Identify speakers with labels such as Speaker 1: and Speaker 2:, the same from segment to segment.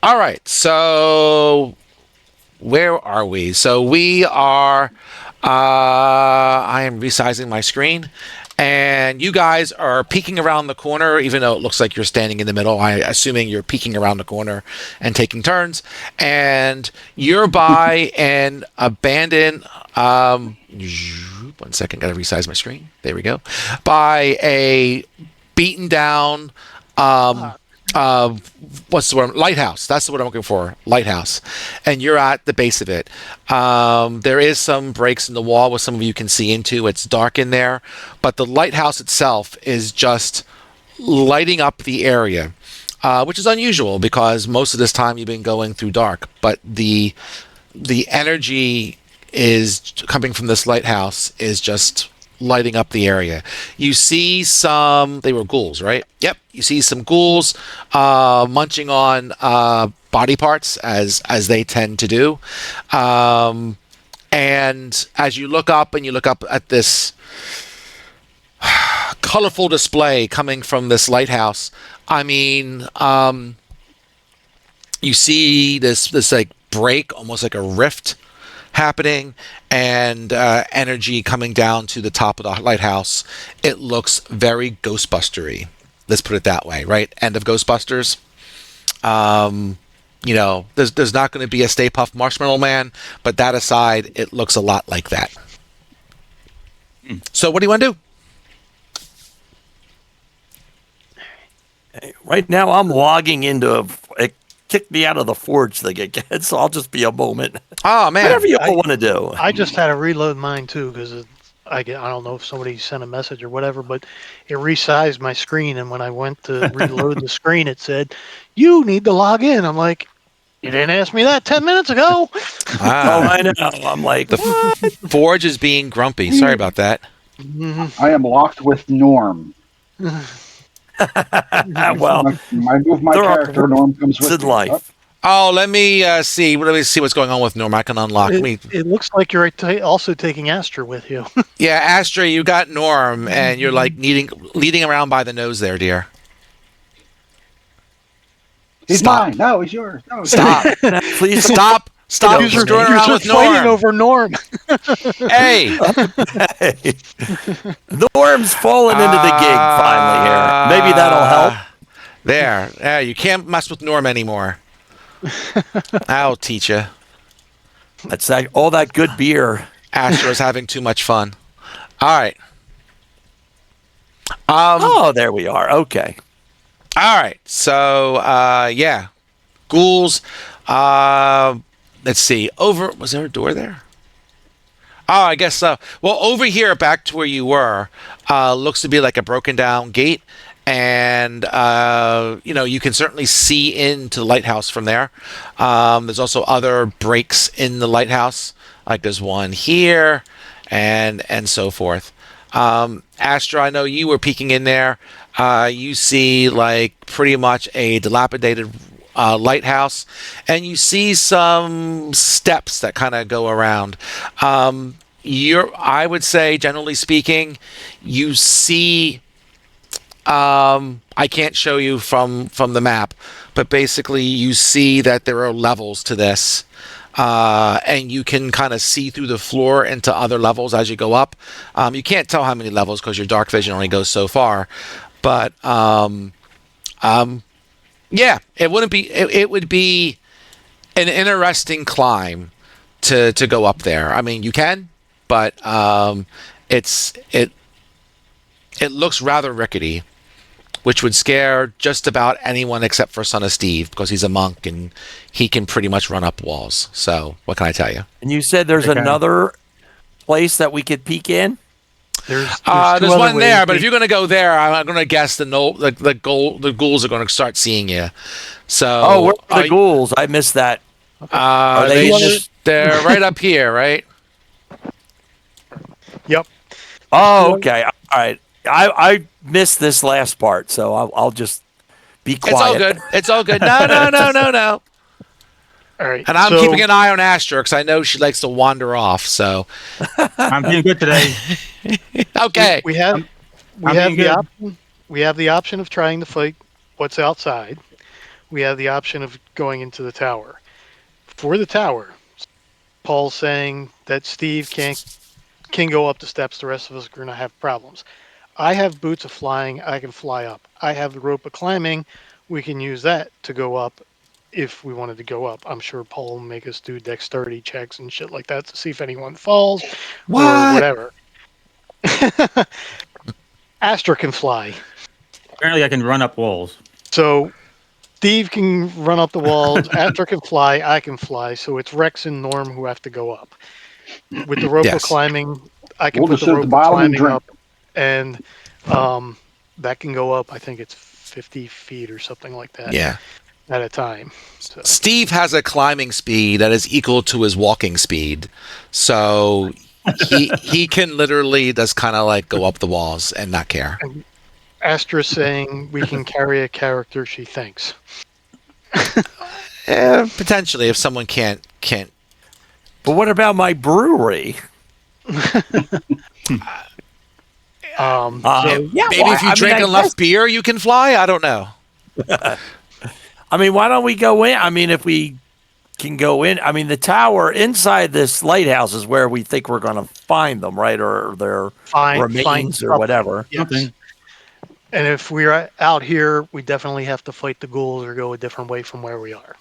Speaker 1: All right. So where are we? So we are. I am resizing my screen, and you guys are peeking around the corner, even though it looks like you're standing in the middle. I assuming you're peeking around the corner and taking turns, and you're by an abandoned. One second, gotta resize my screen. There we go. By a beaten down. Um, uh, what's the word? Lighthouse. That's the word I'm looking for. Lighthouse. And you're at the base of it. There is some breaks in the wall where some of you can see into. It's dark in there, but the lighthouse itself is just lighting up the area, which is unusual because most of this time you've been going through dark. But the energy is coming from this lighthouse is just lighting up the area. You see some, they were ghouls, right? Yep. You see some ghouls munching on body parts as they tend to do. And as you look up and you look up at this colorful display coming from this lighthouse, I mean, you see this like break, almost like a rift happening, and energy coming down to the top of the lighthouse. It looks very Ghostbustery. Let's put it that way, right? End of Ghostbusters. There's not going to be a Stay Puft Marshmallow Man, but that aside, it looks a lot like that. So what do you want to do?
Speaker 2: Right now, I'm logging into it kicked me out of the forge thing again, so I'll just be a moment.
Speaker 1: Oh man,
Speaker 2: whatever you all want to do.
Speaker 3: I just had to reload mine too because I don't know if somebody sent a message or whatever, but it resized my screen, and when I went to reload the screen, it said, "You need to log in." I'm like, "You didn't ask me that 10 minutes ago."
Speaker 2: Oh, I know. I'm like,
Speaker 1: the forge is being grumpy. Sorry about that.
Speaker 4: I am locked with Norm.
Speaker 2: Well,
Speaker 4: I move my character. Norm comes with
Speaker 2: life.
Speaker 1: Oh, let me see. Let me see what's going on with Norm. I can unlock me.
Speaker 3: It looks like you're also taking Astra with you.
Speaker 1: Yeah, Astra, you got Norm, and you're like leading around by the nose there, dear.
Speaker 4: He's mine. No, he's yours. No,
Speaker 1: stop. Please stop. Stop screwing around with
Speaker 3: fighting
Speaker 1: Norm.
Speaker 3: over Norm.
Speaker 1: Hey.
Speaker 2: Norm's falling into the gig finally here. Maybe that'll help.
Speaker 1: There. Yeah, you can't mess with Norm anymore. I'll teach you.
Speaker 2: That's all that good beer.
Speaker 1: Astra's having too much fun. All right.
Speaker 2: There we are. Okay.
Speaker 1: All right. So, yeah. Ghouls. Let's see. Was there a door there? Oh, I guess so. Well, over here, back to where you were, looks to be like a broken down gate. And, you can certainly see into the lighthouse from there. There's also other breaks in the lighthouse. Like there's one here and so forth. Astra, I know you were peeking in there. You see like pretty much a dilapidated lighthouse, and you see some steps that kind of go around. I would say, generally speaking, you see. I can't show you from the map, but basically you see that there are levels to this, and you can kind of see through the floor into other levels as you go up. You can't tell how many levels because your dark vision only goes so far, but yeah, it wouldn't be. It would be an interesting climb to go up there. I mean, you can, but it looks rather rickety, which would scare just about anyone except for Son of Steve because he's a monk and he can pretty much run up walls. So what can I tell you?
Speaker 2: And you said there's another place that we could peek in?
Speaker 3: There's
Speaker 1: one there, but if you're going to go there, I'm going to guess the ghouls are going to start seeing you. So,
Speaker 2: where are the ghouls? I missed that.
Speaker 1: They're right up here, right?
Speaker 3: Yep.
Speaker 2: Oh, okay. All right. I missed this last part, so I'll just be quiet.
Speaker 1: It's all good. No.
Speaker 3: All right.
Speaker 1: And I'm keeping an eye on Astra because I know she likes to wander off. So
Speaker 5: I'm doing good today.
Speaker 1: Okay.
Speaker 3: We have the option of trying to fight what's outside, we have the option of going into the tower. For the tower, Paul's saying that Steve can go up the steps. The rest of us are going to have problems. I have boots of flying. I can fly up. I have the rope of climbing. We can use that to go up if we wanted to go up. I'm sure Paul will make us do dexterity checks and shit like that to see if anyone falls or
Speaker 1: What?
Speaker 3: whatever. Astra can fly.
Speaker 5: Apparently, I can run up walls.
Speaker 3: So Steve can run up the walls. Astra can fly. I can fly. So it's Rex and Norm who have to go up. With the rope of
Speaker 1: Yes.
Speaker 3: climbing, I can
Speaker 4: We'll
Speaker 3: put
Speaker 4: just
Speaker 3: the
Speaker 4: sit at the
Speaker 3: rope of
Speaker 4: bottom and
Speaker 3: climbing
Speaker 4: drink.
Speaker 3: up, and that can go up. I think it's 50 feet or something like that
Speaker 1: Yeah.
Speaker 3: at a time. So
Speaker 1: Steve has a climbing speed that is equal to his walking speed, so he can literally just kind of like go up the walls and not care.
Speaker 3: and Astra's saying we can carry a character she thinks.
Speaker 1: Potentially, if someone can't.
Speaker 2: But what about my brewery?
Speaker 3: So
Speaker 2: Yeah,
Speaker 1: Maybe if you drink enough beer, you can fly. I don't know.
Speaker 2: I mean, why don't we go in? I mean, if we can go in, I mean, the tower inside this lighthouse is where we think we're going to find them, right? Or their
Speaker 3: find
Speaker 2: remains or
Speaker 3: something.
Speaker 2: whatever.
Speaker 3: Yes.
Speaker 5: Something.
Speaker 3: And if we're out here, we definitely have to fight the ghouls or go a different way from where we are.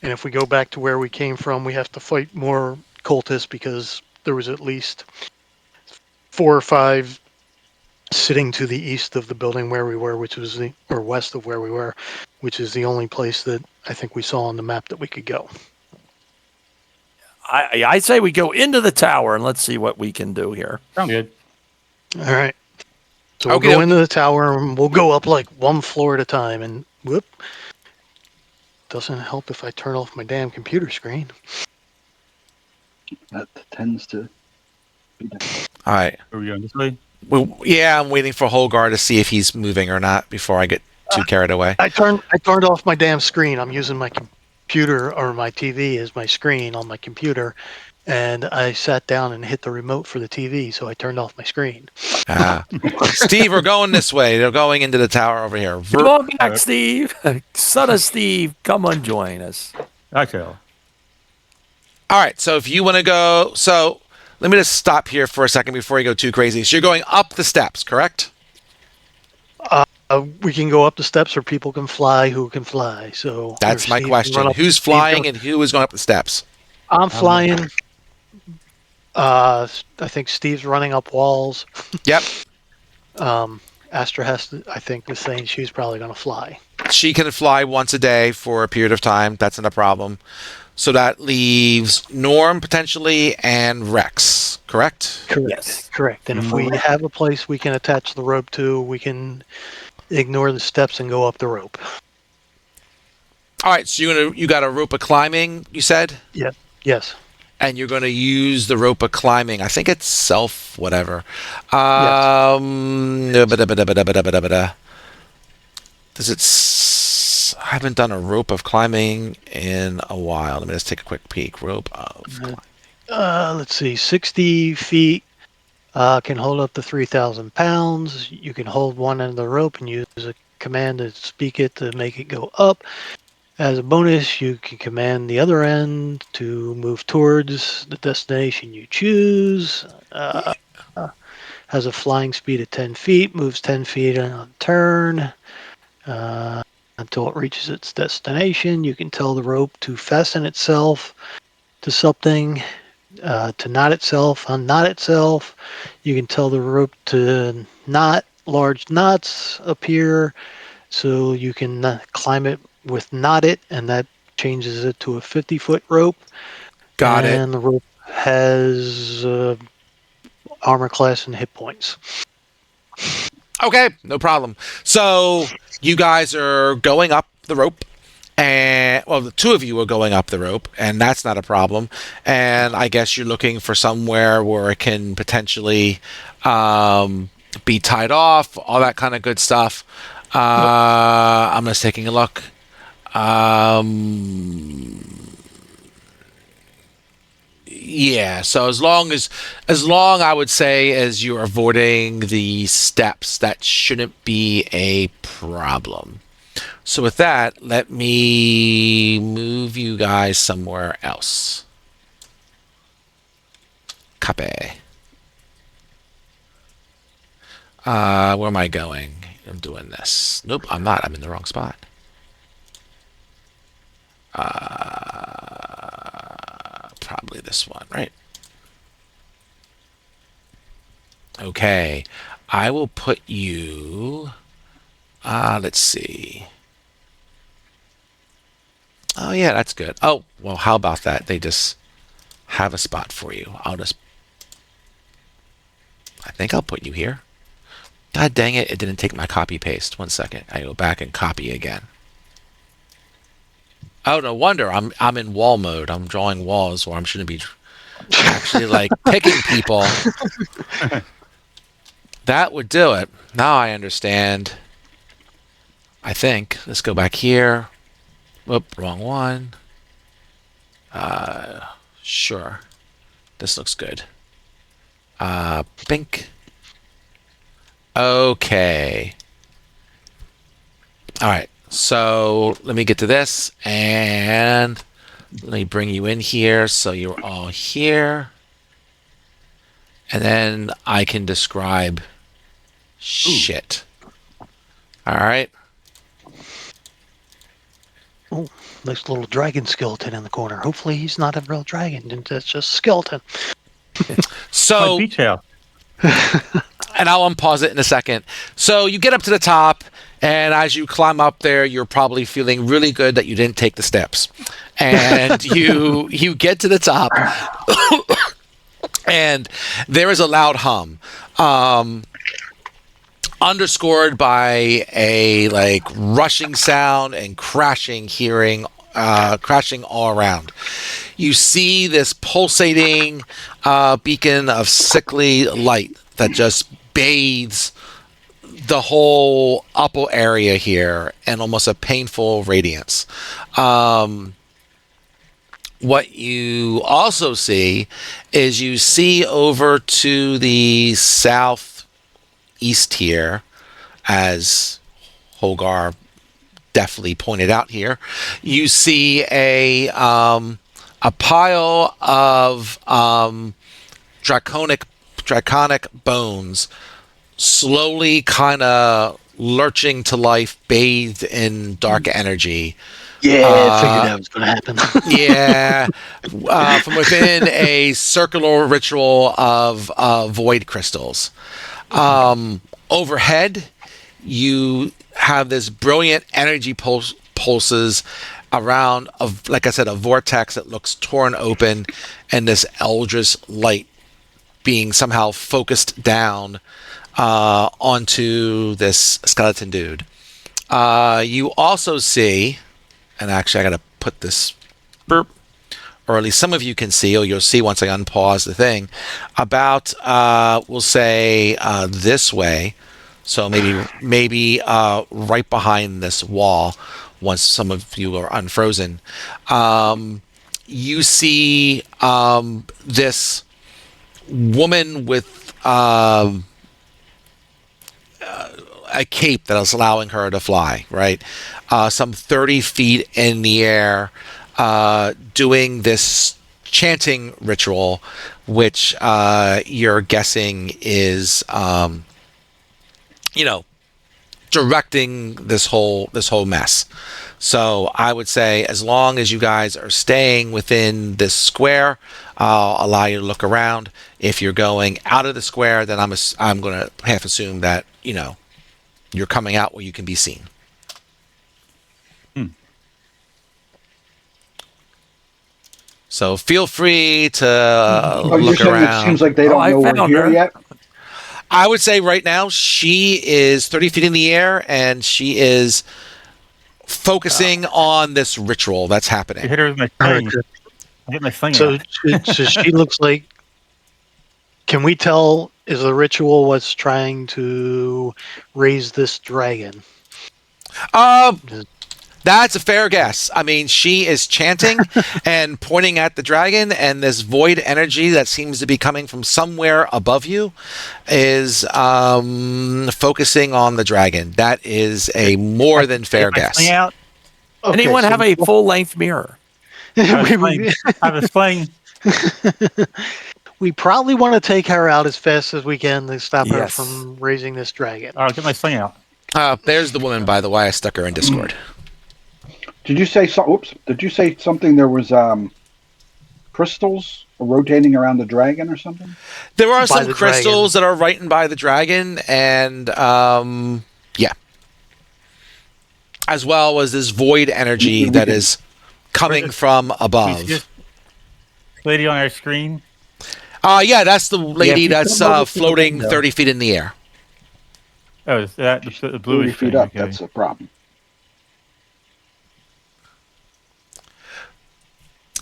Speaker 3: And if we go back to where we came from, we have to fight more cultists because there was at least 4 or 5 sitting to the east of the building where we were, or west of where we were, which is the only place that I think we saw on the map that we could go.
Speaker 2: I say we go into the tower and let's see what we can do here.
Speaker 5: Sound good.
Speaker 3: All right. So we'll
Speaker 1: Okay,
Speaker 3: go
Speaker 1: okay.
Speaker 3: into the tower and we'll go up like one floor at a time. And whoop. Doesn't help if I turn off my damn computer screen.
Speaker 4: That tends to be done.
Speaker 1: All right.
Speaker 5: Are we going this way?
Speaker 1: Well, yeah, I'm waiting for Holgar to see if he's moving or not before I get too carried away.
Speaker 3: I turned off my damn screen. I'm using my computer or my TV as my screen on my computer, and I sat down and hit the remote for the TV, so I turned off my screen.
Speaker 1: Steve, we're going this way. They're going into the tower over here.
Speaker 2: Come on back, Steve. Son of Steve, come and join us.
Speaker 5: I shall.
Speaker 1: All right, so if you want to go, so let me just stop here for a second before you go too crazy. So you're going up the steps, correct?
Speaker 3: We can go up the steps, or people can fly who can fly. So
Speaker 1: That's
Speaker 3: or
Speaker 1: my
Speaker 3: Steve can
Speaker 1: question.
Speaker 3: run up-
Speaker 1: Who's
Speaker 3: Steve
Speaker 1: flying
Speaker 3: can-
Speaker 1: and who is going up the steps?
Speaker 3: I'm flying. I think Steve's running up walls.
Speaker 1: Yep.
Speaker 3: Astra has to. I think was saying she's probably going to fly.
Speaker 1: She can fly once a day for a period of time. That's not a problem. So that leaves Norm potentially and Rex, correct?
Speaker 3: Correct.
Speaker 2: Yes.
Speaker 3: Correct. And if we have a place we can attach the rope to, we can ignore the steps and go up the rope.
Speaker 1: All right, so you got a rope of climbing, you said?
Speaker 3: Yes.
Speaker 1: And you're going to use the rope of climbing. I think it's self whatever. Does it? I haven't done a rope of climbing in a while. Let me just take a quick peek. Rope of climbing.
Speaker 3: Let's see. 60 feet can hold up to 3,000 pounds. You can hold one end of the rope and use a command to speak it to make it go up. As a bonus, you can command the other end to move towards the destination you choose. Has a flying speed of 10 feet, moves 10 feet on a turn until it reaches its destination. You can tell the rope to fasten itself to something, to knot itself, unknot itself. You can tell the rope to knot. Large knots appear, so you can climb it with knot it, and that changes it to a 50-foot rope.
Speaker 1: Got it.
Speaker 3: And the rope has armor class and hit points.
Speaker 1: Okay, no problem. So you guys are going up the rope, and well, the two of you are going up the rope, and that's not a problem. And I guess you're looking for somewhere where it can potentially be tied off, all that kind of good stuff. I'm just taking a look. Yeah, so as long I would say as you're avoiding the steps, that shouldn't be a problem. So with that, let me move you guys somewhere else. Copy. Where am I going? I'm doing this. Nope, I'm not. I'm in the wrong spot. Probably this one, right? Okay. I will put you. Let's see. Oh, yeah, that's good. Oh, well, how about that? They just have a spot for you. I think I'll put you here. God dang it, it didn't take my copy paste. 1 second. I go back and copy again. Oh, no wonder. I'm in wall mode. I'm drawing walls where I shouldn't be actually like picking people. That would do it. Now I understand. I think. Let's go back here. Whoop, wrong one. Sure. This looks good. Bink. Okay. All right. So let me get to this and let me bring you in here so you're all here. And then I can describe shit. All right.
Speaker 3: Oh, nice little dragon skeleton in the corner. Hopefully he's not a real dragon. It's just a skeleton.
Speaker 5: My
Speaker 1: So,
Speaker 5: beach house.
Speaker 1: and I'll unpause it in a second. So you get up to the top, and as you climb up there, you're probably feeling really good that you didn't take the steps. And you get to the top, and there is a loud hum. Underscored by a like rushing sound and crashing crashing all around. You see this pulsating beacon of sickly light that just bathes the whole upper area here in almost a painful radiance. What you also see is you see over to the southeast here, as Holgar definitely pointed out here, you see a pile of draconic bones slowly kind of lurching to life, bathed in dark energy.
Speaker 3: Yeah, I figured that was going to happen.
Speaker 1: Yeah, from within a circular ritual of void crystals. Overhead, you have this brilliant energy pulses around, like I said, a vortex that looks torn open, and this eldritch light being somehow focused down onto this skeleton dude. You also see, and actually I gotta put this burp, or at least some of you can see, or you'll see once I unpause the thing, about we'll say this way. So maybe right behind this wall, once some of you are unfrozen, you see this woman with a cape that is allowing her to fly, right? Some 30 feet in the air, doing this chanting ritual, which you're guessing is, directing this whole mess. So I would say, as long as you guys are staying within this square, I'll allow you to look around. If you're going out of the square, then I'm going to half assume that you're coming out where you can be seen. So feel free to
Speaker 4: Oh, you're
Speaker 1: look
Speaker 4: saying
Speaker 1: around.
Speaker 4: it seems like they don't
Speaker 2: I
Speaker 4: know we're
Speaker 2: found
Speaker 4: here
Speaker 2: her.
Speaker 4: yet?
Speaker 1: I would say right now she is 30 feet in the air, and she is focusing on this ritual that's
Speaker 5: You
Speaker 1: happening.
Speaker 5: hit her with my
Speaker 3: All right,
Speaker 5: thing. I hit my thing
Speaker 3: so,
Speaker 5: out.
Speaker 3: so she looks like. Can we tell is the ritual what's trying to raise this dragon?
Speaker 1: Uh, That's a fair guess. I mean, she is chanting and pointing at the dragon, and this void energy that seems to be coming from somewhere above you is focusing on the dragon. That is a more than fair
Speaker 5: Get my
Speaker 1: guess.
Speaker 5: sling out.
Speaker 3: Okay,
Speaker 2: Anyone
Speaker 3: so
Speaker 2: have a full length mirror?
Speaker 5: I was playing.
Speaker 3: we probably want to take her out as fast as we can to stop her
Speaker 2: Yes.
Speaker 3: from raising this dragon.
Speaker 5: I'll get my sling out.
Speaker 1: There's the woman, by the way. I stuck her in Discord.
Speaker 4: Did you say so? Oops. Did you say something? There was crystals rotating around the dragon or something?
Speaker 1: There are
Speaker 3: By
Speaker 1: some
Speaker 3: the
Speaker 1: crystals that are right in by the dragon, and yeah, as well as this void energy that is coming from
Speaker 5: You see
Speaker 1: above.
Speaker 5: this lady on our screen.
Speaker 1: Yeah, that's the lady
Speaker 2: if you
Speaker 1: that's
Speaker 2: come over to the
Speaker 1: floating
Speaker 2: window.
Speaker 1: 30 feet in the air.
Speaker 5: Oh, is that the
Speaker 4: 30
Speaker 5: bluish
Speaker 4: feet
Speaker 5: thing?
Speaker 4: up.
Speaker 5: Okay.
Speaker 4: That's a problem.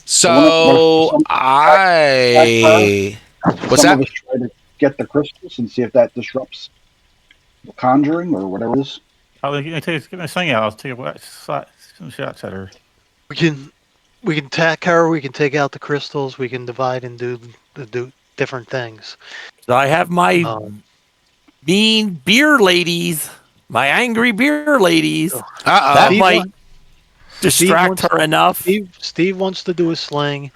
Speaker 1: So
Speaker 4: Some
Speaker 1: I, what's
Speaker 4: of
Speaker 1: that?
Speaker 4: us try to get the crystals and see if that disrupts the conjuring or whatever it is.
Speaker 5: I'll get my sling out. I'll take some shots at her.
Speaker 3: We can attack her. We can take out the crystals. We can divide and do different things.
Speaker 2: So I have my
Speaker 3: Um,
Speaker 2: mean beer ladies, my angry beer ladies.
Speaker 3: Oh.
Speaker 2: That
Speaker 3: Steve
Speaker 2: might
Speaker 3: wa-
Speaker 2: distract
Speaker 3: wants-
Speaker 2: her enough.
Speaker 3: Steve wants to do a sling.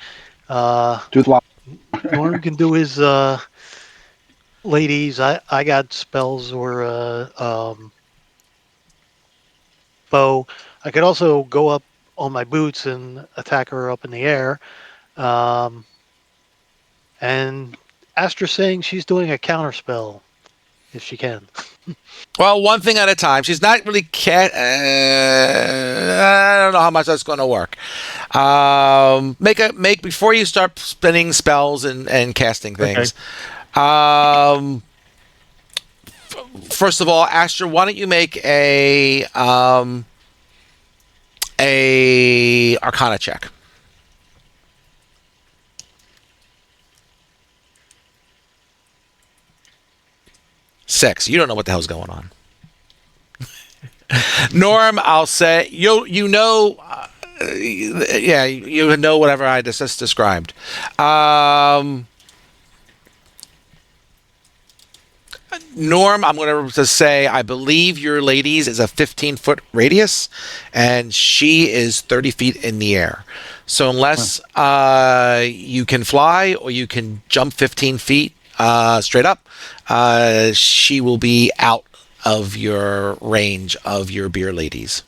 Speaker 4: Do the
Speaker 3: Norm can do his ladies. I got spells or bow. I could also go up on my boots and attack her up in the air. And Astra saying she's doing a counter spell if she can.
Speaker 1: Well, one thing at a time. She's not really I don't know how much that's going to work. Make before you start spinning spells and casting things. Okay. First of all, Astra, why don't you make a Arcana check? Six. You don't know what the hell's going on. Norm, I'll say you know whatever I just described. Norm, I'm going to say I believe your ladies is a 15-foot radius, and she is 30 feet in the air. So unless you can fly or you can jump 15 feet straight up, she will be out of your range of your beer ladies.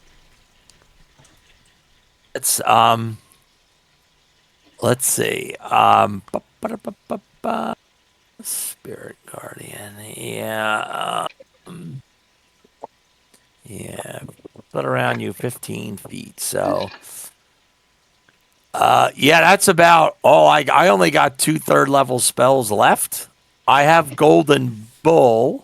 Speaker 2: It's let's see. Spirit Guardian. Yeah. Yeah. Put around you 15 feet. So yeah, that's about all I only got 2/3 level spells left. I have Golden Bull.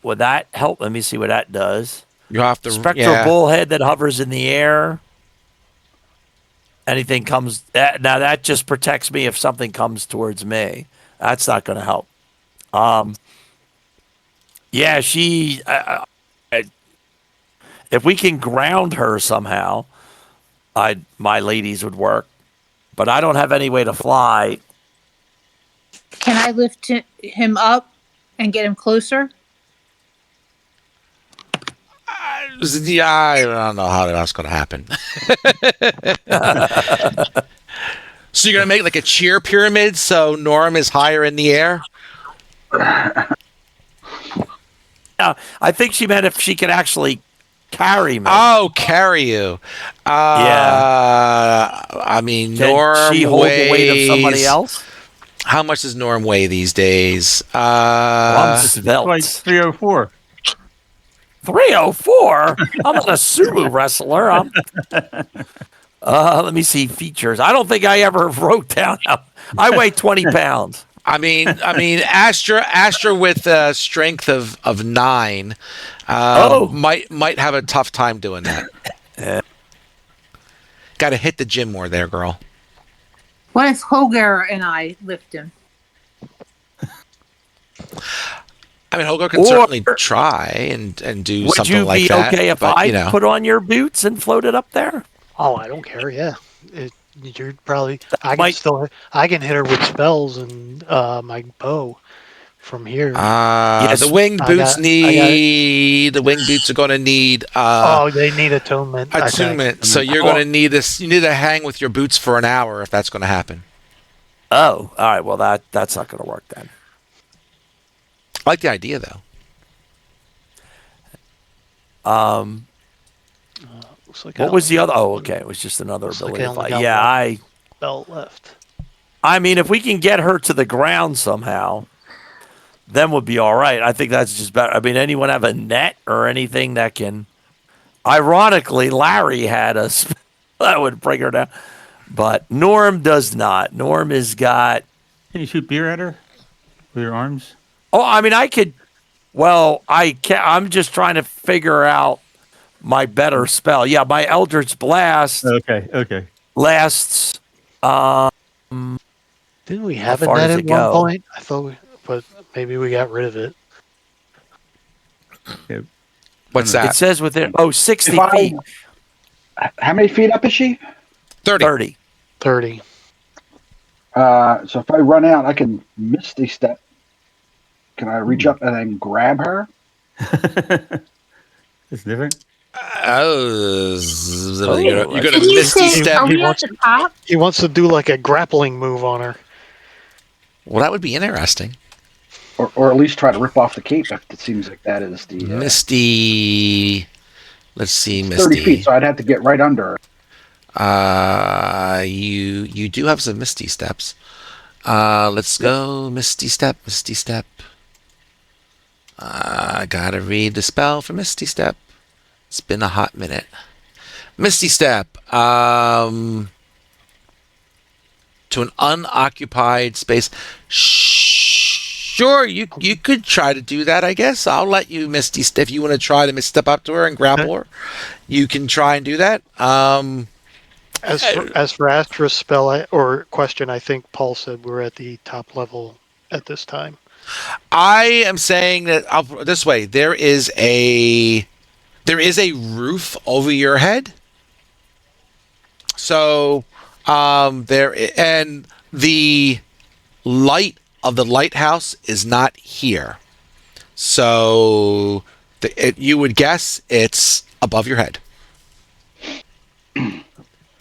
Speaker 2: Would that help? Let me see what that does.
Speaker 1: You have to
Speaker 2: Spectral Bullhead that hovers in the air. Anything comes now that just protects me if something comes towards me. That's not going to help. Yeah, she. If we can ground her somehow, my ladies would work. But I don't have any way to fly.
Speaker 6: Can I lift him up and get him closer?
Speaker 1: Yeah, I don't know how that's going to happen. So you're going to make like a cheer pyramid so Norm is higher in the air?
Speaker 2: I think she meant if she could actually carry me.
Speaker 1: Oh, carry you.
Speaker 2: Yeah.
Speaker 1: I mean,
Speaker 2: Can
Speaker 1: Norm
Speaker 2: she hold
Speaker 1: weighs,
Speaker 2: the weight of somebody else?
Speaker 1: How much does Norm weigh these days?
Speaker 2: I'm svelte.
Speaker 5: Like 304.
Speaker 2: 304? I'm not a sumo wrestler. Let me see features. I don't think I ever wrote down. I weigh 20 pounds.
Speaker 1: I mean, Astra with a strength of 9 might have a tough time doing that. Got to hit the gym more there, girl.
Speaker 6: What if Hogar and I lift him?
Speaker 1: I mean, Holger can
Speaker 2: Or-
Speaker 1: certainly try and do
Speaker 2: Would
Speaker 1: something
Speaker 2: you
Speaker 1: like
Speaker 2: be
Speaker 1: that.
Speaker 2: okay if
Speaker 1: but,
Speaker 2: I
Speaker 1: you know,
Speaker 2: put on your boots and floated up there?
Speaker 3: Oh, I don't care. Yeah, you're probably.
Speaker 2: might-
Speaker 3: I can hit her with spells and my bow from here.
Speaker 1: the
Speaker 2: Yes.
Speaker 1: winged boots
Speaker 3: I got it.
Speaker 1: the winged boots are going to need
Speaker 3: Oh, they need atonement. Okay.
Speaker 1: attunement. So you're
Speaker 2: Well-
Speaker 1: going to need this. You need to hang with your boots for an hour if that's going to happen.
Speaker 2: Oh, all right. Well, that's not going to work then.
Speaker 1: I like the idea though.
Speaker 3: Looks like
Speaker 2: What was the other? Oh, okay. It was just another
Speaker 3: Looks like
Speaker 2: ability.
Speaker 3: I
Speaker 2: to
Speaker 3: only
Speaker 2: fight.
Speaker 3: got
Speaker 2: Yeah,
Speaker 3: one. Belt left?
Speaker 2: I mean, if we can get her to the ground somehow, then we'll be all right. I think that's just better. I mean, anyone have a net or anything that can? Ironically, Larry had a spell that would bring her down, but Norm does not. Norm has got.
Speaker 5: Can you shoot beer at her with your arms?
Speaker 2: Oh, I mean, I could. Well, I can. I'm just trying to figure out my better spell. Yeah, my Eldritch Blast
Speaker 5: Okay.
Speaker 2: lasts.
Speaker 3: Didn't we have a
Speaker 2: far
Speaker 3: net
Speaker 2: does
Speaker 3: at
Speaker 2: it
Speaker 3: one
Speaker 2: go?
Speaker 3: point? I thought, but maybe we got rid of it.
Speaker 5: Okay.
Speaker 1: What's
Speaker 2: It
Speaker 1: that?
Speaker 2: says within 60
Speaker 4: If I-
Speaker 2: feet,
Speaker 4: How many feet up is she?
Speaker 1: 30.
Speaker 2: 30.
Speaker 3: 30.
Speaker 4: So if I run out, I can Misty Step. Can I reach up and then grab her?
Speaker 5: It's different.
Speaker 1: Oh, you're going
Speaker 6: Did
Speaker 1: to
Speaker 6: you
Speaker 1: misty
Speaker 6: say,
Speaker 1: step.
Speaker 6: are we at
Speaker 3: wants-
Speaker 6: the top?
Speaker 3: He wants to do like a grappling move on her.
Speaker 1: Well, that would be interesting.
Speaker 4: Or at least try to rip off the cape if it seems like that is the
Speaker 1: Misty. Let's see,
Speaker 4: 30 feet,
Speaker 1: Misty.
Speaker 4: so I'd have to get right under her.
Speaker 1: You do have some Misty steps. Let's go Misty Step. I gotta read the spell for Misty Step. It's been a hot minute. Misty Step. To an unoccupied space. Sure, you could try to do that, I guess. I'll let you Misty Step. If you want to try to step up to her and grapple her, you can try and do that.
Speaker 3: As for Astra's spell or question, I think Paul said we're at the top level at this time.
Speaker 1: I am saying that this way. There is a roof over your head. So and the light of the lighthouse is not here. So you would guess it's above your head.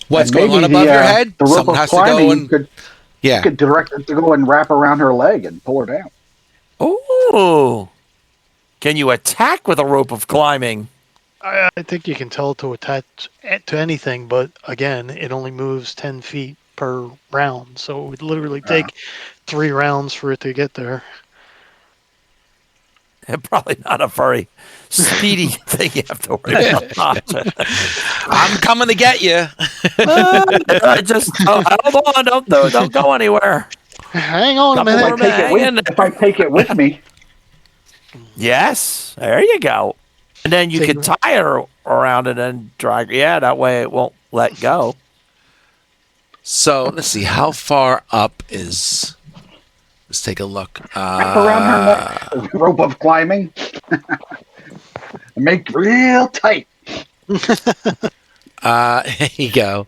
Speaker 1: What's
Speaker 4: And
Speaker 1: going on
Speaker 4: maybe
Speaker 1: above your head?
Speaker 4: The rope
Speaker 1: Someone
Speaker 4: of
Speaker 1: has to go
Speaker 4: climbing,
Speaker 1: and
Speaker 4: you could direct it to go and wrap around her leg and pull her down.
Speaker 2: Oh. Can you attack with a rope of climbing?
Speaker 3: I think you can tell it to attach to anything, but again, it only moves 10 feet per round. So it would literally take 3 rounds for it to get there.
Speaker 2: Probably not a very speedy thing you have to worry about.
Speaker 1: I'm coming to get you.
Speaker 2: Just hold on, don't go anywhere.
Speaker 3: Hang on a
Speaker 2: Couple
Speaker 3: minute.
Speaker 2: more minutes.
Speaker 4: If I take it with me,
Speaker 2: Yes, there you go. And then you
Speaker 3: Take
Speaker 2: could tie her around and then drag. Yeah, that way it won't let go.
Speaker 1: So let's see, how far up is? Let's take a look.
Speaker 4: wrap around her neck, the rope of climbing, and make real tight.
Speaker 1: Here you go.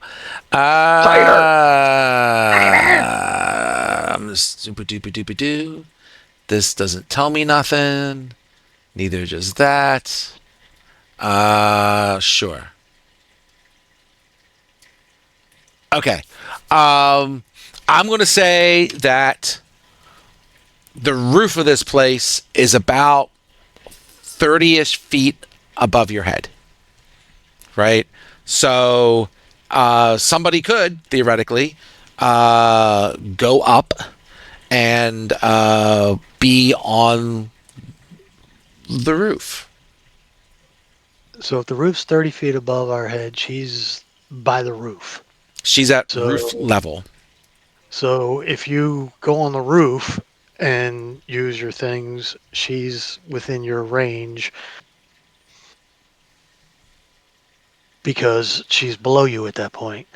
Speaker 1: I'm just super duper duper doo. This doesn't tell me nothing. Neither does that. Sure. Okay. I'm going to say that the roof of this place is about 30-ish feet above your head. Right? So somebody could, theoretically, go up and be on the roof.
Speaker 3: So if the roof's 30 feet above our head, she's by the roof.
Speaker 1: She's at
Speaker 3: So-
Speaker 1: roof level.
Speaker 3: So if you go on the roof and use your things, she's within your range because she's below you at that point.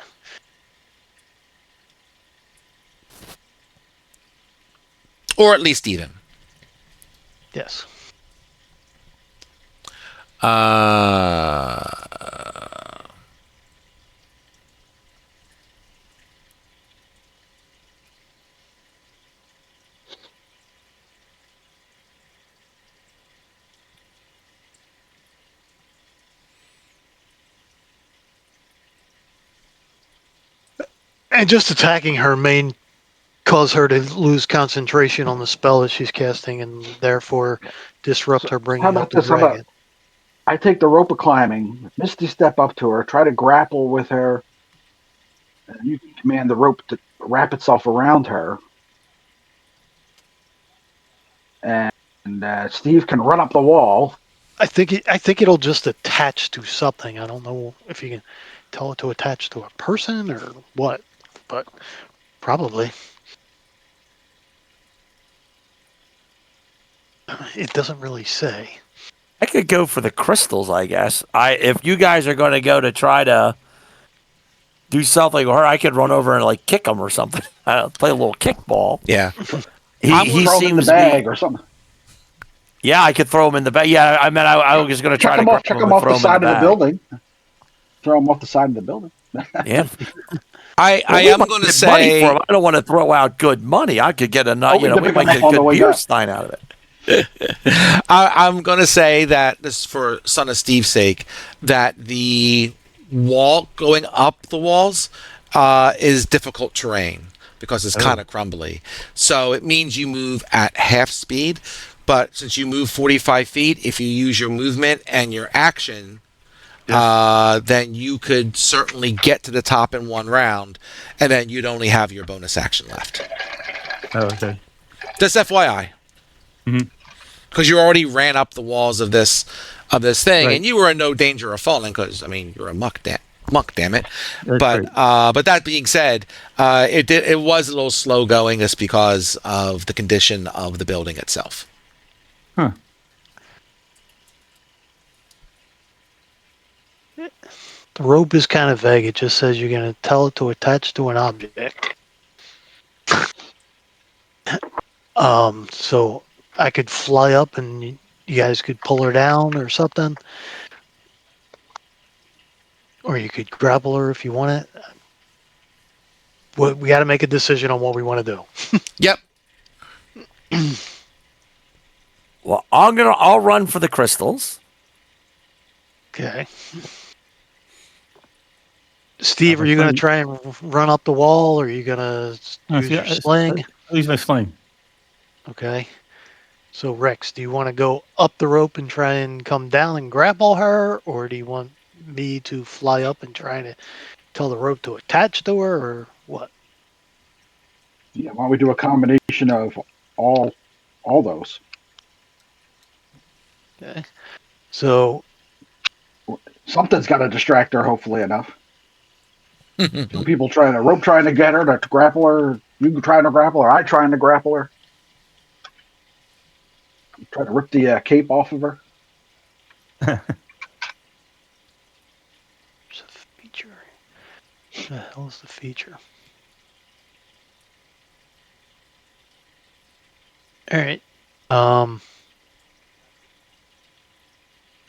Speaker 1: Or at least even.
Speaker 3: Yes.
Speaker 1: Uh,
Speaker 3: And just attacking her may cause her to lose concentration on the spell that she's casting and therefore disrupt
Speaker 4: So
Speaker 3: her
Speaker 4: how
Speaker 3: bringing up
Speaker 4: about
Speaker 3: the
Speaker 4: this? How about
Speaker 3: dragon.
Speaker 4: I take the rope of climbing, Misty step up to her, try to grapple with her, and you can command the rope to wrap itself around her, and Steve can run up the wall.
Speaker 3: I think it'll just attach to something. I don't know if you can tell it to attach to a person or what, but probably. It doesn't really say.
Speaker 2: I could go for the crystals, I guess. If you guys are going to go to try to do something with her, I could run over and like kick him or something. Play a little kickball.
Speaker 1: yeah.
Speaker 2: He
Speaker 4: Throw him in the
Speaker 2: seems to be.
Speaker 4: bag or something.
Speaker 2: Yeah, I could throw him in the bag. Yeah, I mean, I was going to try to grab
Speaker 4: Chuck
Speaker 2: him
Speaker 4: him
Speaker 2: and
Speaker 4: off the
Speaker 2: throw him in the
Speaker 4: side of the
Speaker 2: bag.
Speaker 4: building. Throw him off the side of the building.
Speaker 2: Yeah,
Speaker 1: I
Speaker 2: we
Speaker 1: am
Speaker 2: might
Speaker 1: going to
Speaker 2: get money for
Speaker 1: say
Speaker 2: him. I don't want to throw out good money. I could get a
Speaker 4: we
Speaker 2: you know,
Speaker 4: can
Speaker 2: we
Speaker 4: pick
Speaker 2: might
Speaker 4: him up
Speaker 2: get a
Speaker 4: on the
Speaker 2: good
Speaker 4: way
Speaker 2: beer
Speaker 4: back.
Speaker 2: stein out of it.
Speaker 1: I'm going to say that this is for Son of Steve's sake, that the wall going up the walls is difficult terrain because it's kind of crumbly. So it means you move at half speed. But since you move 45 feet, if you use your movement and your action, then you could certainly get to the top in one round, and then you'd only have your bonus action left.
Speaker 5: Oh, okay.
Speaker 1: Just FYI.
Speaker 5: Mhm.
Speaker 1: Because you already ran up the walls of this thing,
Speaker 5: Right.
Speaker 1: and you were in no danger of falling. Because I mean, you're a muck, damn it.
Speaker 5: That's
Speaker 1: But
Speaker 5: great.
Speaker 1: but that being said, it was a little slow going just because of the condition of the building itself.
Speaker 5: Huh.
Speaker 3: The rope is kind of vague. It just says you're going to tell it to attach to an object. So I could fly up and you guys could pull her down or something. Or you could grapple her if you want it. We got to make a decision on what we want to do.
Speaker 1: Yep.
Speaker 2: Well, I'll run for the crystals.
Speaker 3: Okay. Steve, are you going to try and run up the wall, or are you going to use your sling?
Speaker 5: I'll use my sling.
Speaker 3: Okay. So, Rex, do you want to go up the rope and try and come down and grapple her, or do you want me to fly up and try to tell the rope to attach to her, or what?
Speaker 4: Yeah, why don't we do a combination of all those?
Speaker 3: Okay. So,
Speaker 4: Something's got to distract her, hopefully enough. Two people trying to get her to grapple her. You trying to grapple her. I trying to grapple her. Try to rip the cape off of her.
Speaker 3: there's a feature. What the hell is the feature? All right. All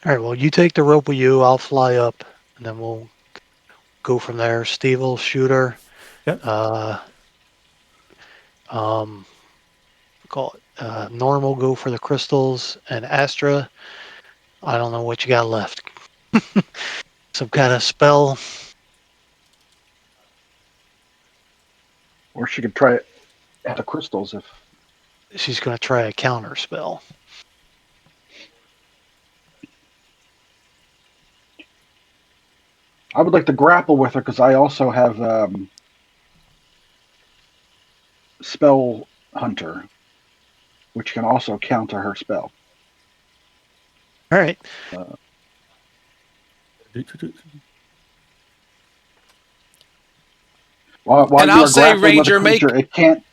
Speaker 3: right. Well, you take the rope with you. I'll fly up, and then we'll go from there. Steve will shoot her.
Speaker 5: Yep.
Speaker 3: Call it normal. Go for the crystals, and Astra. I don't know what you got left. Some kind of spell.
Speaker 4: Or she could try it at the crystals if.
Speaker 3: She's going to try a counter spell.
Speaker 4: I would like to grapple with her because I also have spell hunter, which can also counter her spell.
Speaker 3: All right.
Speaker 4: While
Speaker 1: And
Speaker 4: you
Speaker 1: I'll
Speaker 4: are
Speaker 1: say,
Speaker 4: grappling with a
Speaker 1: Ranger,
Speaker 4: creature, it can't.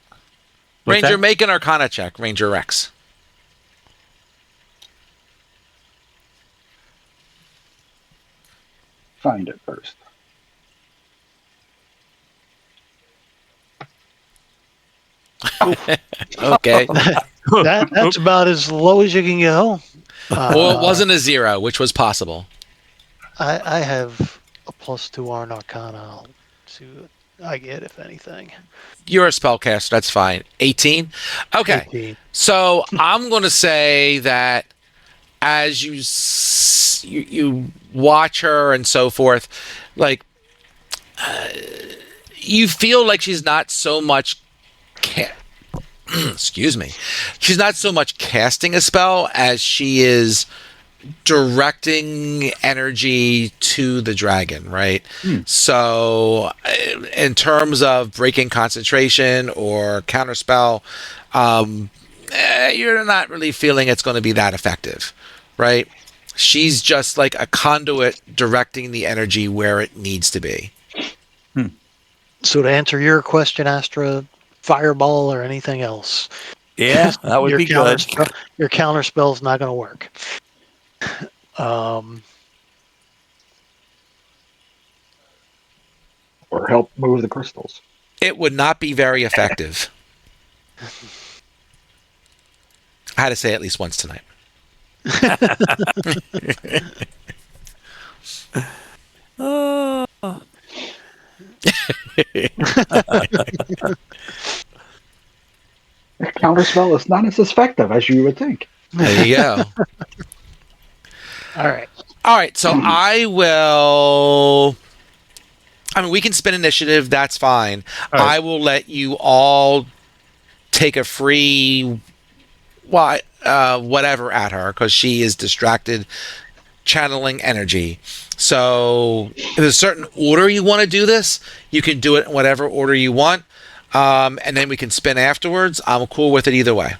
Speaker 5: What's
Speaker 1: Ranger,
Speaker 5: that?
Speaker 1: make an Arcana check. Ranger Rex.
Speaker 4: Find it first.
Speaker 1: Okay.
Speaker 3: That's about as low as you can go.
Speaker 1: Well, it wasn't a 0, which was possible.
Speaker 3: I have a +2 on Arcana. I'll see what I get, if anything.
Speaker 1: You're a spellcaster. That's fine. 18. Okay.
Speaker 3: 18.
Speaker 1: So I'm going to say that as you watch her and so forth, like you feel like she's not so much. Excuse me. She's not so much casting a spell as she is directing energy to the dragon, right? So, in terms of breaking concentration or counterspell, you're not really feeling it's going to be that effective, right? She's just like a conduit directing the energy where it needs to be.
Speaker 3: So to answer your question, Astra, fireball or anything else?
Speaker 2: Yeah, that would
Speaker 3: your
Speaker 2: be good.
Speaker 3: Your counter spell is not going to work.
Speaker 4: Or help move the crystals.
Speaker 1: It would not be very effective. I had to say it at least once tonight.
Speaker 4: Counterspell is not as effective as you would think.
Speaker 1: There you go.
Speaker 3: All right.
Speaker 1: All right, so I will. I mean, we can spin initiative. That's fine.
Speaker 5: All right.
Speaker 1: I will let you all take a free, whatever at her because she is distracted, channeling energy. So, if there's a certain order you want to do this, you can do it in whatever order you want, and then we can spin afterwards. I'm cool with it either way.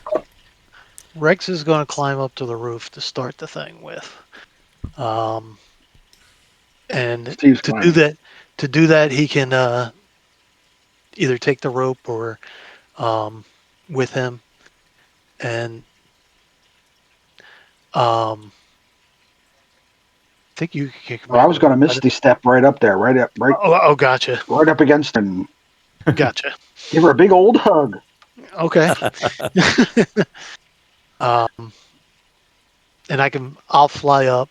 Speaker 3: Rex is going to climb up to the roof to start the thing with. And
Speaker 4: Steve's
Speaker 3: to
Speaker 4: climbing.
Speaker 3: do that, he can either take the rope or with him, and I think you can kick him.
Speaker 4: Well, I was going to Misty step right up there, right
Speaker 3: Gotcha.
Speaker 4: right up against and
Speaker 3: Gotcha.
Speaker 4: give her a big old hug.
Speaker 3: Okay. And I'll fly up.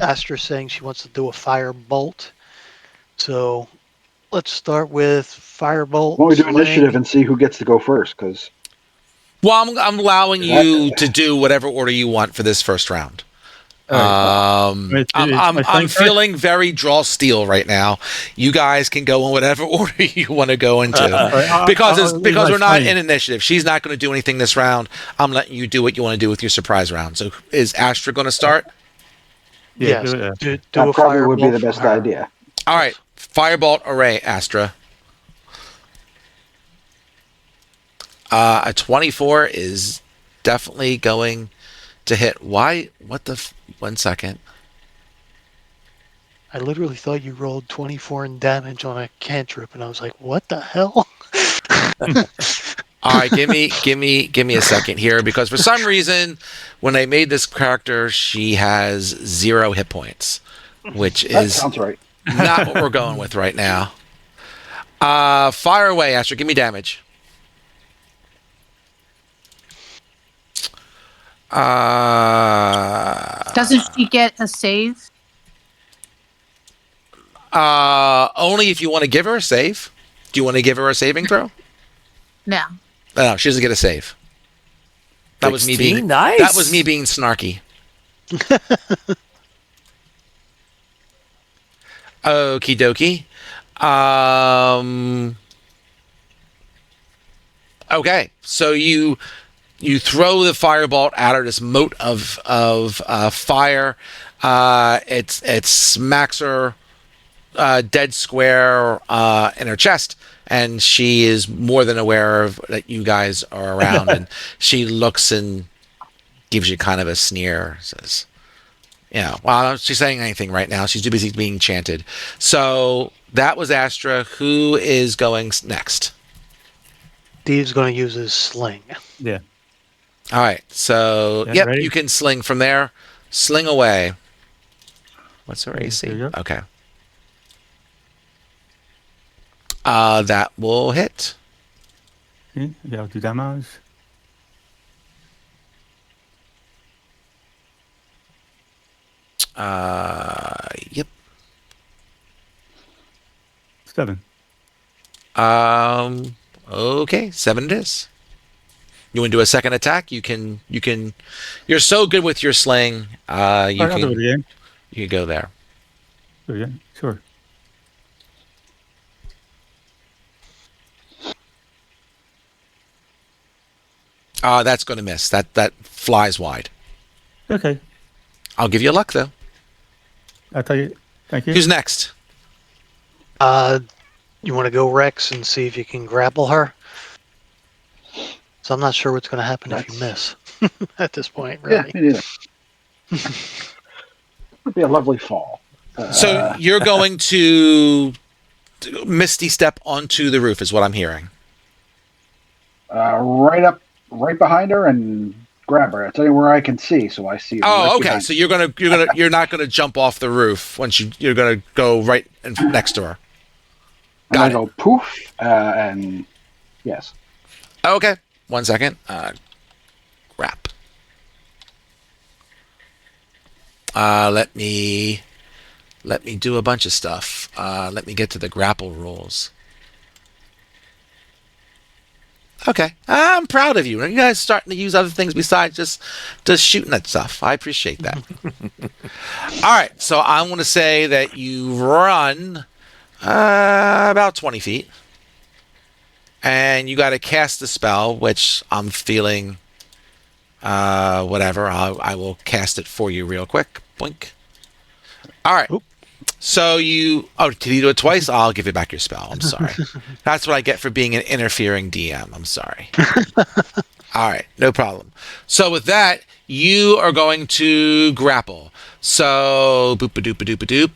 Speaker 3: Astra's saying she wants to do a fire bolt. So let's start with firebolt.
Speaker 4: Why don't we do
Speaker 3: sling.
Speaker 4: initiative and see who gets to go first? Because
Speaker 1: Well, I'm allowing you to do whatever order you want for this first round.
Speaker 5: It's my
Speaker 1: I'm
Speaker 5: thing
Speaker 1: feeling very draw steel right now. You guys can go in whatever order you want to go into because we're not in initiative. She's not going to do anything this round. I'm letting you do what you want to do with your surprise round. So is Astra going to start?
Speaker 5: Yeah,
Speaker 3: Yes.
Speaker 5: do it.
Speaker 3: Do
Speaker 4: that
Speaker 3: a
Speaker 4: probably would be
Speaker 3: firebolt
Speaker 4: the
Speaker 3: for
Speaker 4: best
Speaker 3: her.
Speaker 4: idea.
Speaker 1: All right, firebolt array, Astra. A 24 is definitely going to hit. Why? What the? 1 second.
Speaker 3: I literally thought you rolled 24 in damage on a cantrip, and I was like, "What the hell?"
Speaker 1: All right, give me a second here because for some reason, when I made this character, she has 0 hit points, which
Speaker 4: That
Speaker 1: is
Speaker 4: sounds right.
Speaker 1: not what we're going with right now. Fire away, Astra. Give me damage.
Speaker 6: Doesn't she get a save?
Speaker 1: Only if you want to give her a save. Do you want to give her a saving throw?
Speaker 6: No.
Speaker 1: No, she doesn't get a save. That was me
Speaker 2: 16?
Speaker 1: being
Speaker 2: Nice.
Speaker 1: That was me being snarky. Okie dokie. Okay, so you throw the firebolt at her, this mote of fire. It smacks her dead square in her chest, and she is more than aware of that you guys are around, and she looks and gives you kind of a sneer. Says, "Yeah, well, she's saying anything right now. She's too busy being chanted." So that was Astra. Who is going next?
Speaker 3: Steve's going to use his sling.
Speaker 5: Yeah.
Speaker 1: All right. So,
Speaker 5: Yeah,
Speaker 1: yep,
Speaker 5: ready?
Speaker 1: you can sling from there. Sling away. What's her
Speaker 5: There
Speaker 1: AC?
Speaker 5: you go.
Speaker 1: Okay. That will hit.
Speaker 5: See? Yeah, I'll do damage.
Speaker 1: Yep.
Speaker 5: 7.
Speaker 1: Okay, 7 it is. You want to do a second attack? You can. You're so good with your sling. You
Speaker 5: All right, I'll do it
Speaker 1: can.
Speaker 5: again.
Speaker 1: You can go there.
Speaker 5: Do it again. Sure.
Speaker 1: That's going to miss. That flies wide.
Speaker 5: Okay.
Speaker 1: I'll give you luck though.
Speaker 5: I'll tell you. Thank you.
Speaker 1: Who's next?
Speaker 3: You want to go, Rex, and see if you can grapple her? So I'm not sure what's going to happen if you miss at this point, really.
Speaker 4: Yeah, me neither. It'd be a lovely fall.
Speaker 1: So you're going to misty step onto the roof, is what I'm hearing.
Speaker 4: Right behind her and grab her. It's anywhere I can see, so I see.
Speaker 1: Oh,
Speaker 4: right
Speaker 1: okay.
Speaker 4: behind
Speaker 1: So
Speaker 4: her.
Speaker 1: you're not gonna jump off the roof once you're gonna go right next to her.
Speaker 4: And I
Speaker 1: Got
Speaker 4: go poof, and yes.
Speaker 1: Okay. 1 second. Grap. Let me do a bunch of stuff. Let me get to the grapple rules. Okay. I'm proud of you. You guys starting to use other things besides just shooting at stuff. I appreciate that. All right. So I'm going to say that you run about 20 feet. And you got to cast the spell, which I'm feeling whatever. I will cast it for you real quick. Boink. All right.
Speaker 3: Oop.
Speaker 1: So did you do it twice? I'll give you back your spell. I'm sorry. That's what I get for being an interfering DM. I'm sorry. All right. No problem. So with that, you are going to grapple. So boop-a-doop-a-doop-a-doop.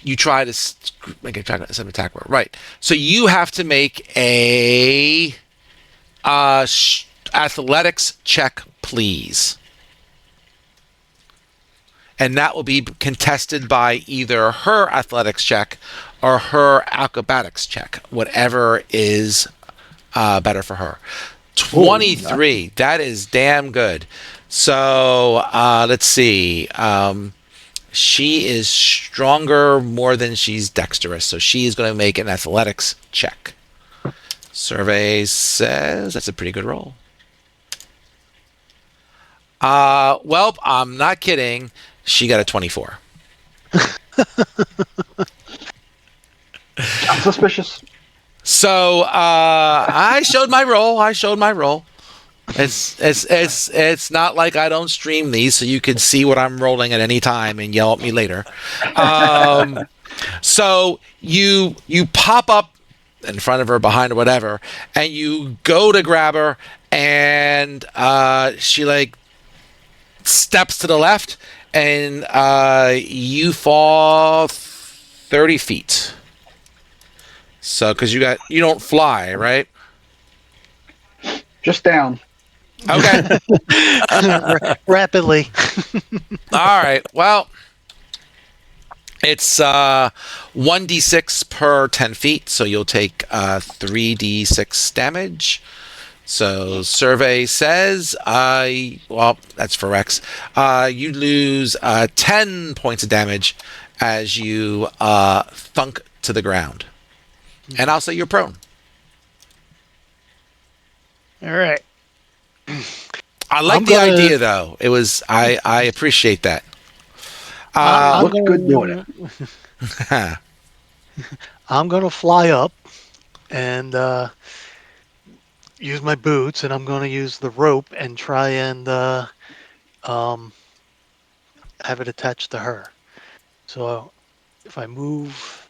Speaker 1: You try to make an attack roll. Right. So you have to make a athletics check, please. And that will be contested by either her athletics check or her acrobatics check, whatever is better for her. 23. That is damn good. So let's see. She is stronger more than she's dexterous, so she is going to make an athletics check. Survey says that's a pretty good roll. Well, I'm not kidding. She got a 24.
Speaker 4: I'm suspicious.
Speaker 1: So I showed my roll. It's not like I don't stream these, so you can see what I'm rolling at any time and yell at me later. So you pop up in front of her, behind her, whatever, and you go to grab her, and she like steps to the left, and you fall 30 feet. So because you don't fly, right?
Speaker 4: Just down.
Speaker 1: Okay.
Speaker 3: Rapidly.
Speaker 1: All right. Well, it's 1d6 per 10 feet, so you'll take 3d6 damage. So survey says, well, that's for Rex. You lose 10 points of damage as you thunk to the ground. And I'll say you're prone.
Speaker 3: All right.
Speaker 1: I like the idea, though. It was I appreciate that.
Speaker 4: Looks good doing it.
Speaker 3: I'm going to fly up and use my boots, and I'm going to use the rope and try and have it attached to her. So if I move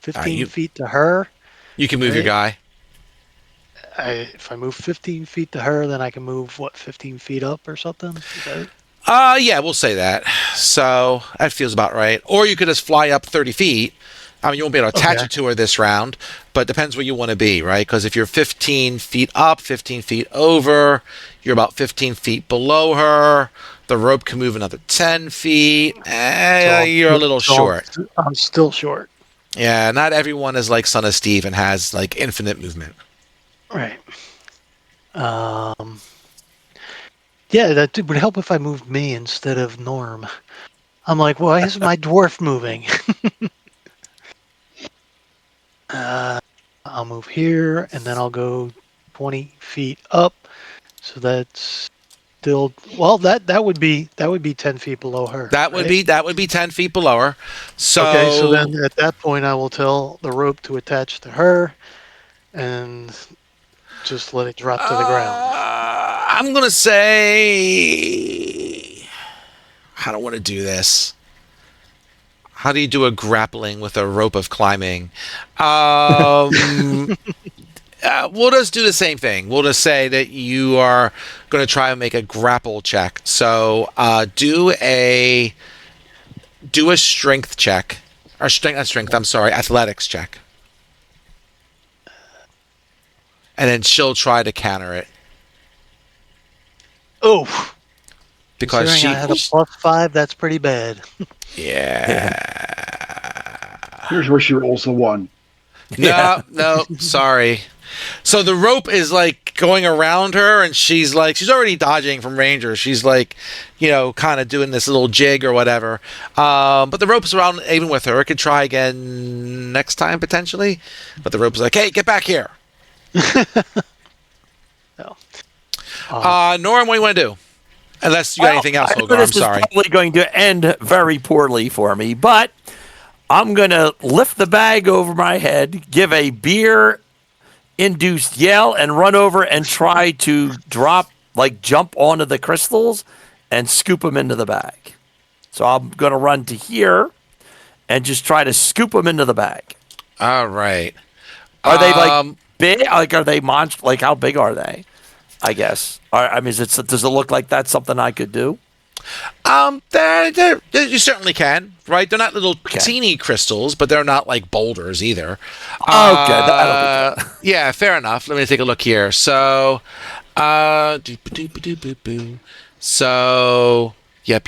Speaker 3: 15 feet to her,
Speaker 1: You can move your guy.
Speaker 3: if I move 15 feet to her, then I can move, 15 feet up or something? Is that it?
Speaker 1: Yeah, we'll say that. So that feels about right. Or you could just fly up 30 feet. I mean, you won't be able to attach it to her this round, but it depends where you want to be, right? Because if you're 15 feet up, 15 feet over, you're about 15 feet below her. The rope can move another 10 feet. You're a little short.
Speaker 3: I'm still short.
Speaker 1: Yeah, not everyone is like Son of Steve and has like infinite movement.
Speaker 3: Right. Yeah, that would help if I moved me instead of Norm. I'm like, why is my dwarf moving? I'll move here, and then I'll go 20 feet up. So that's still that would be 10 feet below her, right?
Speaker 1: That would be 10 feet below her.
Speaker 3: Okay, so
Speaker 1: So
Speaker 3: then at that point, I will tell the rope to attach to her, and just let it drop to the ground.
Speaker 1: I'm gonna say I don't want to do this. How do you do a grappling with a rope of climbing? We'll just do the same thing. We'll just say that you are going to try and make a grapple check. So do a strength check, or strength. I'm sorry, athletics check, and then she'll try to counter it
Speaker 3: Oh,
Speaker 1: because
Speaker 3: considering I had a +5, that's pretty bad.
Speaker 1: yeah.
Speaker 4: Here's where she rolls the 1.
Speaker 1: No, sorry. So the rope is like going around her, and she's already dodging from Ranger. She's like, kind of doing this little jig or whatever. But the rope's around even with her. It could try again next time potentially. But the rope's like, hey, get back here.
Speaker 3: No.
Speaker 1: Norm, what do you want to do? Unless you got anything else, Hogar. I'm sorry.
Speaker 2: This is probably going to end very poorly for me, but I'm going to lift the bag over my head, give a beer-induced yell, and run over and try to jump onto the crystals and scoop them into the bag. So I'm going to run to here and just try to scoop them into the bag.
Speaker 1: All right.
Speaker 2: Are they big? Are they monster? How big are they? I guess. Does it look like that's something I could do?
Speaker 1: You certainly can, right? They're not little teeny crystals, but they're not like boulders either.
Speaker 2: Okay, that'll be good.
Speaker 1: Yeah, fair enough. Let me take a look here. So, so, yep.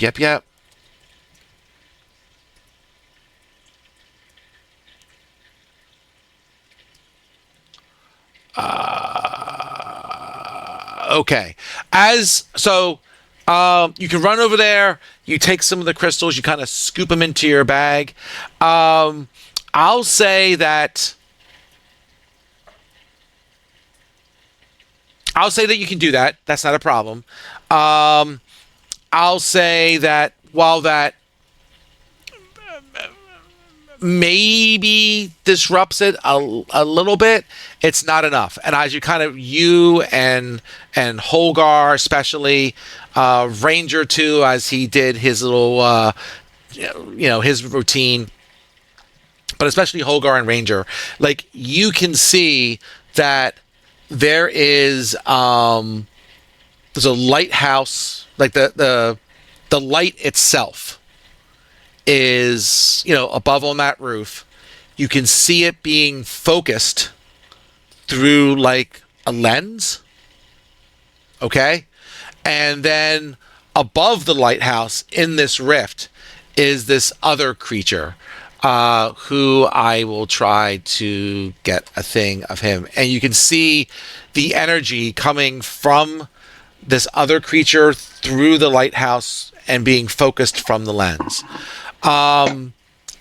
Speaker 1: Okay. You can run over there. You take some of the crystals. You kind of scoop them into your bag. I'll say that you can do that. That's not a problem. I'll say that while that maybe disrupts it a little bit, it's not enough. And as you and Holgar especially, Ranger too, as he did his little his routine, but especially Holgar and Ranger, like you can see that there is there's a lighthouse, like the light itself is above on that roof. You can see it being focused through like a lens, okay, and then above the lighthouse in this rift is this other creature who I will try to get a thing of him, and you can see the energy coming from this other creature through the lighthouse and being focused from the lens.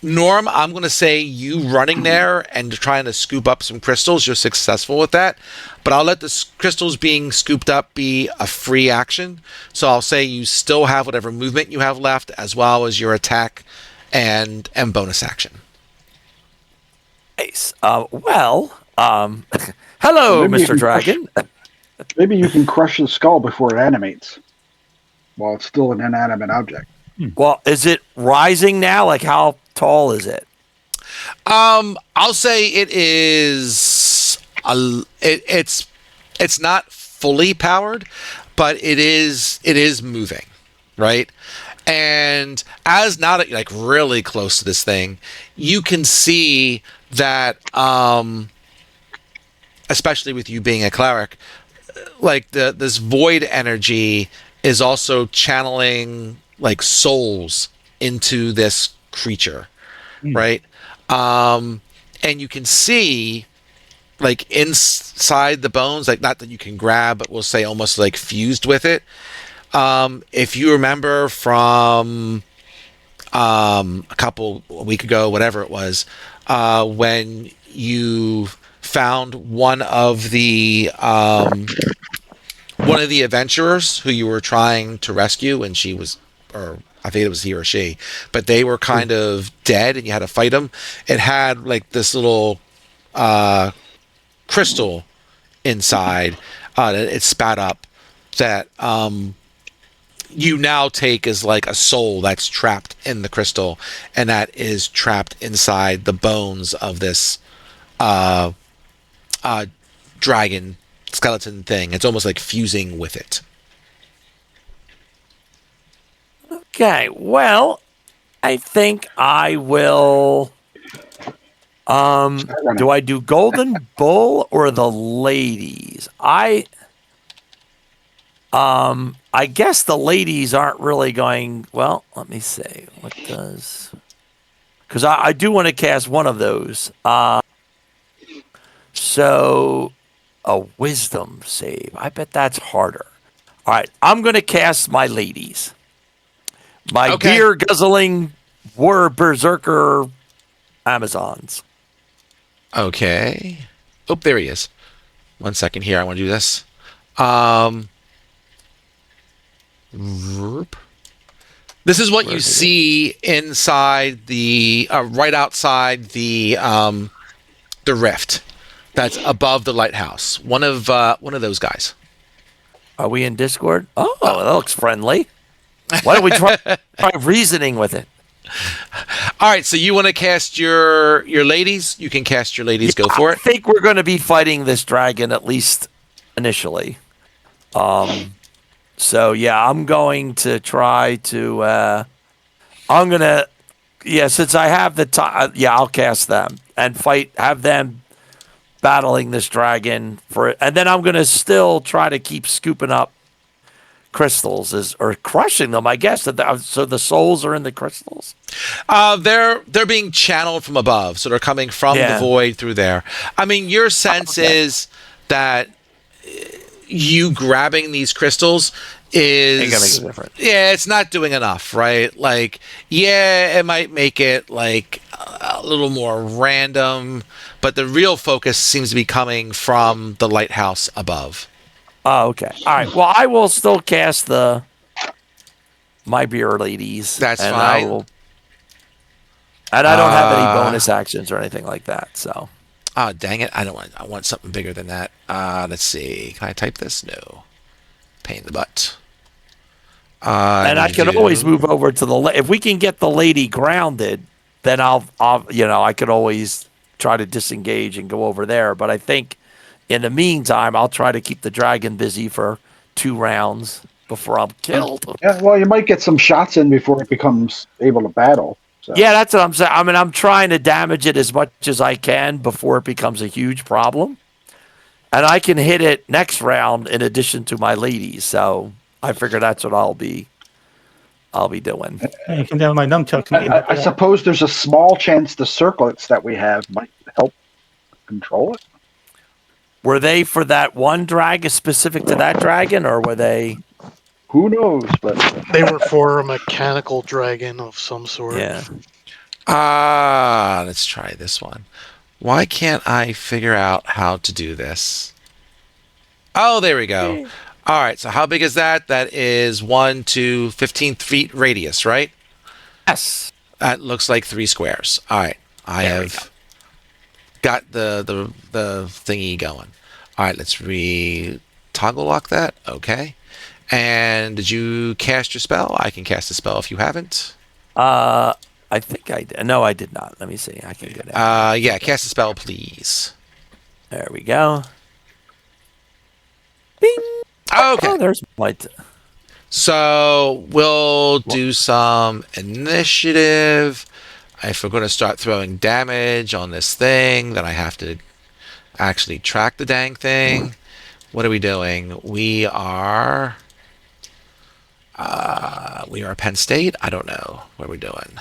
Speaker 1: Norm, I'm going to say you running there and trying to scoop up some crystals, you're successful with that. But I'll let the crystals being scooped up be a free action. So I'll say you still have whatever movement you have left, as well as your attack and bonus action.
Speaker 2: Nice. Hello, Mr. Dragon.
Speaker 4: Maybe you can crush the skull before it animates, while it's still an inanimate object.
Speaker 2: Well, is it rising now? Like, how tall is it?
Speaker 1: I'll say it is. It's not fully powered, but it is moving, right? And as now that you're like really close to this thing, you can see that, especially with you being a cleric, like this void energy is also channeling like souls into this creature, right? And you can see like inside the bones, like not that you can grab, but we'll say almost like fused with it, If you remember from a week ago, whatever it was, when you found one of the adventurers who you were trying to rescue, and she was, or I think it was he or she, but they were kind of dead, and you had to fight them. It had like this little crystal inside. It spat up that you now take as like a soul that's trapped in the crystal, and that is trapped inside the bones of this uh, dragon skeleton thing. It's almost like fusing with it.
Speaker 2: Okay, well, I think I will. Do I do Golden Bull or the ladies? I guess the ladies aren't really going. Well, let me see. What does? Because I do want to cast one of those. So a wisdom save. I bet that's harder. All right, I'm going to cast my ladies. My
Speaker 1: Okay.
Speaker 2: beer guzzling war berserker Amazons.
Speaker 1: Okay. Oh, there he is. 1 second here. I want to do this. Vroop. This is what you see inside the right outside the rift that's above the lighthouse. One of those guys.
Speaker 2: Are we in Discord? Oh, that looks friendly. Why don't we try reasoning with it?
Speaker 1: All right, so you want to cast your ladies? You can cast your ladies. Go for
Speaker 2: I
Speaker 1: it.
Speaker 2: think we're going to be fighting this dragon at least initially. So yeah, I'm going to try to. I'm gonna. Yeah, since I have the time, yeah, I'll cast them and fight. Have them battling this dragon and then I'm gonna still try to keep scooping up crystals or crushing them. I guess so. The souls are in the crystals.
Speaker 1: They're being channeled from above, so they're coming from the void through there. I mean, your sense is that you grabbing these crystals is
Speaker 2: ain't gonna make a difference.
Speaker 1: Yeah, it's not doing enough, right? Like, yeah, it might make it like a little more random, but the real focus seems to be coming from the lighthouse above.
Speaker 2: Oh, okay. All right. Well, I will still cast my beer ladies.
Speaker 1: That's
Speaker 2: and
Speaker 1: fine.
Speaker 2: I don't have any bonus actions or anything like that. So.
Speaker 1: Oh, dang it! I want something bigger than that. Let's see. Can I type this? No. Pain in the butt.
Speaker 2: And I can always move over to if we can get the lady grounded, then I'll I could always try to disengage and go over there. But I think in the meantime, I'll try to keep the dragon busy for 2 rounds before I'm killed.
Speaker 4: Yeah, well, you might get some shots in before it becomes able to battle. So.
Speaker 2: Yeah, that's what I'm saying. I mean, I'm trying to damage it as much as I can before it becomes a huge problem. And I can hit it next round in addition to my ladies. So I figure that's what I'll be doing.
Speaker 5: Yeah, you can have my nunchucks.
Speaker 4: I suppose there's a small chance the circlets that we have might help control it.
Speaker 2: Were they for that one dragon, specific to that dragon, or were they?
Speaker 4: Who knows? But
Speaker 3: They were for a mechanical dragon of some sort.
Speaker 2: Yeah.
Speaker 1: Let's try this one. Why can't I figure out how to do this? Oh, there we go. All right, so how big is that? That is 1 to 15 feet radius, right?
Speaker 2: Yes.
Speaker 1: That looks like 3 squares. All right, I have got the thingy going. All right, let's toggle lock that. Okay. And did you cast your spell? I can cast a spell if you haven't.
Speaker 2: I think I did. No, I did not. Let me see. I can get it.
Speaker 1: Yeah, cast a spell, please.
Speaker 2: There we go. Bing.
Speaker 1: Okay.
Speaker 2: Oh, there's my.
Speaker 1: So we'll do some initiative. If we're going to start throwing damage on this thing, then I have to actually track the dang thing. What are we doing? We are Penn State. I don't know what we're doing.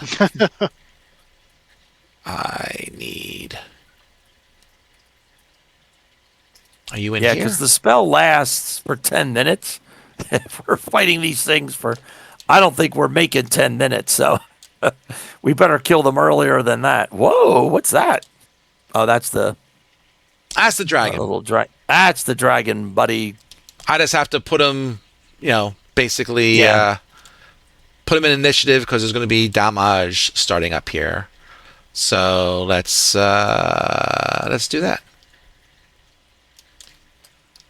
Speaker 1: Are you in
Speaker 2: Yeah,
Speaker 1: here?
Speaker 2: because the spell lasts for 10 minutes, if we're fighting these things I don't think we're making 10 minutes, so we better kill them earlier than that. Whoa, what's that? Oh, that's the
Speaker 1: That's the dragon.
Speaker 2: little dragon. That's the dragon, buddy.
Speaker 1: I just have to put him, basically
Speaker 2: Yeah.
Speaker 1: put him in initiative because there's going to be damage starting up here. So let's do that.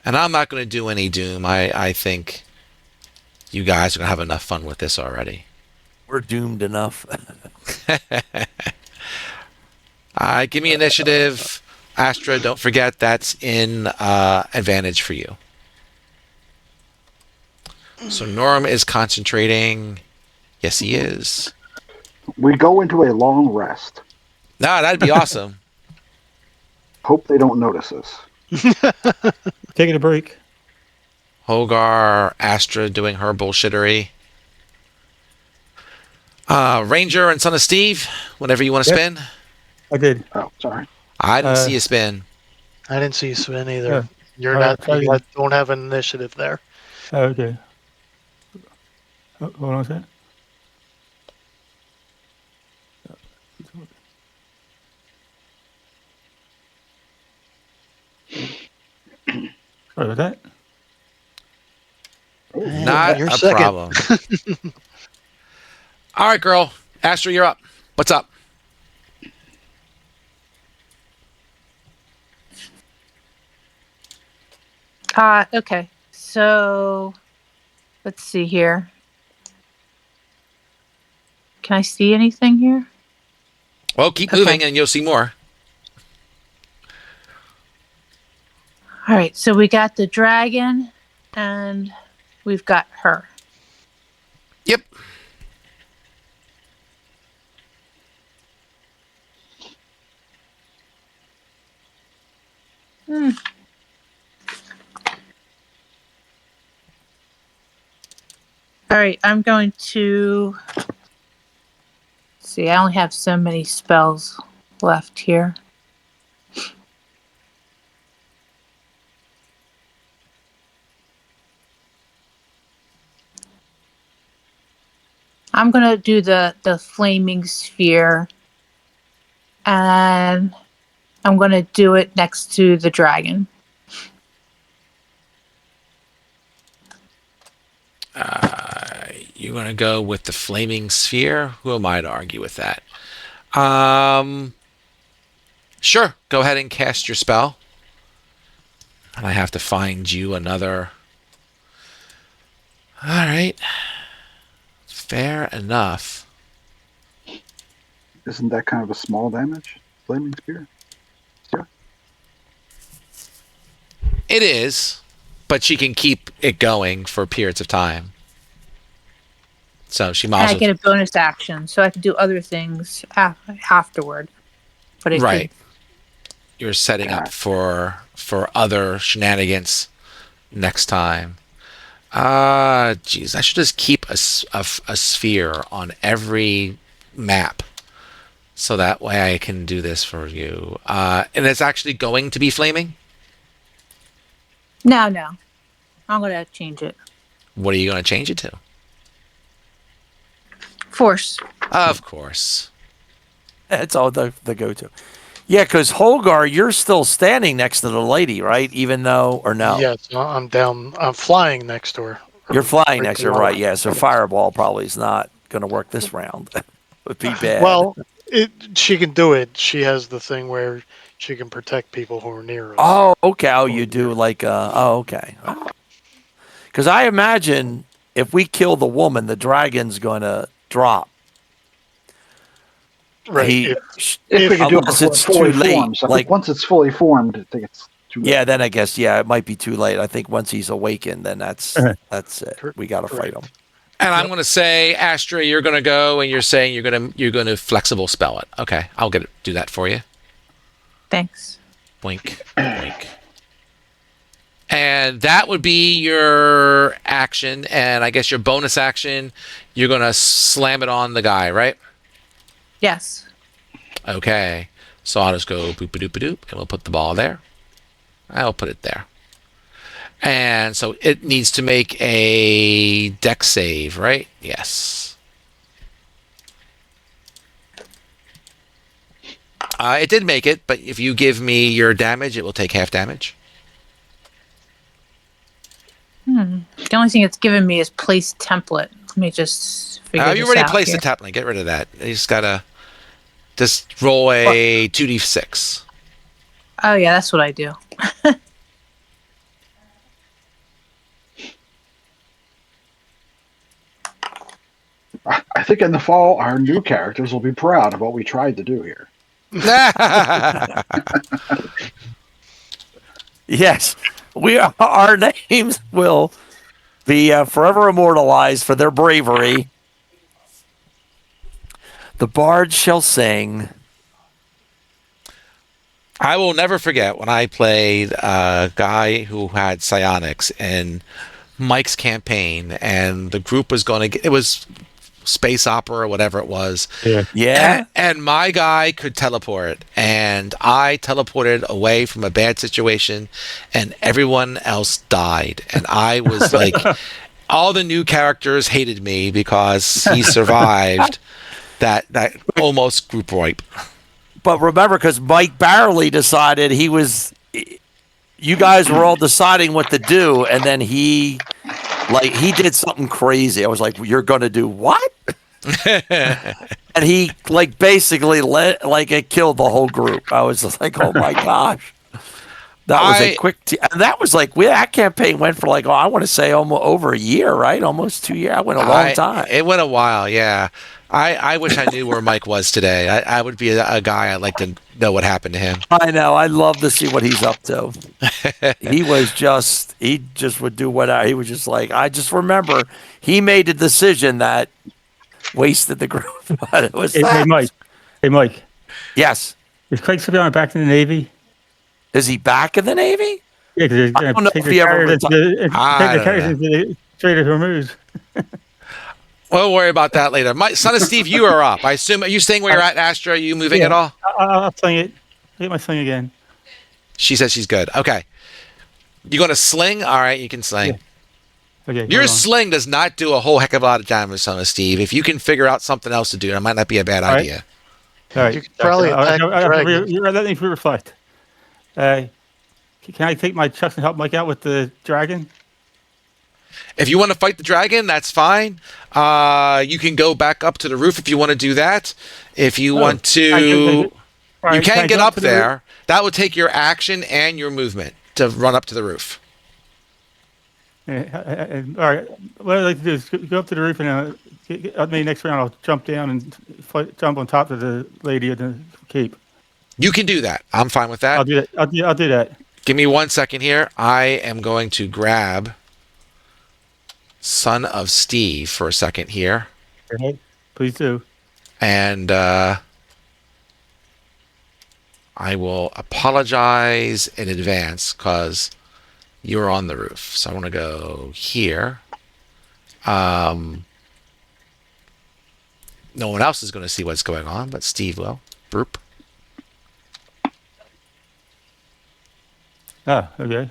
Speaker 1: And I'm not going to do any doom. I think you guys are going to have enough fun with this already.
Speaker 2: We're doomed enough.
Speaker 1: Give me initiative. Astra, don't forget that's in advantage for you. So Norm is concentrating. Yes, he is.
Speaker 4: We go into a long rest.
Speaker 1: Nah, that'd be awesome.
Speaker 4: Hope they don't notice us.
Speaker 5: Taking a break.
Speaker 1: Hogar, Astra doing her bullshittery. Ranger and Son of Steve, whenever you want to
Speaker 5: Yep.
Speaker 1: spin.
Speaker 5: I did.
Speaker 4: Oh, sorry.
Speaker 1: I didn't see you spin.
Speaker 3: I didn't see you spin either.
Speaker 5: Yeah.
Speaker 3: You're
Speaker 5: All
Speaker 3: not.
Speaker 5: right,
Speaker 3: You don't have an initiative there.
Speaker 5: Oh, okay. Hold on a second. Sorry about that.
Speaker 1: Not
Speaker 3: you're
Speaker 1: a
Speaker 3: second.
Speaker 1: problem. All right, girl. Astra, you're up. What's up?
Speaker 6: Okay. So let's see here. Can I see anything here?
Speaker 1: Well, keep
Speaker 6: Okay.
Speaker 1: moving and you'll see more.
Speaker 6: All right. So we got the dragon and we've got her.
Speaker 1: Yep.
Speaker 6: Hmm. All right. I'm going to see. I only have so many spells left here. I'm gonna do the flaming sphere, and I'm gonna do it next to the dragon.
Speaker 1: You're going to go with the flaming sphere? Who am I to argue with that? Sure. Go ahead and cast your spell. And I have to find you another. All right. Fair enough.
Speaker 4: Isn't that kind of a small damage? Flaming spear? Yeah.
Speaker 1: It is, but she can keep it going for periods of time. So she
Speaker 6: And
Speaker 1: might
Speaker 6: I
Speaker 1: as well.
Speaker 6: get a bonus action, so I can do other things afterward. But it
Speaker 1: Right. You're setting up
Speaker 4: God.
Speaker 1: for other shenanigans next time. Geez, I should just keep a sphere on every map, so that way I can do this for you. And it's actually going to be flaming.
Speaker 6: No, I'm gonna change it.
Speaker 1: What are you going to change it to?
Speaker 6: Force.
Speaker 1: Of course.
Speaker 2: That's all the go-to. Yeah, because Holgar, you're still standing next to the lady, right? Even though, or no?
Speaker 3: Yes, I'm down. I'm flying next to her.
Speaker 2: You're flying next to her,
Speaker 3: below
Speaker 2: right?
Speaker 3: her.
Speaker 2: Yeah, so Fireball probably is not going to work this round. Would be bad.
Speaker 3: Well, she can do it. She has the thing where she can protect people who are near us.
Speaker 2: oh, okay. Oh, you do like, okay. Because I imagine if we kill the woman, the dragon's going to drop.
Speaker 3: right.
Speaker 2: He-
Speaker 4: If we can do it
Speaker 2: Unless
Speaker 4: before
Speaker 2: it's
Speaker 4: it's fully
Speaker 2: too late,
Speaker 4: formed. So I think
Speaker 2: like-
Speaker 4: once it's fully formed, I think it's too late.
Speaker 2: Yeah, then I guess, it might be too late. I think once he's awakened, then that's it. We got to fight him.
Speaker 1: And I'm going to say, Astra, you're going to go, and you're saying you're going to flexible spell it. Okay, I'll do that for you.
Speaker 6: Thanks.
Speaker 1: Wink, wink. And that would be your action, and I guess your bonus action, you're going to slam it on the guy, right?
Speaker 6: Yes.
Speaker 1: Okay. So I'll just go boop-a-doop-a-doop, and we'll put the ball there. I'll put it there. And so it needs to make a dex save, right? Yes. It did make it, but if you give me your damage, it will take half damage.
Speaker 6: The only thing it's given me is place template. Let me just figure
Speaker 1: You
Speaker 6: this
Speaker 1: already
Speaker 6: out
Speaker 1: placed
Speaker 6: here.
Speaker 1: the template. Get rid of that. You just gotta just roll a 2d6.
Speaker 6: Oh yeah, that's what I do.
Speaker 4: I think in the fall, our new characters will be proud of what we tried to do here.
Speaker 2: Yes, our names will be forever immortalized for their bravery. The bard shall sing.
Speaker 1: I will never forget when I played a guy who had psionics in Mike's campaign, and the group was going to get, it was space opera or whatever it was.
Speaker 2: Yeah.
Speaker 1: And my guy could teleport, and I teleported away from a bad situation, and everyone else died. And I was like, all the new characters hated me because he survived that almost group wipe.
Speaker 2: But remember, because Mike Barley decided you guys were all deciding what to do, and then he did something crazy. I was like, "You're going to do what?" And he basically it killed the whole group. I was just like, "Oh my gosh." That was a quick. And that was that campaign went for I want to say almost over a year, right? Almost 2 years. I went a long time.
Speaker 1: It went a while, yeah. I wish I knew where Mike was today. I would be a guy I'd like to know what happened to him.
Speaker 2: I know. I'd love to see what he's up to. he just would do whatever. He was just I just remember he made a decision that wasted the group. But it was
Speaker 5: Hey, Mike. Hey, Mike.
Speaker 2: Yes.
Speaker 5: Is Craig Savion back in the Navy?
Speaker 2: Is he back in the Navy?
Speaker 5: Yeah, because
Speaker 2: I don't know if he ever
Speaker 5: take the carriers into the Strait of Hormuz.
Speaker 1: We'll worry about that later. My son of Steve, you are up. I assume. Are you staying where you're at, Astra? Are you moving at all?
Speaker 5: I'll sling it. I'll get my sling again.
Speaker 1: She says she's good. Okay. You going to sling? All right, you can sling.
Speaker 5: Yeah. Okay.
Speaker 1: Your
Speaker 5: hold on.
Speaker 1: sling does not do a whole heck of a lot of damage, son of Steve. If you can figure out something else to do, it might not be a bad idea.
Speaker 5: All right.
Speaker 3: You could probably attack the dragon.
Speaker 5: You're letting me reflect. Can I take my chucks and help Mike out with the dragon?
Speaker 1: If you want to fight the dragon, that's fine. You can go back up to the roof if you want to do that. If you want to, you can get up there. That would take your action and your movement to run up to the roof.
Speaker 5: All right. What I'd like to do is go up to the roof and maybe next round I'll jump down and jump on top of the lady at the cape.
Speaker 1: You can do that. I'm fine with that.
Speaker 5: I'll do that. I'll do that.
Speaker 1: Give me 1 second here. I am going to grab Son of Steve for a second here.
Speaker 5: Okay. Please do.
Speaker 1: And I will apologize in advance because you're on the roof. So I want to go here. No one else is going to see what's going on, but Steve will. Burp.
Speaker 5: Ah, okay.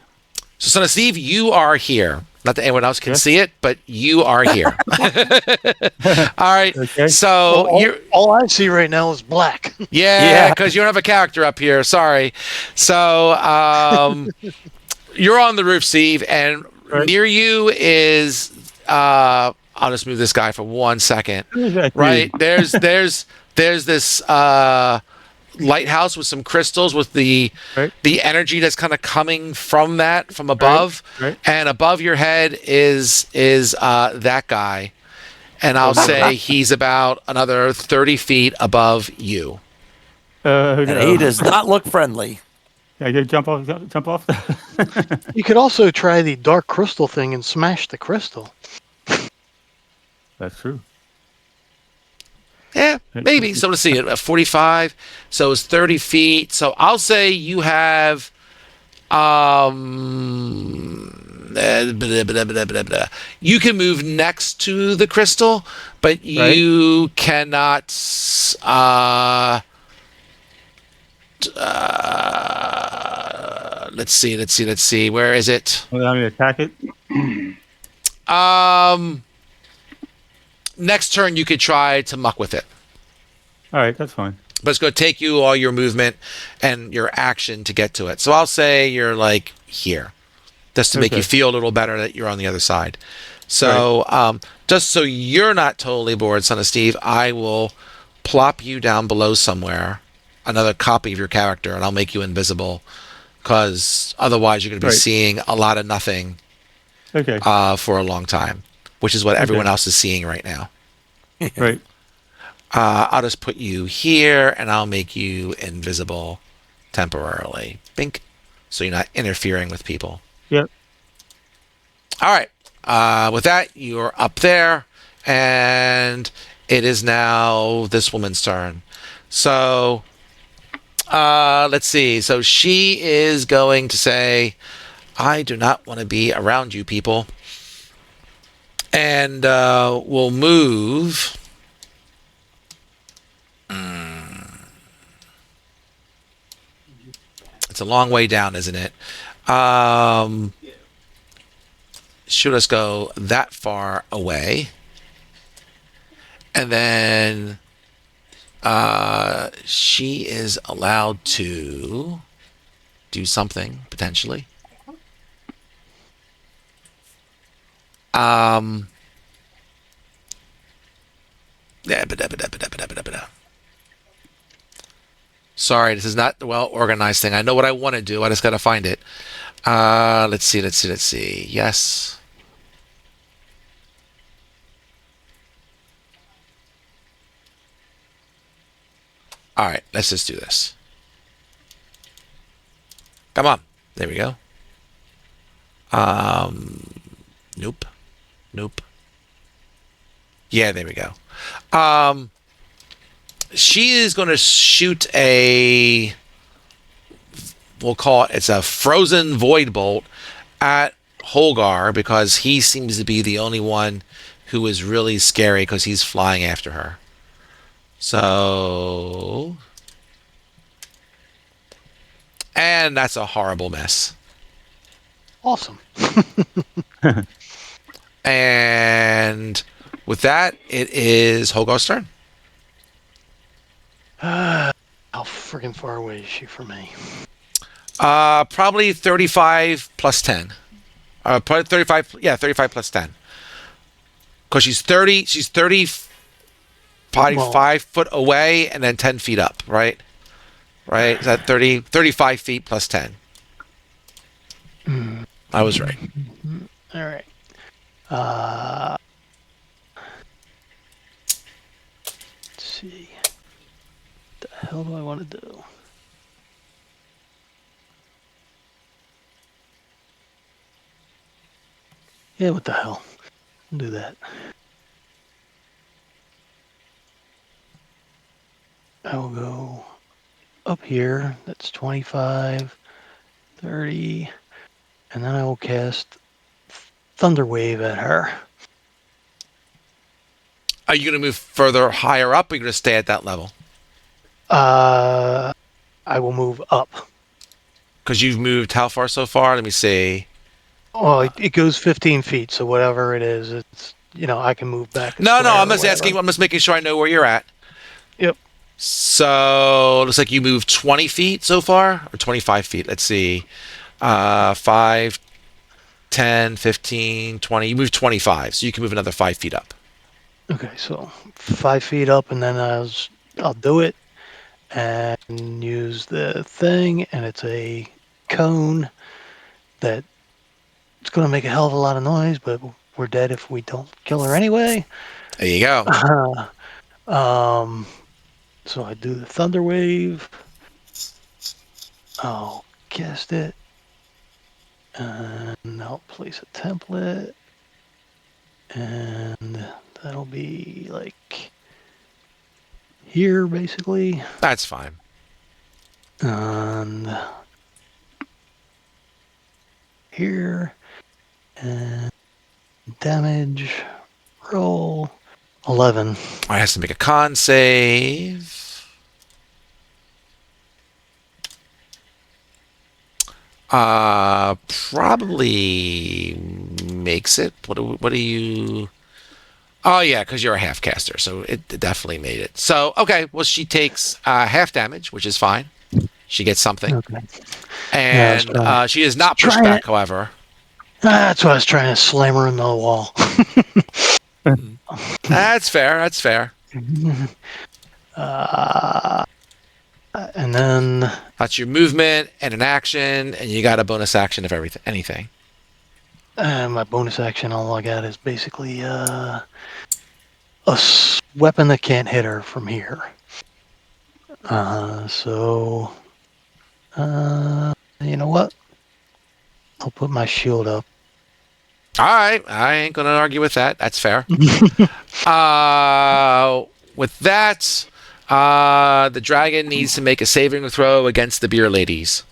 Speaker 1: So, Son of Steve, you are here. Not that anyone else can see it, but you are here. All right.
Speaker 5: Okay.
Speaker 1: So
Speaker 3: All I see right now is black.
Speaker 1: yeah, because you don't have a character up here. Sorry. So you're on the roof, Steve, and near you is I'll just move this guy for 1 second. Right. There's this lighthouse with some crystals with the energy that's kind of coming from above, and above your head is that guy, and I'll say he's about another 30 feet above you.
Speaker 2: And he does not look friendly.
Speaker 5: Yeah, you jump off.
Speaker 3: You could also try the dark crystal thing and smash the crystal.
Speaker 5: That's true.
Speaker 1: Yeah, maybe. So let's see it. 45. So it's 30 feet. So I'll say you have you can move next to the crystal, but you cannot let's see. Where is it?
Speaker 5: Allow me to attack it.
Speaker 1: Next turn you could try to muck with it.
Speaker 5: All right, that's fine.
Speaker 1: But it's going to take you all your movement and your action to get to it. So I'll say you're like here, just to make you feel a little better that you're on the other side. So just so you're not totally bored, Son of Steve, I will plop you down below somewhere, another copy of your character, and I'll make you invisible, because otherwise you're going to be seeing a lot of nothing for a long time, which is what everyone else is seeing right now.
Speaker 5: Right.
Speaker 1: I'll just put you here, and I'll make you invisible temporarily. Bink. So you're not interfering with people.
Speaker 5: Yep.
Speaker 1: All right. With that, you're up there, and it is now this woman's turn. So let's see. So she is going to say, I do not want to be around you people. And we'll move. It's a long way down, isn't it? Should us go that far away. And then she is allowed to do something, potentially. Sorry, this is not the well-organized thing. I know what I want to do. I just got to find it. Let's see. Yes. All right, let's just do this. Come on. There we go. Nope. Yeah, there we go. She is going to shoot we'll call it's a frozen void bolt at Holgar, because he seems to be the only one who is really scary because he's flying after her. So, and that's a horrible mess.
Speaker 3: Awesome.
Speaker 1: And with that, it is Holgar's turn.
Speaker 3: How friggin' far away is she from me?
Speaker 1: Probably 35 plus 10. Probably 35. Yeah, 35 plus 10. Because she's 30. She's 5 foot away and then 10 feet up. Right. Is that 35 feet plus 10? I was right.
Speaker 3: All right. Let's see. What the hell do I want to do? Yeah, what the hell? I'll do that. I will go up here. That's 25, 30, and then I will cast Thunder Wave at her.
Speaker 1: Are you going to move further higher up, or are you going to stay at that level?
Speaker 3: I will move up.
Speaker 1: Because you've moved how far so far? Let me see.
Speaker 3: Oh, it goes 15 feet, so whatever it is, it's, I can move back.
Speaker 1: No, I'm just asking. I'm just making sure I know where you're at.
Speaker 3: Yep.
Speaker 1: So, looks like you moved 20 feet so far, or 25 feet. Let's see. 5, 10, 15, 20. You moved 25, so you can move another 5 feet up.
Speaker 3: Okay, so 5 feet up, and then I'll do it and use the thing, and it's a cone that it's going to make a hell of a lot of noise, but we're dead if we don't kill her anyway.
Speaker 1: There you go.
Speaker 3: So I do the Thunder Wave. I'll cast it, and I'll place a template, and that'll be like here, basically.
Speaker 1: That's fine.
Speaker 3: And here, and damage roll 11.
Speaker 1: I have to make a con save. Probably makes it. What do you? Oh yeah, because you're a half caster, so it definitely made it. So okay, well she takes half damage, which is fine. She gets something,
Speaker 3: Okay. Yeah, I was
Speaker 1: and
Speaker 3: trying.
Speaker 1: she is not pushed
Speaker 3: Trying
Speaker 1: back.
Speaker 3: it.
Speaker 1: However,
Speaker 3: That's why I was trying to slam her into the wall.
Speaker 1: that's fair. That's fair.
Speaker 3: uh, and then
Speaker 1: That's your movement and an action, and you got a bonus action if anything.
Speaker 3: my bonus action, all I got is basically weapon that can't hit her from here. So, you know what? I'll put my shield up.
Speaker 1: All right, I ain't gonna argue with that. That's fair. With that, the dragon needs to make a saving throw against the beer ladies.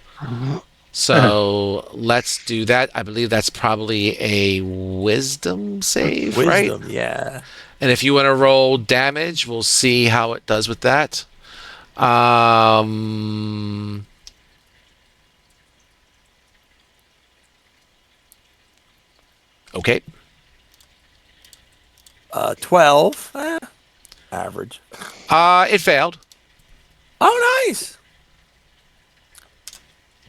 Speaker 1: So let's do that. I believe that's probably a wisdom save, right?
Speaker 2: Wisdom, yeah.
Speaker 1: And if you want to roll damage, we'll see how it does with that. Okay.
Speaker 2: 12. Average.
Speaker 1: It failed.
Speaker 2: Oh, nice.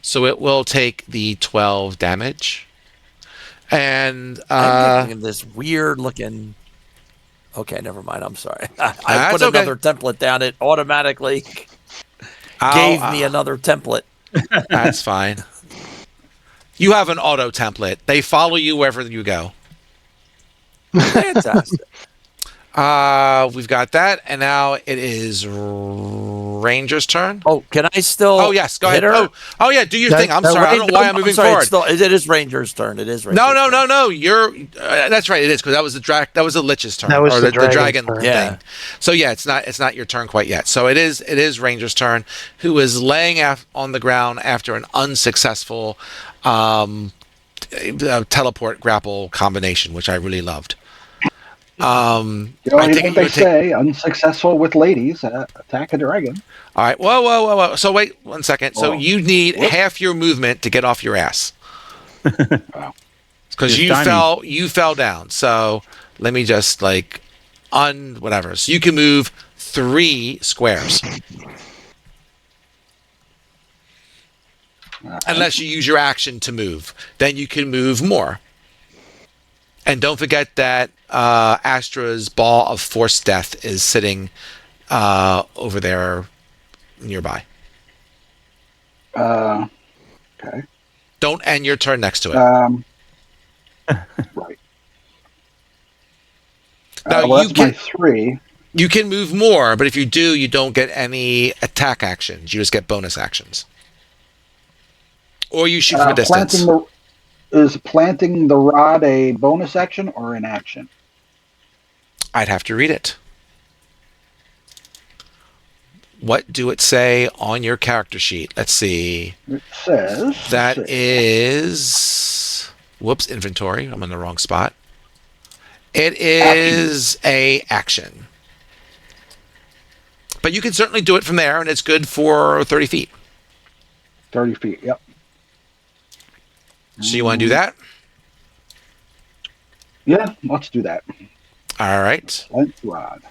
Speaker 1: So it will take the 12 damage. And
Speaker 2: I'm thinking of this weird looking. Okay, never mind. I'm sorry. I
Speaker 1: That's
Speaker 2: put
Speaker 1: okay.
Speaker 2: another template down. It automatically gave me another template.
Speaker 1: That's fine. You have an auto template. They follow you wherever you go.
Speaker 2: Fantastic.
Speaker 1: We've got that, and now it is Ranger's turn.
Speaker 2: Oh, can I still?
Speaker 1: Oh yes, go
Speaker 2: hit
Speaker 1: ahead.
Speaker 2: her?
Speaker 1: Oh yeah, do your thing. I'm sorry. I don't know why I'm moving
Speaker 2: sorry,
Speaker 1: forward.
Speaker 2: It is Ranger's turn. It is Ranger's
Speaker 1: No.
Speaker 2: turn.
Speaker 1: You're. That's right. It is because that was that was the Lich's turn.
Speaker 3: That was
Speaker 1: or
Speaker 3: the
Speaker 1: the
Speaker 3: dragon's
Speaker 1: dragon
Speaker 3: turn.
Speaker 1: thing.
Speaker 2: Yeah.
Speaker 1: So yeah, it's not your turn quite yet. So it is Ranger's turn, who is laying on the ground after an unsuccessful teleport grapple combination, which I really loved.
Speaker 4: You know,
Speaker 1: I take it
Speaker 4: what
Speaker 1: you
Speaker 4: they
Speaker 1: would take.
Speaker 4: say, unsuccessful with ladies, attack a dragon.
Speaker 1: All right. Whoa. So wait 1 second. So
Speaker 4: Whoa.
Speaker 1: you need half your movement to get off your ass.
Speaker 4: Wow.
Speaker 1: Because
Speaker 5: You're stymied.
Speaker 1: you fell down. So let me just whatever. So you can move 3 squares. Unless you use your action to move. Then you can move more. And don't forget that Astra's ball of force death is sitting over there nearby.
Speaker 4: Okay.
Speaker 1: Don't end your turn next to it.
Speaker 4: Right.
Speaker 1: Now,
Speaker 4: Well,
Speaker 1: you
Speaker 4: that's my
Speaker 1: can
Speaker 4: 3.
Speaker 1: you can move more, but if you do, you don't get any attack actions. You just get bonus actions. Or you shoot from a distance.
Speaker 4: Is planting the rod a bonus action or an action?
Speaker 1: I'd have to read it. What do it say on your character sheet? Let's see.
Speaker 4: It says
Speaker 1: That is... Whoops, inventory. I'm in the wrong spot. It is a action. But you can certainly do it from there, and it's good for 30 feet.
Speaker 4: 30 feet, yep.
Speaker 1: So you want to do that?
Speaker 4: Yeah, let's do that.
Speaker 1: All right.
Speaker 4: Plant rod.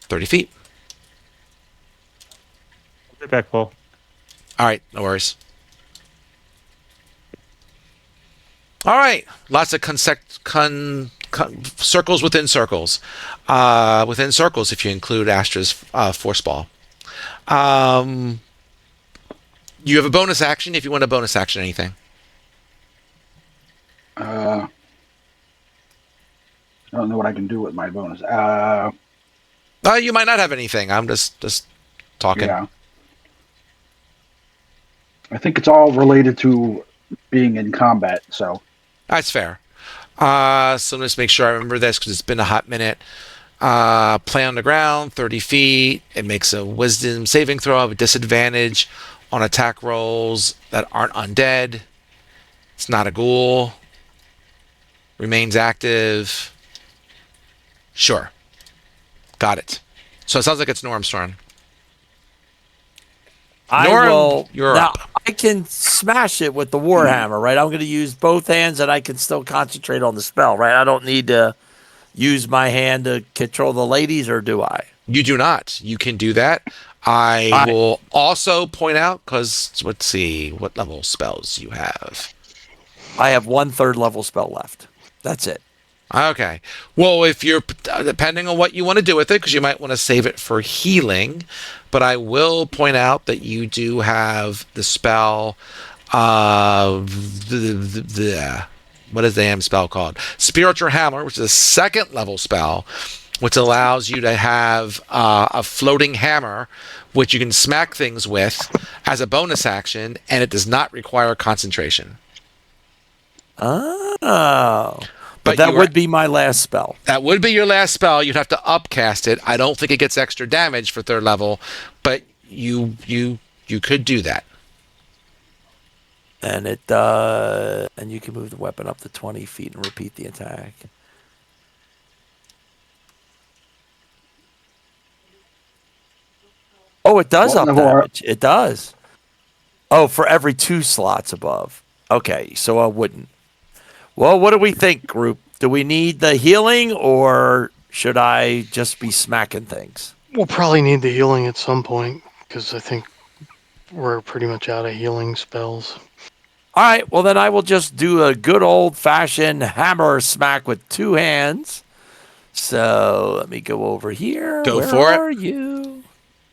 Speaker 1: 30 feet.
Speaker 5: Get back, Paul.
Speaker 1: All right, no worries. All right, lots of circles within circles. Within circles, if you include Astra's force ball. You have a bonus action if you want a bonus action anything.
Speaker 4: I don't know what I can do with my bonus.
Speaker 1: You might not have anything. I'm just talking.
Speaker 4: Yeah. I think it's all related to being in combat, so.
Speaker 1: That's fair. So let's make sure I remember this because it's been a hot minute. Play on the ground, 30 feet. It makes a wisdom saving throw of a disadvantage on attack rolls that aren't undead. It's not a ghoul. Remains active. Sure. Got it. So it sounds like it's Norm's turn.
Speaker 2: I
Speaker 1: Norm,
Speaker 2: will.
Speaker 1: you're
Speaker 2: Now,
Speaker 1: up.
Speaker 2: I can smash it with the Warhammer, right? I'm going to use both hands and I can still concentrate on the spell, right? I don't need to use my hand to control the ladies, or do I?
Speaker 1: You do not. You can do that. I will also point out, because let's see what level spells you have.
Speaker 2: I have 1/3 level spell left. That's it.
Speaker 1: Okay. Well, if you're depending on what you want to do with it, because you might want to save it for healing, but I will point out that you do have the spell. What is the damn spell called? Spiritual Hammer, which is a second level spell, which allows you to have a floating hammer, which you can smack things with as a bonus action, and it does not require concentration.
Speaker 2: Oh. But
Speaker 1: But
Speaker 2: that would be my last spell.
Speaker 1: That would be your last spell. You'd have to upcast it. I don't think it gets extra damage for third level, but you could do that.
Speaker 2: And and you can move the weapon up to 20 feet and repeat the attack. Oh, it does up damage. It does. Oh, for every 2 slots above. Okay, so I wouldn't. Well, what do we think, group? Do we need the healing, or should I just be smacking things?
Speaker 3: We'll probably need the healing at some point, because I think we're pretty much out of healing spells.
Speaker 2: All right, well, then I will just do a good old-fashioned hammer smack with 2 hands. So let me go over here.
Speaker 1: Go
Speaker 2: Where
Speaker 1: for it.
Speaker 2: are you?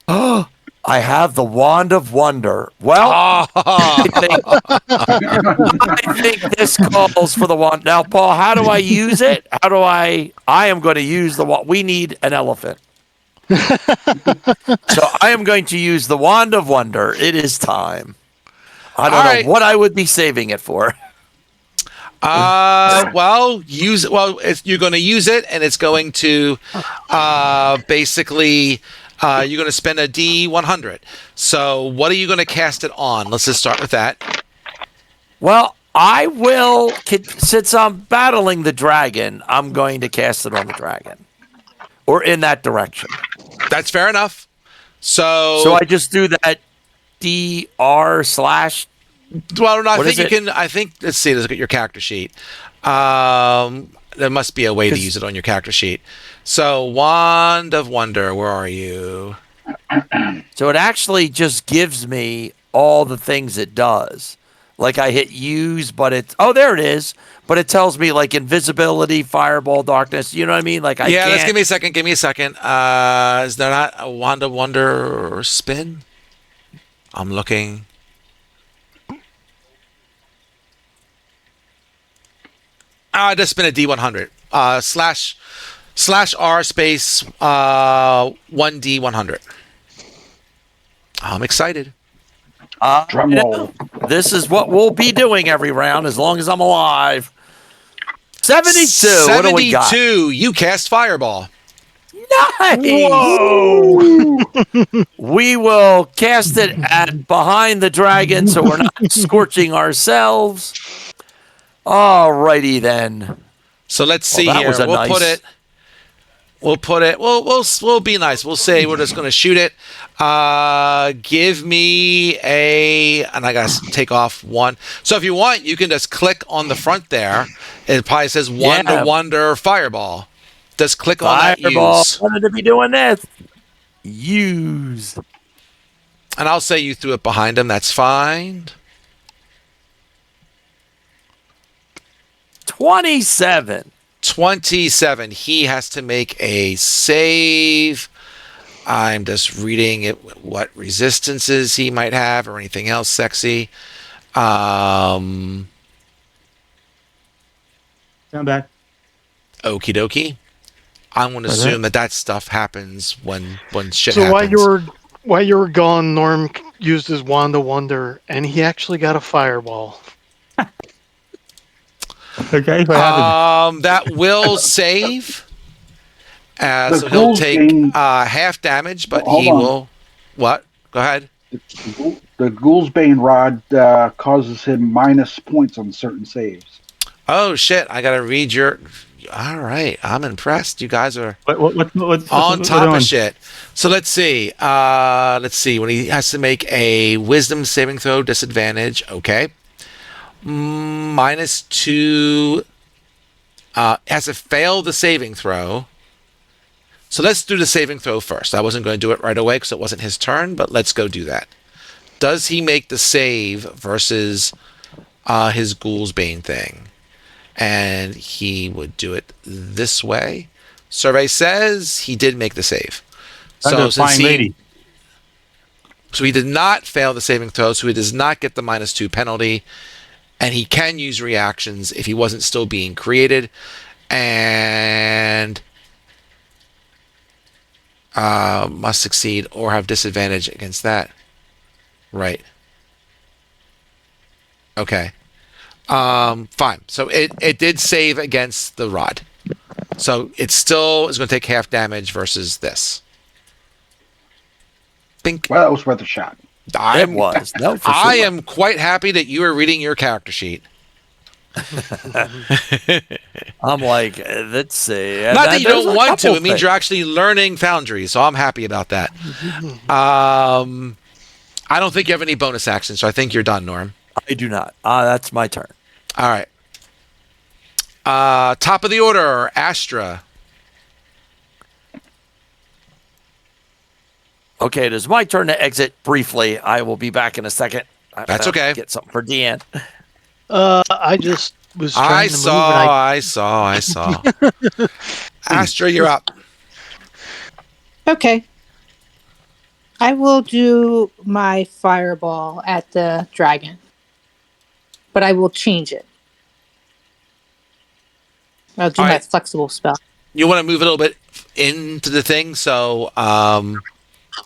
Speaker 2: Oh, I have the Wand of Wonder. Well, I think this calls for the wand. Now, Paul, how do I use it? I am going to use the wand. We need an elephant. So I am going to use the Wand of Wonder. It is time. I don't know what I would be saving it for.
Speaker 1: Well, use it. Well, you're going to use it, and it's going to basically. You're going to spend a D100. So what are you going to cast it on? Let's just start with that.
Speaker 2: Well, I will, since I'm battling the dragon, I'm going to cast it on the dragon. Or in that direction.
Speaker 1: That's fair enough. So
Speaker 2: I just do that DR/.
Speaker 1: Well, no, I think you can. I think, let's see, let's look at your character sheet. There must be a way to use it on your character sheet. So, Wand of Wonder, where are you?
Speaker 2: So it actually just gives me all the things it does. Like I hit use, but it's, oh, there it is. But it tells me like invisibility, fireball, darkness. You know what I mean? Like I can't.
Speaker 1: Let's give me a second. Give me a second. Is there not a Wand of Wonder or spin? I'm looking. I just spin a D100. /R space 1D100. I'm excited.
Speaker 4: Drum roll.
Speaker 2: This is what we'll be doing every round as long as I'm alive. 72.
Speaker 1: 72.
Speaker 2: What do we got?
Speaker 1: You cast Fireball.
Speaker 2: Nice.
Speaker 3: Whoa!
Speaker 2: We will cast it at behind the dragon so we're not scorching ourselves. Alrighty then.
Speaker 1: So let's see
Speaker 2: that
Speaker 1: here.
Speaker 2: was a
Speaker 1: We'll
Speaker 2: nice-
Speaker 1: put it. We'll be nice. We'll say we're just going to shoot it. Give me and I got to take off one. So if you want, you can just click on the front there. It probably says Wand of Wonder Fireball. Just click on that
Speaker 2: Fireball.
Speaker 1: use.
Speaker 2: Wanted to be doing this. Use.
Speaker 1: And I'll say you threw it behind him. That's fine.
Speaker 2: 27.
Speaker 1: 27. He has to make a save. I'm just reading it, what resistances he might have or anything else sexy.
Speaker 5: Down back.
Speaker 1: Okie dokie. I'm going to assume that stuff happens when shit
Speaker 3: So
Speaker 1: happens.
Speaker 3: while you were gone, Norm used his Wand of Wonder, and he actually got a fireball.
Speaker 5: Okay, what happened?
Speaker 1: That will save. So he'll
Speaker 4: ghouls
Speaker 1: take
Speaker 4: gain-
Speaker 1: half damage, but
Speaker 4: Hold
Speaker 1: he
Speaker 4: on.
Speaker 1: will. What? Go ahead.
Speaker 4: The Ghoul's Bane Rod causes him minus points on certain saves.
Speaker 1: Oh shit! I gotta read your. All right. I'm impressed. You guys are
Speaker 5: What's
Speaker 1: on
Speaker 5: what
Speaker 1: top
Speaker 5: on?
Speaker 1: of shit. So let's see. Let's see. When he has to make a wisdom saving throw, disadvantage. Okay. -2. Has to fail the saving throw. So let's do the saving throw first. I wasn't going to do it right away because it wasn't his turn, but let's go do that. Does he make the save versus his Ghoul's Bane thing? And he would do it this way. Survey says he did make the save.
Speaker 5: Under
Speaker 1: So
Speaker 5: the
Speaker 1: since
Speaker 5: flying lady.
Speaker 1: so he did not fail the saving throw, so he does not get the -2 penalty, and he can use reactions if he wasn't still being created, and must succeed or have disadvantage against that. Right. Okay. Fine. So it did save against the rod. So it still is going to take half damage versus this. Bink.
Speaker 4: Well, that was worth a shot.
Speaker 2: It was. No, for
Speaker 1: I
Speaker 2: sure.
Speaker 1: am quite happy that you are reading your character sheet.
Speaker 2: I'm like, let's see.
Speaker 1: Not that you
Speaker 2: There's
Speaker 1: don't
Speaker 2: a
Speaker 1: want to.
Speaker 2: couple
Speaker 1: It means
Speaker 2: things.
Speaker 1: you're actually learning Foundry, so I'm happy about that. I don't think you have any bonus actions, so I think you're done, Norm.
Speaker 2: I do not. That's my turn.
Speaker 1: All right. Top of the order, Astra.
Speaker 2: Okay, it is my turn to exit briefly. I will be back in a second.
Speaker 1: That's okay.
Speaker 2: Get something for Deanne.
Speaker 3: I just was trying to move, and
Speaker 1: I saw. Astra, you're up.
Speaker 6: Okay. I will do my fireball at the dragon, but I will change it. I'll do
Speaker 1: All
Speaker 6: my
Speaker 1: right.
Speaker 6: flexible spell.
Speaker 1: You want to move a little bit into the thing, so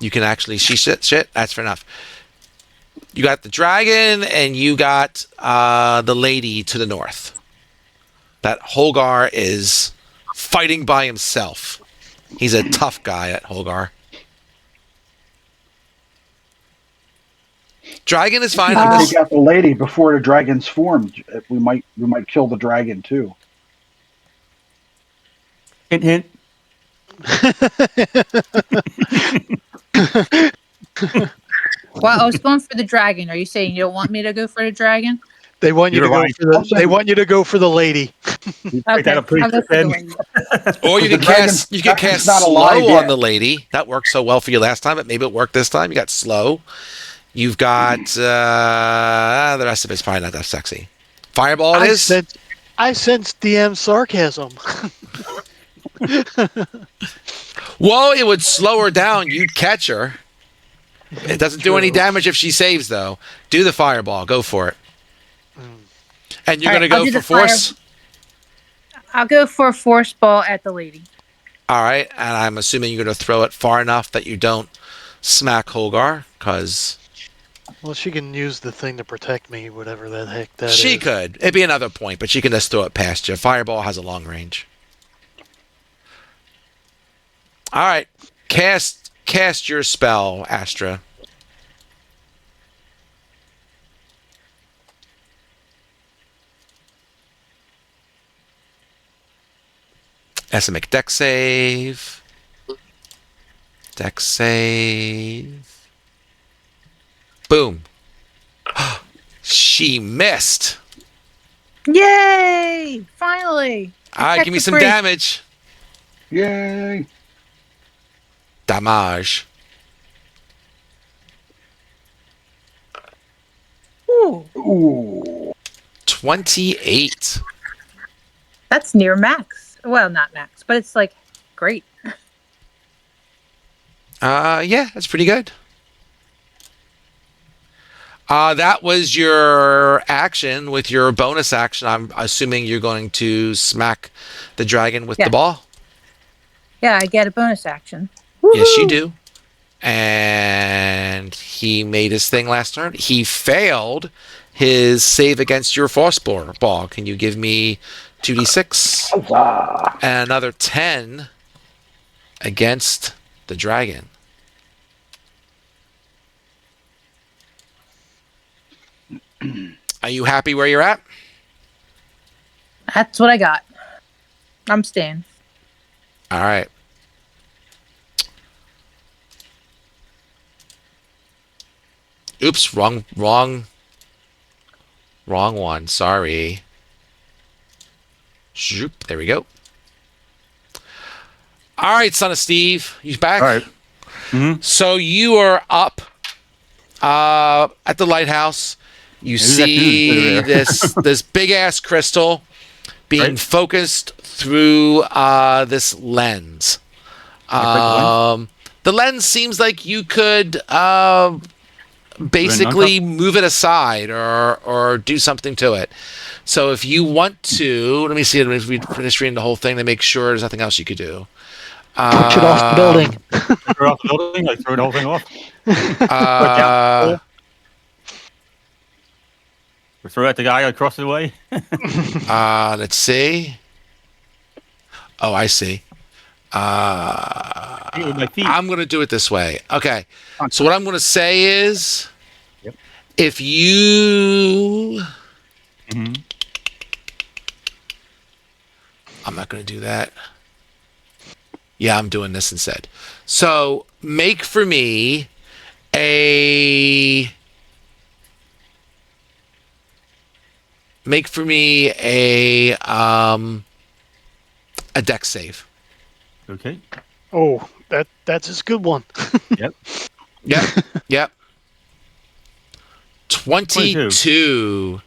Speaker 1: you can actually see shit. That's fair enough. You got the dragon, and you got the lady to the north. That Holgar is fighting by himself. He's a tough guy, that Holgar. Dragon is fine.
Speaker 4: We take out the lady before the dragon's formed. We might kill the dragon too.
Speaker 5: Hint, hint.
Speaker 6: Well, I was going for the dragon. Are you saying you don't want me to go for the dragon?
Speaker 3: they want you
Speaker 5: You're
Speaker 3: to go
Speaker 5: right.
Speaker 3: for the. They want you to go for the lady.
Speaker 5: You take that up pretty
Speaker 6: I'll go
Speaker 5: quick,
Speaker 6: for the
Speaker 5: then.
Speaker 6: lady.
Speaker 1: Or you
Speaker 4: The
Speaker 1: can
Speaker 4: dragon-
Speaker 1: cast
Speaker 4: dragon's not
Speaker 1: slow
Speaker 4: alive
Speaker 1: on
Speaker 4: yet.
Speaker 1: the lady. That worked so well for you last time, but maybe it worked this time. You got slow. You've got the rest of it's probably not that sexy. Fireball it is.
Speaker 3: I sense DM sarcasm.
Speaker 1: Well, it would slow her down. You'd catch her. It doesn't do any
Speaker 3: True.
Speaker 1: damage if she saves, though. Do the fireball. Go for it. And you're
Speaker 6: All
Speaker 1: going
Speaker 6: right,
Speaker 1: to
Speaker 6: I'll
Speaker 1: go
Speaker 6: do
Speaker 1: for
Speaker 6: the
Speaker 1: force?
Speaker 6: I'll go for a force ball at the lady.
Speaker 1: All right. And I'm assuming you're going to throw it far enough that you don't smack Holgar, because
Speaker 3: Well, she can use the thing to protect me, whatever the heck that is.
Speaker 1: she could. It'd be another point, but she can just throw it past you. Fireball has a long range. All right. Cast your spell, Astra. Has to make dex save. Dex save. Boom. She missed.
Speaker 6: Yay! Finally.
Speaker 1: All right, give me some damage.
Speaker 4: Yay!
Speaker 1: Damage.
Speaker 6: Ooh,
Speaker 4: Ooh.
Speaker 1: 28.
Speaker 6: that's near max. Well, not max, but it's like great.
Speaker 1: Yeah, that's pretty good. That was your action. With your bonus action, I'm assuming you're going to smack the dragon with
Speaker 6: Yeah.
Speaker 1: the ball.
Speaker 6: Yeah, I get a bonus action.
Speaker 1: Yes, you do. And he made his thing last turn. He failed his save against your force ball. Can you give me 2d6
Speaker 4: Huzzah!
Speaker 1: and another 10 against the dragon? Are you happy where you're at?
Speaker 6: That's what I got. I'm staying.
Speaker 1: All right. Oops, wrong one. Sorry. Zoop, there we go. All right, son of Steve, you back?
Speaker 5: All right. Mm-hmm.
Speaker 1: So you are up at the lighthouse. You
Speaker 5: Who's that dude
Speaker 1: see
Speaker 5: over there?
Speaker 1: this big ass crystal being
Speaker 5: Right.
Speaker 1: focused through this lens. The lens seems like you could basically move it aside or do something to it. So if you want to, let me see. Let me finish reading the whole thing to make sure there's nothing else you could do.
Speaker 3: Push it off the building.
Speaker 5: Throw it off the building, like throw the whole thing off. Or throw at the guy across the way.
Speaker 1: Let's see. Oh, I see.
Speaker 5: With my feet.
Speaker 1: I'm going to do it this way. Okay. So what I'm going to say is,
Speaker 5: Yep.
Speaker 1: if you,
Speaker 5: Mm-hmm.
Speaker 1: I'm not going to do that. Yeah, I'm doing this instead. So make for me a dex save.
Speaker 5: Okay.
Speaker 3: Oh, that's a good one.
Speaker 5: Yep.
Speaker 1: Yep. 22.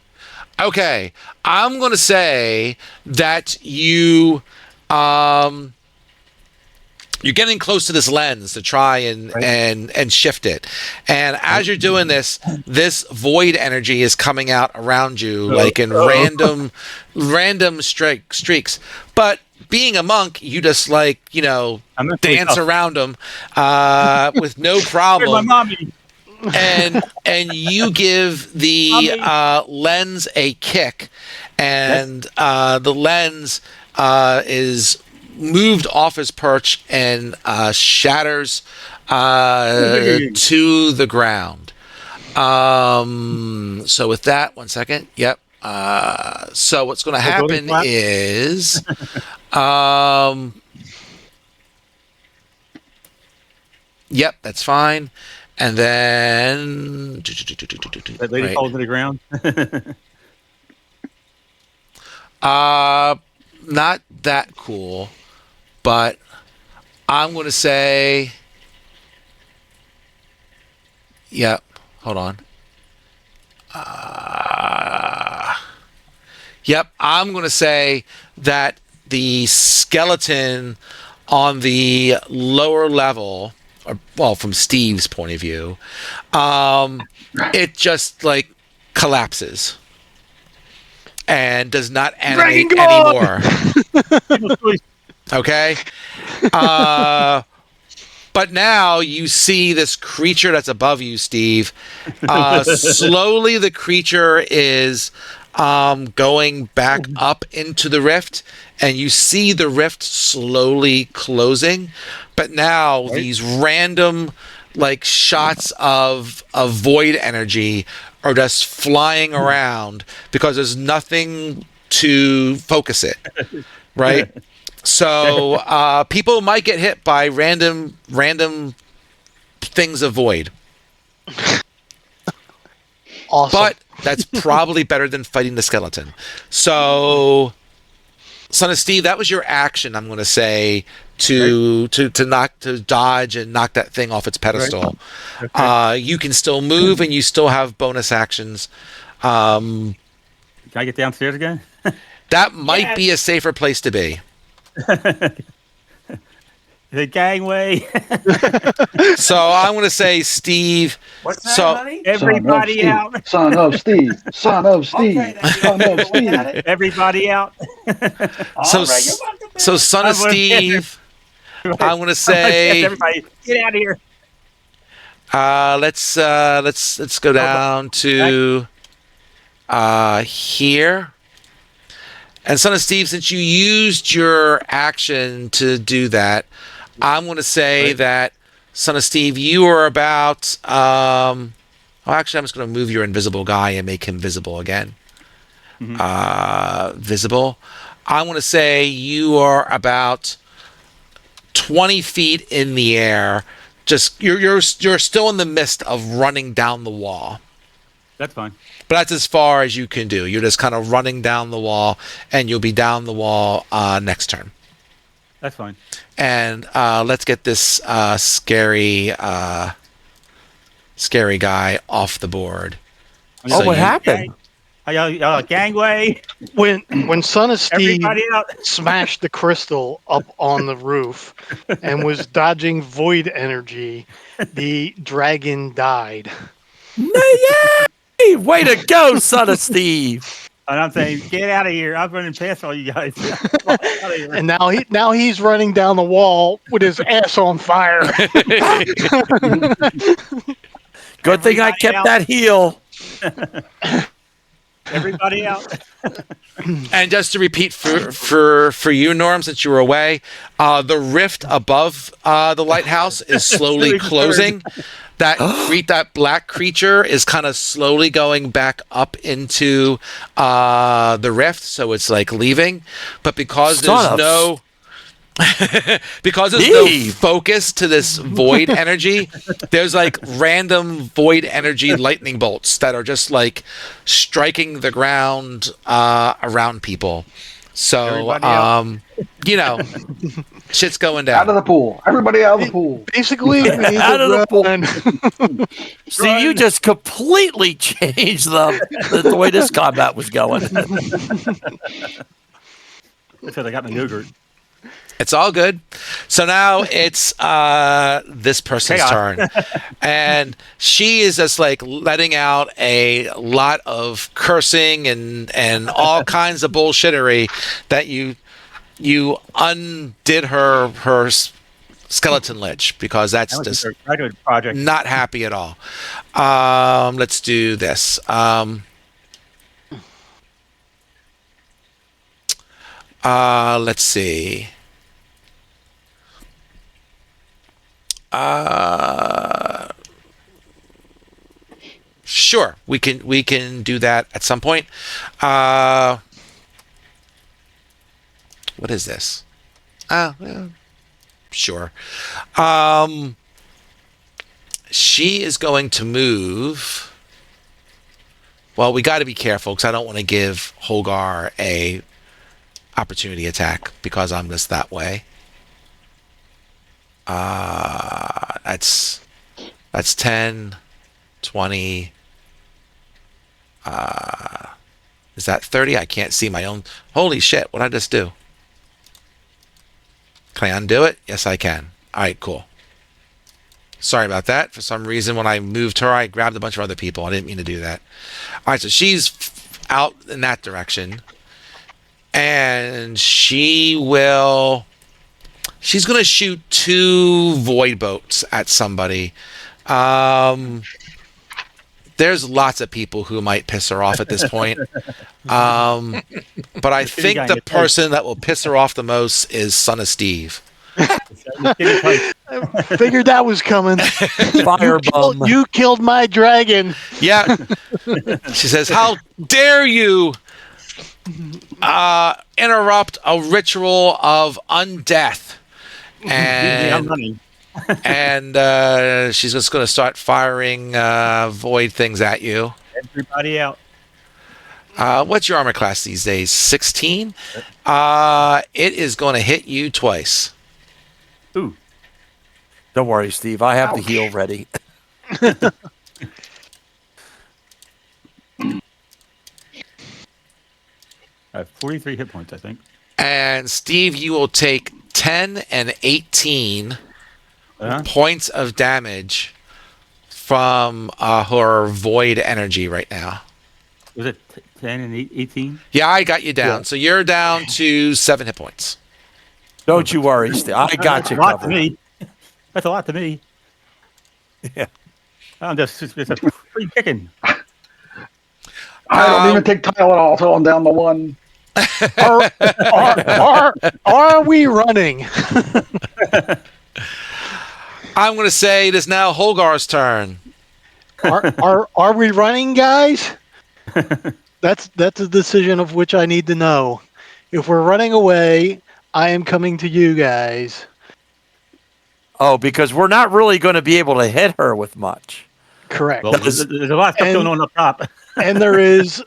Speaker 1: Okay. I'm going to say that you're getting close to this lens to try and shift it. And as you're doing this void energy is coming out around you like in random streaks. But being a monk, you just dance around them with no problem.
Speaker 5: Where's my mommy?
Speaker 1: and you give the lens a kick, and the lens is moved off his perch and shatters to the ground. So with that, 1 second. Yep. So what's going to happen is, yep, that's fine. And then
Speaker 5: That lady falls to the ground.
Speaker 1: not that cool, but I'm going to say, yep, hold on. Yep, I'm going to say that the skeleton on the lower level, well, from Steve's point of view, it just collapses and does not animate anymore. Okay. But now you see this creature that's above you, Steve. Slowly, the creature is going back up into the rift, and you see the rift slowly closing. But now these random shots of void energy are just flying around because there's nothing to focus it, right? So people might get hit by random things of void.
Speaker 3: Awesome.
Speaker 1: But that's probably better than fighting the skeleton. So, Son of Steve, that was your action, I'm going to say, to dodge and knock that thing off its pedestal.
Speaker 5: Right. Okay.
Speaker 1: You can still move, and you still have bonus actions.
Speaker 5: Can I get downstairs again?
Speaker 1: That might be a safer place to be.
Speaker 5: The gangway.
Speaker 1: So I'm going to say, Steve.
Speaker 2: What's that,
Speaker 1: So
Speaker 2: honey?
Speaker 5: Everybody out.
Speaker 4: Son of Steve. Son of Steve. Son of Steve.
Speaker 5: Everybody out.
Speaker 1: So,
Speaker 2: All right, you're welcome,
Speaker 1: so Son of Steve. I'm going to say.
Speaker 5: Everybody, get out of here.
Speaker 1: Let's go down to here. And Son of Steve, since you used your action to do that, I'm going to say that, Son of Steve, you are about. Well, actually, I'm just going to move your invisible guy and make him visible again. Visible. I'm going to say you are about 20 feet in the air. Just you're still in the midst of running down the wall.
Speaker 5: That's fine.
Speaker 1: But that's as far as you can do. You're just kind of running down the wall, and you'll be down the wall next turn.
Speaker 5: That's fine.
Speaker 1: And let's get this scary guy off the board.
Speaker 2: Oh, what happened?
Speaker 5: Y'all gangway.
Speaker 3: When Son of Steve
Speaker 5: Everybody out.
Speaker 3: smashed the crystal up on the roof and was dodging void energy, the dragon died.
Speaker 2: Yay! Way to go, Son of Steve.
Speaker 5: And I'm saying, get out of here. I'm running past all you guys.
Speaker 3: And now he's running down the wall with his ass on fire.
Speaker 2: Good thing I kept
Speaker 5: out.
Speaker 2: that heel.
Speaker 5: Everybody out.
Speaker 1: And just to repeat for you, Norm, since you were away, the rift above the lighthouse is slowly closing. That black creature is kind of slowly going back up into the rift, so it's like leaving. But because there's no focus to this void energy, there's like random void energy lightning bolts that are just like striking the ground around people. So shit's going down.
Speaker 4: Out of the pool. Everybody out of the pool.
Speaker 3: Basically, we need
Speaker 2: Out of the
Speaker 3: pool.
Speaker 2: See, you just completely changed the way this combat was going.
Speaker 5: Because I got my yogurt.
Speaker 1: It's all good. So now it's this person's turn. And she is just like letting out a lot of cursing and all kinds of bullshittery that you undid her skeleton lich, because that's just
Speaker 5: project.
Speaker 1: not happy at all. Let's do this. Let's see. Sure, we can do that at some point. What is this? Sure. She is going to move. Well, we got to be careful because I don't want to give Holgar a opportunity attack because I'm just that way. That's 10, 20. Is that 30? I can't see my own. Holy shit, what did I just do? Can I undo it? Yes, I can. All right, cool. Sorry about that. For some reason, when I moved her, I grabbed a bunch of other people. I didn't mean to do that. All right, so she's out in that direction. And she's going to shoot 2 void boats at somebody. There's lots of people who might piss her off at this point. But I think the person that will piss her off the most is Son of Steve.
Speaker 3: I figured that was coming.
Speaker 2: Firebomb.
Speaker 3: You killed my dragon.
Speaker 1: Yeah. She says, "How dare you interrupt a ritual of undeath?"
Speaker 5: I'm running.
Speaker 1: And she's just going to start firing void things at you.
Speaker 5: Everybody out.
Speaker 1: What's your armor class these days? 16? It is going to hit you twice.
Speaker 5: Ooh.
Speaker 2: Don't worry, Steve. I have the heal ready.
Speaker 5: I have 43 hit points, I think.
Speaker 1: And Steve, you will take 10 and 18 points of damage from her void energy right now.
Speaker 5: Was it 10 and 18?
Speaker 1: Yeah, I got you down. Yeah. So you're down to 7 hit points.
Speaker 2: Don't you worry, Steve. I got you covered.
Speaker 5: To me. That's a lot to me.
Speaker 2: Yeah.
Speaker 5: I'm just it's a free kicking.
Speaker 4: I don't even take Tylenol till I'm down to 1.
Speaker 3: Are we running?
Speaker 1: I'm going to say it is now Holgar's turn.
Speaker 3: Are we running, guys? That's a decision of which I need to know. If we're running away, I am coming to you guys.
Speaker 2: Oh, because we're not really going to be able to hit her with much.
Speaker 3: Correct.
Speaker 5: Well, there's a lot of stuff going on up top.
Speaker 3: And there is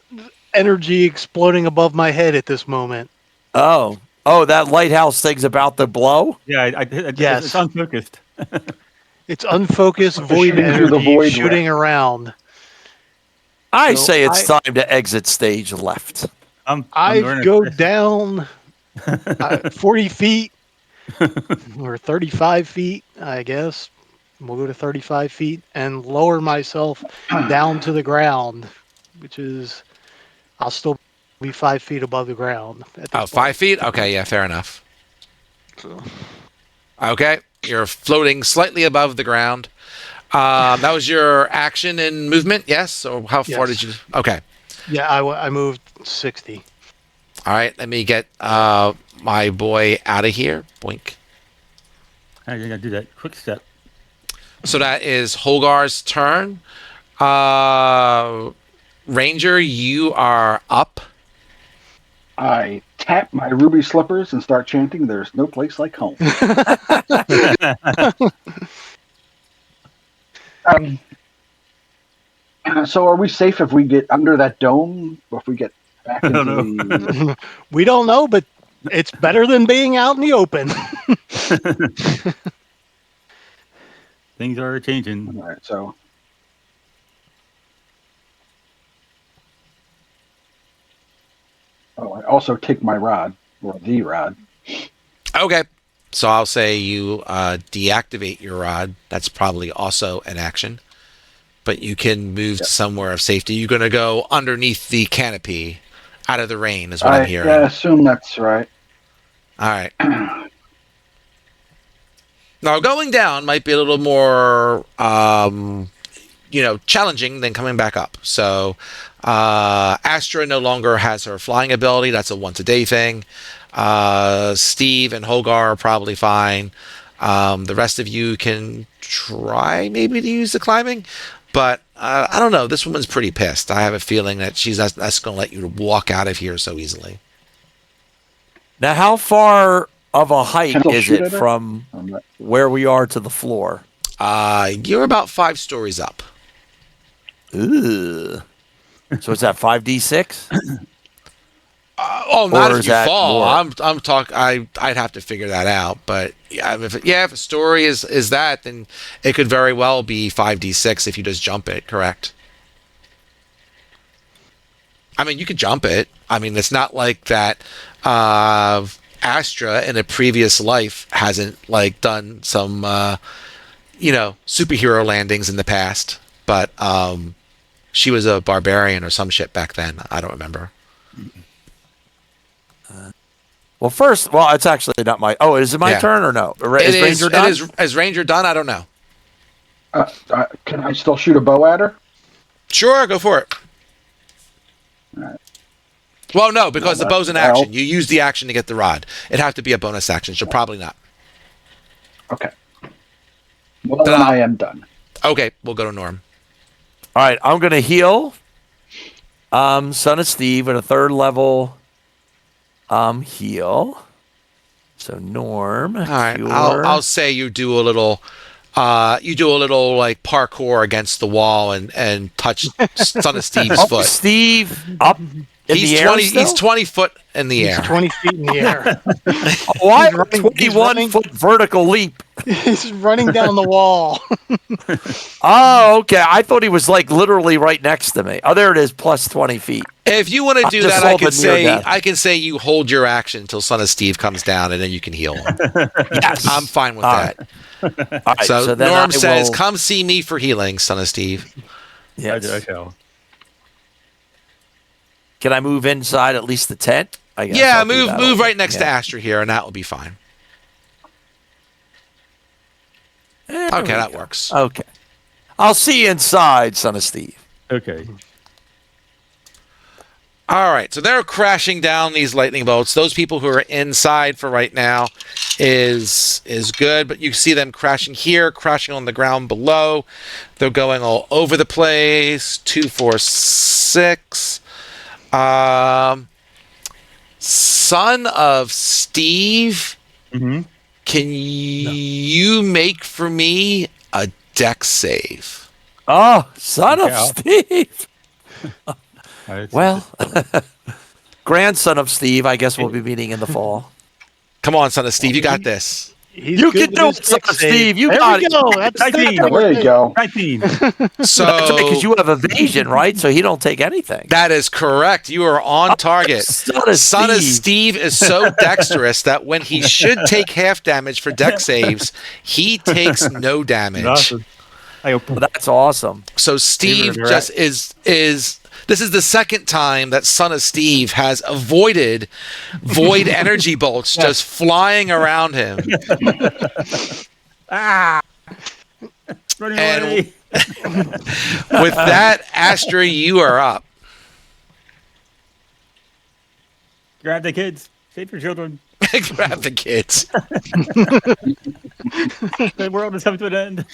Speaker 3: energy exploding above my head at this moment.
Speaker 2: Oh, that lighthouse thing's about to blow.
Speaker 5: Yeah,
Speaker 3: Yes.
Speaker 5: it's unfocused.
Speaker 3: It's unfocused
Speaker 4: Like
Speaker 3: void
Speaker 4: shooting through the
Speaker 3: energy
Speaker 4: void
Speaker 3: shooting around.
Speaker 2: I
Speaker 3: So
Speaker 2: say it's time to exit stage left.
Speaker 3: I
Speaker 5: learning
Speaker 3: go
Speaker 5: this.
Speaker 3: down 40 feet or 35 feet, I guess. We'll go to 35 feet and lower myself down to the ground, which is, I'll still be 5 feet above the ground. At this
Speaker 1: 5 feet? Okay, yeah, fair enough.
Speaker 3: So,
Speaker 1: Okay, you're floating slightly above the ground. That was your action and movement, yes? Or how far
Speaker 3: Yes.
Speaker 1: did you? Okay.
Speaker 3: yeah, I moved 60.
Speaker 1: All right, let me get my boy out of here. Boink.
Speaker 5: I gotta do that quick step.
Speaker 1: So that is Holgar's turn. Ranger, you are up.
Speaker 4: I tap my ruby slippers and start chanting, "There's no place like home." um, so are we safe if we get under that dome? If we get back into the...
Speaker 3: We don't know, but it's better than being out in the open.
Speaker 5: Things are changing.
Speaker 4: All right, so... Oh, I also take my rod, or the rod.
Speaker 1: Okay. So I'll say you deactivate your rod. That's probably also an action. But you can move to somewhere of safety. You're going to go underneath the canopy, out of the rain, is what I'm hearing.
Speaker 4: Yeah, I assume that's right.
Speaker 1: All right. Now, going down might be a little more, challenging than coming back up. So, Astra no longer has her flying ability. That's a once-a-day thing. Steve and Holgar are probably fine. The rest of you can try maybe to use the climbing. But I don't know. This woman's pretty pissed. I have a feeling that she's not going to let you walk out of here so easily.
Speaker 2: Now, how far of a height
Speaker 4: Can I still
Speaker 2: is
Speaker 4: shoot
Speaker 2: it
Speaker 4: at her?
Speaker 2: from where we are to the floor?
Speaker 1: You're about 5 stories up.
Speaker 2: Ugh. So is that 5d6?
Speaker 1: Not
Speaker 2: Or
Speaker 1: if
Speaker 2: is
Speaker 1: you
Speaker 2: that
Speaker 1: fall.
Speaker 2: more?
Speaker 1: I'm talking. I'd have to figure that out. But yeah, if a story is that, then it could very well be 5d6 if you just jump it. Correct. I mean, you could jump it. I mean, it's not like that. Astra in a previous life hasn't done some superhero landings in the past, but she was a barbarian or some shit back then. I don't remember.
Speaker 2: Well, it's actually not my. Oh, is it my turn or no? Is Ranger done?
Speaker 1: Is Ranger done? I don't know.
Speaker 4: Can I still shoot a bow at her?
Speaker 1: Sure, go for it.
Speaker 4: All right.
Speaker 1: Well, no, because the bow's an action.
Speaker 4: Well-
Speaker 1: You use the action to get the rod. It'd have to be a bonus action, so probably not.
Speaker 4: Okay. Well, then I am done.
Speaker 1: Okay, we'll go to Norm.
Speaker 2: All right, I'm going to heal Son of Steve at a 3rd level heal. So Norm.
Speaker 1: All right,
Speaker 2: cure.
Speaker 1: I'll say you do a little parkour against the wall and touch Son of Steve's foot.
Speaker 2: Steve up in the air.
Speaker 1: He's 20 foot in the air.
Speaker 3: He's 20 feet in the air.
Speaker 2: Why
Speaker 3: He's running-
Speaker 2: 21 foot vertical leap?
Speaker 3: He's running down the wall.
Speaker 2: Oh, okay. I thought he was literally right next to me. Oh, there it is, plus 20 feet.
Speaker 1: If you want to do
Speaker 2: just
Speaker 1: that,
Speaker 2: hoping near death.
Speaker 1: I can say you hold your action until Son of Steve comes down, and then you can heal him.
Speaker 2: Yes.
Speaker 1: I'm fine with
Speaker 2: All
Speaker 1: that.
Speaker 2: All right,
Speaker 1: So
Speaker 2: then
Speaker 1: Norm
Speaker 2: I
Speaker 1: says,
Speaker 2: will-
Speaker 1: "Come see me for healing, Son of Steve."
Speaker 2: Yes.
Speaker 5: I shall.
Speaker 2: Can I move inside at least the tent? I guess
Speaker 1: Yeah,
Speaker 2: I'll do that
Speaker 1: move
Speaker 2: also.
Speaker 1: right next to
Speaker 2: Yeah.
Speaker 1: Astra here, and that will be fine.
Speaker 2: There
Speaker 1: Okay,
Speaker 2: we
Speaker 1: that
Speaker 2: go.
Speaker 1: works.
Speaker 2: Okay. I'll see you inside, Son of Steve.
Speaker 5: Okay.
Speaker 1: All right, so they're crashing down these lightning bolts. Those people who are inside for right now is good, but you see them crashing here, crashing on the ground below. They're going all over the place. 2, 4, 6. Son of Steve,
Speaker 5: Mm-hmm.
Speaker 1: can you make for me a deck save?
Speaker 2: Oh, son of
Speaker 5: Yeah.
Speaker 2: Steve.
Speaker 5: It's
Speaker 2: Well, grandson of Steve, I guess we'll be meeting in the fall.
Speaker 1: Come on, son of Steve, you got this.
Speaker 3: He's
Speaker 2: You
Speaker 3: good
Speaker 2: can
Speaker 3: with
Speaker 2: do
Speaker 3: his
Speaker 2: it, son
Speaker 3: deck
Speaker 2: of
Speaker 3: save.
Speaker 2: Steve. You
Speaker 3: there
Speaker 2: got
Speaker 3: we
Speaker 2: it.
Speaker 3: go. That's
Speaker 5: 19.
Speaker 3: how
Speaker 4: There
Speaker 3: we
Speaker 4: you
Speaker 3: do it.
Speaker 4: go.
Speaker 5: 19.
Speaker 1: So
Speaker 2: That's right, because you have evasion, right? So he don't take anything.
Speaker 1: that is correct. You are on target.
Speaker 2: Son of
Speaker 1: Steve is so dexterous that when he should take half damage for deck saves, he takes no damage.
Speaker 5: Awesome. I open.
Speaker 2: That's awesome.
Speaker 1: So Steve
Speaker 5: Favorite
Speaker 1: just is this is the second time that Son of Steve has avoided void energy bolts just flying around him.
Speaker 5: Running
Speaker 1: And-
Speaker 5: away.
Speaker 1: With that, Astra, you are up.
Speaker 5: Grab the kids. Save your children.
Speaker 1: Grab the kids.
Speaker 5: The world is coming to an end.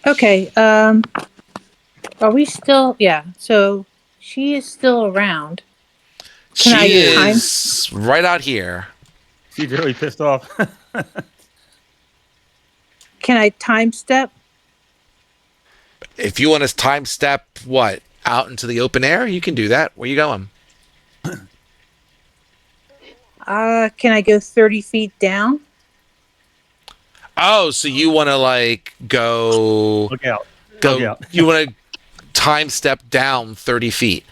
Speaker 6: Okay. Are we still? Yeah. So she is still around.
Speaker 1: She
Speaker 6: Can I
Speaker 1: is right out here.
Speaker 5: She's really pissed off.
Speaker 6: Can I time step?
Speaker 1: If you want to time step what out into the open air, you can do that. Where you going?
Speaker 6: Can I go 30 feet down?
Speaker 1: Oh, so you want to like go
Speaker 5: Look out.
Speaker 1: go?
Speaker 5: Look out.
Speaker 1: You want to time step down 30 feet?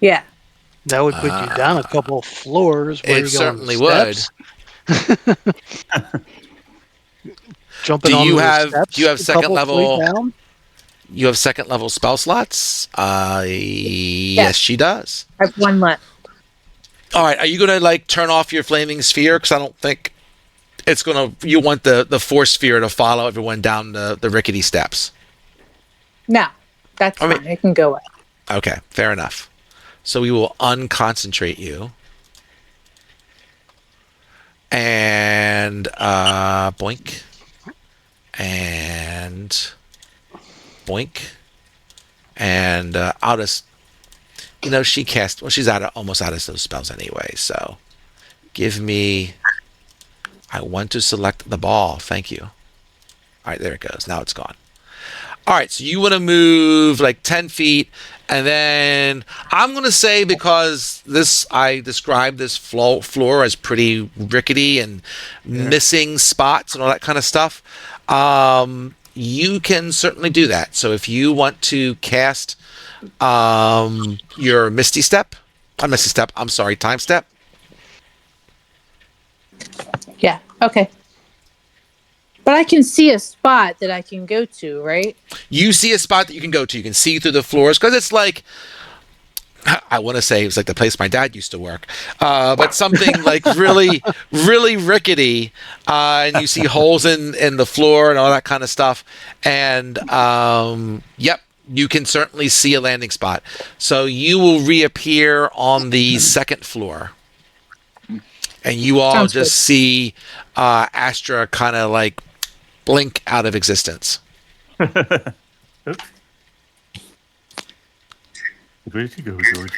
Speaker 6: Yeah.
Speaker 3: That would put you down a couple of floors. Where
Speaker 1: It
Speaker 3: you going,
Speaker 1: certainly would.
Speaker 3: steps? Jumping
Speaker 1: Do
Speaker 3: on
Speaker 1: you
Speaker 3: the
Speaker 1: have-
Speaker 3: steps
Speaker 1: do you have
Speaker 3: a
Speaker 1: second
Speaker 3: couple
Speaker 1: level-
Speaker 3: feet down?
Speaker 1: You have second level spell slots? Yes, she does.
Speaker 6: I have one left.
Speaker 1: All right, are you gonna like turn off your flaming sphere? Because I don't think it's gonna. You want the force sphere to follow everyone down the rickety steps.
Speaker 6: No, that's
Speaker 1: I mean-
Speaker 6: fine. It can go up.
Speaker 1: Okay, fair enough. So we will unconcentrate you. And boink. And boink. And I'll just, she cast. Well, she's almost out of those spells anyway. So, give me. I want to select the ball. Thank you. All right, there it goes. Now it's gone. All right, so you want to move like 10 feet, and then I'm going to say, because I described this floor as pretty rickety and missing spots and all that kind of stuff, you can certainly do that. So if you want to cast your time step,
Speaker 6: Yeah. Okay. But I can see a spot that I can go to, right?
Speaker 1: you see a spot that you can go to. You can see through the floors, because it's like, I want to say it was like the place my dad used to work, but something like really, really rickety, and you see holes in the floor and all that kind of stuff. And yep, you can certainly see a landing spot. So you will reappear on the second floor, and you all
Speaker 6: Sounds
Speaker 1: just see Astra kind of like blink out of existence.
Speaker 5: Oops. Where did you go, George?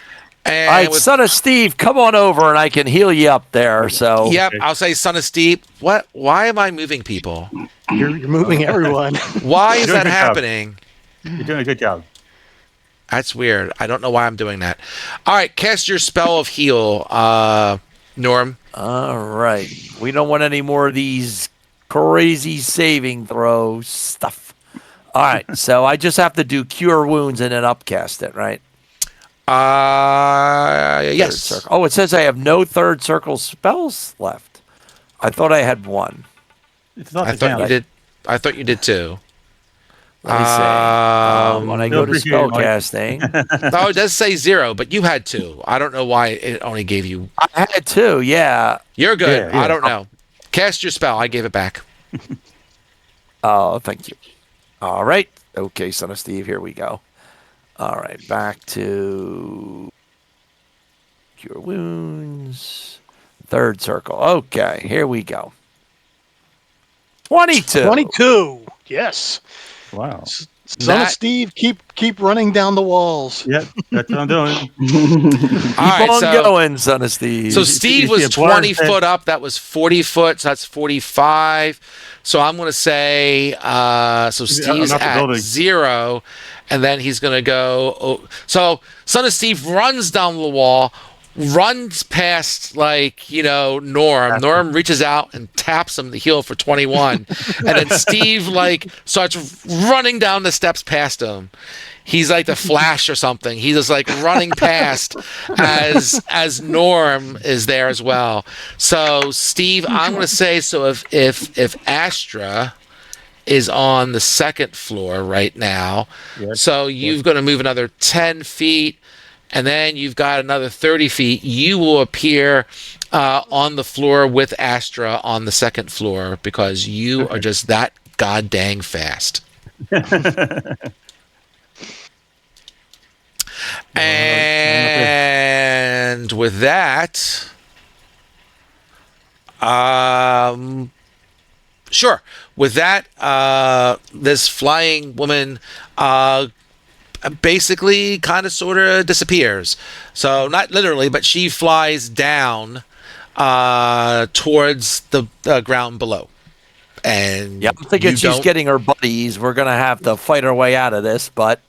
Speaker 1: And
Speaker 2: All right, son of Steve, come on over and I can heal you up there. So
Speaker 1: Yep, I'll say Son of Steve. What? Why am I moving people?
Speaker 3: You're moving everyone.
Speaker 1: Why is
Speaker 5: You're doing
Speaker 1: that
Speaker 5: a good job.
Speaker 1: happening?
Speaker 5: You're doing a good job.
Speaker 1: That's weird. I don't know why I'm doing that. All right, cast your spell of heal, Norm.
Speaker 2: all right, we don't want any more of these crazy saving throw stuff. All right, so I just have to do cure wounds and then upcast it, right? Third
Speaker 1: Yes.
Speaker 2: circle. Oh, it says I have no third circle spells left. I thought I had one.
Speaker 5: It's not
Speaker 1: I
Speaker 5: the
Speaker 1: thought
Speaker 5: down.
Speaker 1: you did. I thought you did too.
Speaker 2: Let me see. When I go to
Speaker 5: appreciate it, Mike.
Speaker 2: spellcasting,
Speaker 1: Oh, it does say 0, but you had 2. I don't know why it only gave you.
Speaker 2: I had two. Yeah.
Speaker 1: You're good.
Speaker 5: Yeah.
Speaker 1: I don't know. Cast your spell. I gave it back.
Speaker 2: Oh, thank you. All right. Okay, son of Steve, here we go. All right, back to cure wounds. Third circle. Okay, here we go. 22.
Speaker 3: 22. Yes.
Speaker 5: Wow.
Speaker 3: Son of
Speaker 1: That
Speaker 3: Steve, keep running down the walls.
Speaker 5: Yep, that's what I'm doing.
Speaker 2: Keep
Speaker 1: all right.
Speaker 2: on
Speaker 1: So
Speaker 2: going, son of
Speaker 5: You
Speaker 2: Steve.
Speaker 1: Steve
Speaker 5: see
Speaker 1: was
Speaker 5: a blur
Speaker 1: 20
Speaker 5: instead.
Speaker 1: foot up. That was 40 foot. So that's 45. So I'm going to say, so
Speaker 5: I'm
Speaker 1: Steve's
Speaker 5: not the
Speaker 1: at
Speaker 5: building.
Speaker 1: 0, and then he's going to go. So Son of Steve runs down the wall, runs past, like, Norm. Norm reaches out and taps him the heel for 21. And then Steve, like, starts running down the steps past him. He's like the Flash or something. He's just like running past as Norm is there as well. So Steve, I'm gonna say, so if Astra is on the second floor right now,
Speaker 5: Yes.
Speaker 1: so you've got to move another 10 feet, and then you've got another 30 feet. You will appear on the floor with Astra on the second floor because you are just that god dang fast.
Speaker 5: I'm up there.
Speaker 1: And with that, sure. With that, this flying woman basically kind of sort of disappears. So not literally, but she flies down towards the ground below. And
Speaker 2: Yeah, I'm thinking
Speaker 1: you
Speaker 2: she's
Speaker 1: don't.
Speaker 2: getting her buddies. We're gonna have to fight our way out of this, but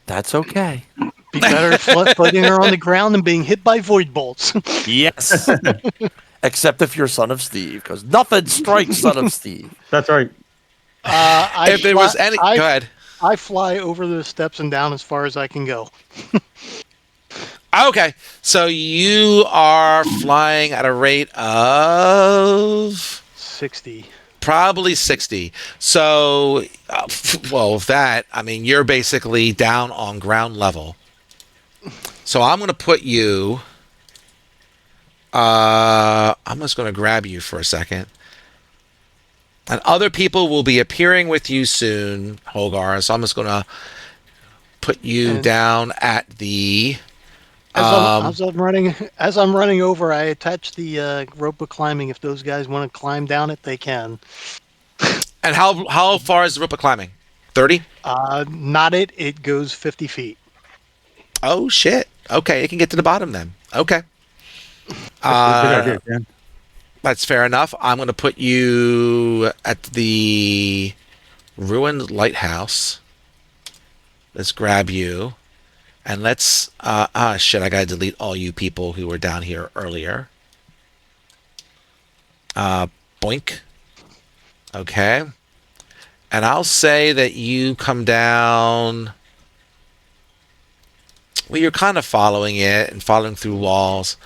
Speaker 2: that's okay.
Speaker 3: Be better fighting her on the ground than being hit by void bolts.
Speaker 2: Yes. Except if you're son of Steve, because nothing strikes son of Steve.
Speaker 5: That's right.
Speaker 1: If there was any, go ahead.
Speaker 3: I fly over the steps and down as far as I can go.
Speaker 1: Okay, so you are flying at a rate of
Speaker 3: 60.
Speaker 1: probably 60. So, well, with that, I mean, you're basically down on ground level. So I'm going to put you. I'm just going to grab you for a second. And other people will be appearing with you soon, Holgar. So I'm just going to put you
Speaker 3: And-
Speaker 1: down at the.
Speaker 3: As I'm running over, I attach the rope of climbing. If those guys want to climb down it, they can.
Speaker 1: And how far is the rope of climbing? 30?
Speaker 3: Not it. It goes 50 feet.
Speaker 1: Oh shit. Okay, it can get to the bottom then. Okay.
Speaker 5: That's a good idea, Dan.
Speaker 1: That's fair enough. I'm going to put you at the ruined lighthouse. Let's grab you. And let's shit, I got to delete all you people who were down here earlier. Boink. Okay. And I'll say that you come down. Well, you're kind of following it and following through walls.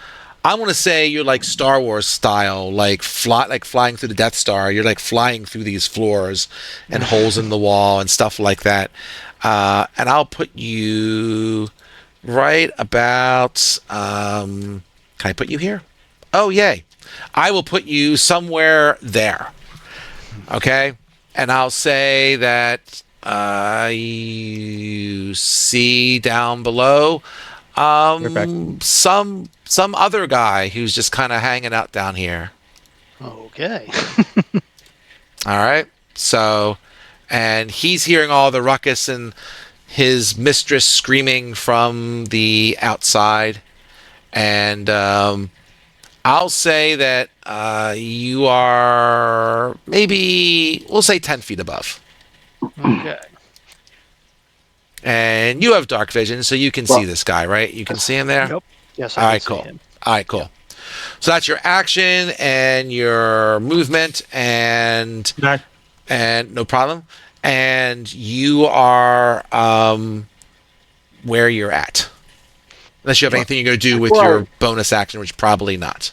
Speaker 1: I want to say you're like Star Wars style, like flying through the Death Star. You're like flying through these floors and holes in the wall and stuff like that. And I'll put you right about. Can I put you here? Oh, yay! I will put you somewhere there. Okay, and I'll say that you see down below
Speaker 5: back.
Speaker 1: some other guy who's just kind of hanging out down here.
Speaker 3: Okay.
Speaker 1: All right. So, and he's hearing all the ruckus and his mistress screaming from the outside. And I'll say that you are maybe, we'll say 10 feet above.
Speaker 3: Okay.
Speaker 1: And you have dark vision, so you can see this guy, right? You can see him there?
Speaker 3: Yep. Yes,
Speaker 1: All
Speaker 3: I
Speaker 1: right,
Speaker 3: can see
Speaker 1: cool.
Speaker 3: him.
Speaker 1: All right, cool. So that's your action and your movement and
Speaker 5: Back.
Speaker 1: no problem. And you are where you're at. Unless you have anything you're going to do with your bonus action, which probably not.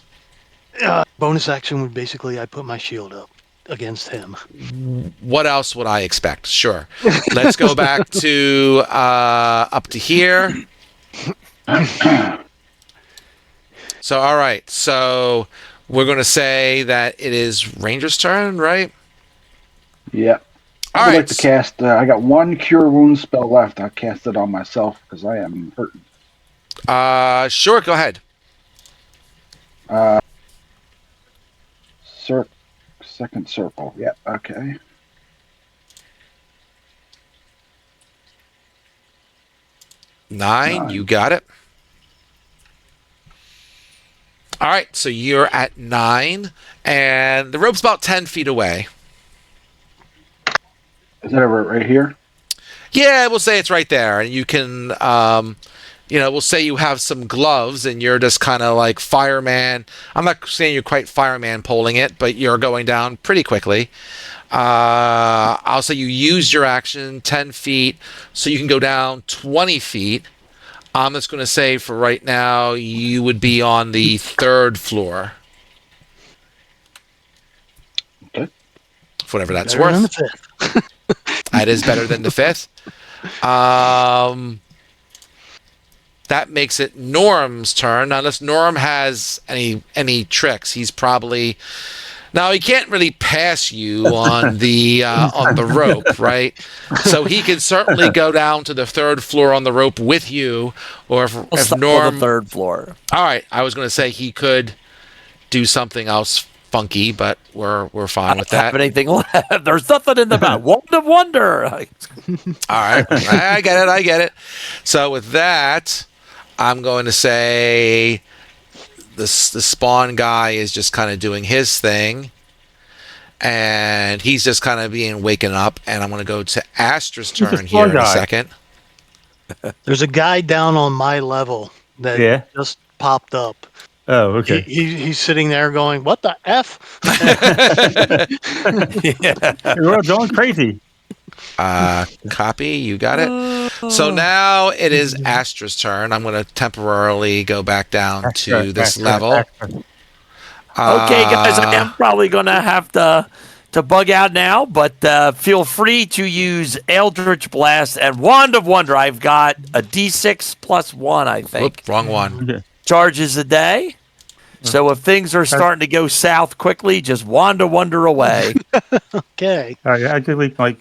Speaker 3: Bonus action would basically I put my shield up against him.
Speaker 1: What else would I expect? Sure. Let's go back to up to here. So, all right. So we're going to say that it is Ranger's turn, right?
Speaker 4: Yep.
Speaker 1: All
Speaker 4: I would
Speaker 1: right.
Speaker 4: like to cast. I got one Cure Wounds spell left. I'll cast it on myself because I am hurting.
Speaker 1: Sure. Go ahead.
Speaker 4: Second circle. Yep. Okay.
Speaker 1: 9, you got it. All right, so you're at 9, and the rope's about 10 feet away.
Speaker 4: Is that right here?
Speaker 1: Yeah, we'll say it's right there, and you can, we'll say you have some gloves, and you're just kind of like fireman. I'm not saying you're quite fireman poling it, but you're going down pretty quickly. I'll say you use your action 10 feet, so you can go down 20 feet. I'm just going to say for right now, you would be on the 3rd floor.
Speaker 4: Okay.
Speaker 1: For whatever that's
Speaker 3: Better than
Speaker 1: worth.
Speaker 3: the 5th.
Speaker 1: That is better than the 5th. That makes it Norm's turn. Now, unless Norm has any tricks, he's probably... Now, he can't really pass you on the rope, right? So he can certainly go down to the 3rd floor on the rope with you, or if Norm...
Speaker 2: the 3rd floor.
Speaker 1: All right, I was going to say he could do something else funky, but we're fine with that.
Speaker 2: Have anything left? There's nothing in the back. Wonder.
Speaker 1: All right, I get it. So with that, I'm going to say the spawn guy is just kind of doing his thing, and he's just kind of being waken up. And I'm going to go to Astra's turn here in a second.
Speaker 3: There's a guy down on my level that just popped up.
Speaker 5: Oh, okay.
Speaker 3: He's sitting there going, "What the f?"
Speaker 2: Yeah.
Speaker 5: We're all going crazy.
Speaker 1: Copy, you got it. So now it is Astra's turn. I'm going to temporarily go back down to this level.
Speaker 2: Okay, guys, I am probably going to have to bug out now, but feel free to use Eldritch Blast and Wand of Wonder. I've got a D6 plus 1, I think.
Speaker 1: Whoop, wrong one.
Speaker 5: Okay.
Speaker 2: Charges a day. So if things are starting to go south quickly, just Wand of Wonder away.
Speaker 3: Okay.
Speaker 5: All right, I could leave like.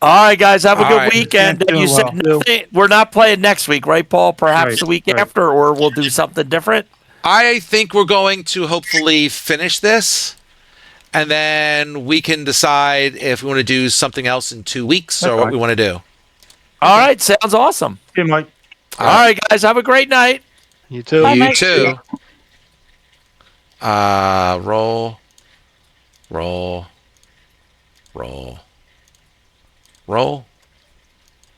Speaker 2: All right, guys, have a
Speaker 1: All
Speaker 2: good
Speaker 1: right.
Speaker 2: weekend.
Speaker 5: Doing
Speaker 2: You said
Speaker 5: well.
Speaker 2: nothing, we're not playing next week, right, Paul? Perhaps
Speaker 5: Right,
Speaker 2: the week
Speaker 5: right.
Speaker 2: after, or we'll do something different.
Speaker 1: I think we're going to hopefully finish this, and then we can decide if we want to do something else in 2 weeks or what we want to do.
Speaker 2: All right, sounds awesome.
Speaker 5: Hey, Mike.
Speaker 2: All right, guys, have a great night.
Speaker 3: You too.
Speaker 6: Bye,
Speaker 1: You
Speaker 6: Mike.
Speaker 1: too. Roll.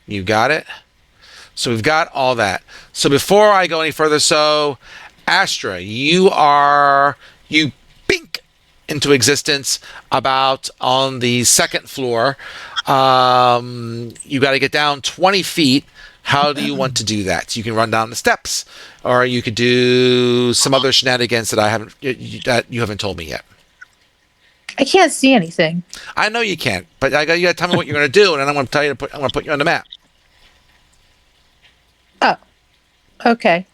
Speaker 1: You got it. So we've got all that. So before I go any further, so Astra, you bink into existence about on the 2nd floor. You got to get down 20 feet. How do you want to do that? You can run down the steps, or you could do some other shenanigans that you haven't told me yet.
Speaker 6: I can't see anything.
Speaker 1: I know you can't, but you got to tell me what you're going to do, and then I'm going to tell you I'm going to put you on the map.
Speaker 6: Oh, okay.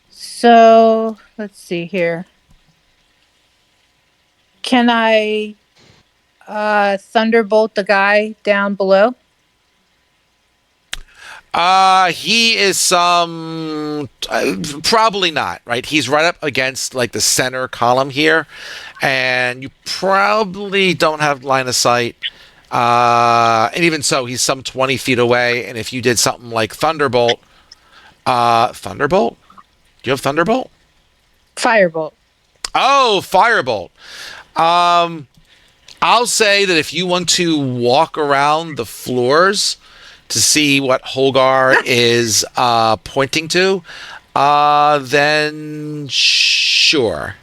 Speaker 6: So let's see here. Can I thunderbolt the guy down below?
Speaker 1: He is probably not, right? He's right up against like the center column here, and you probably don't have line of sight. And even so, he's some 20 feet away. And if you did something like Thunderbolt, Thunderbolt? Do you have Thunderbolt?
Speaker 6: Firebolt.
Speaker 1: Oh, Firebolt. I'll say that if you want to walk around the floors to see what Holgar is pointing to, then sure.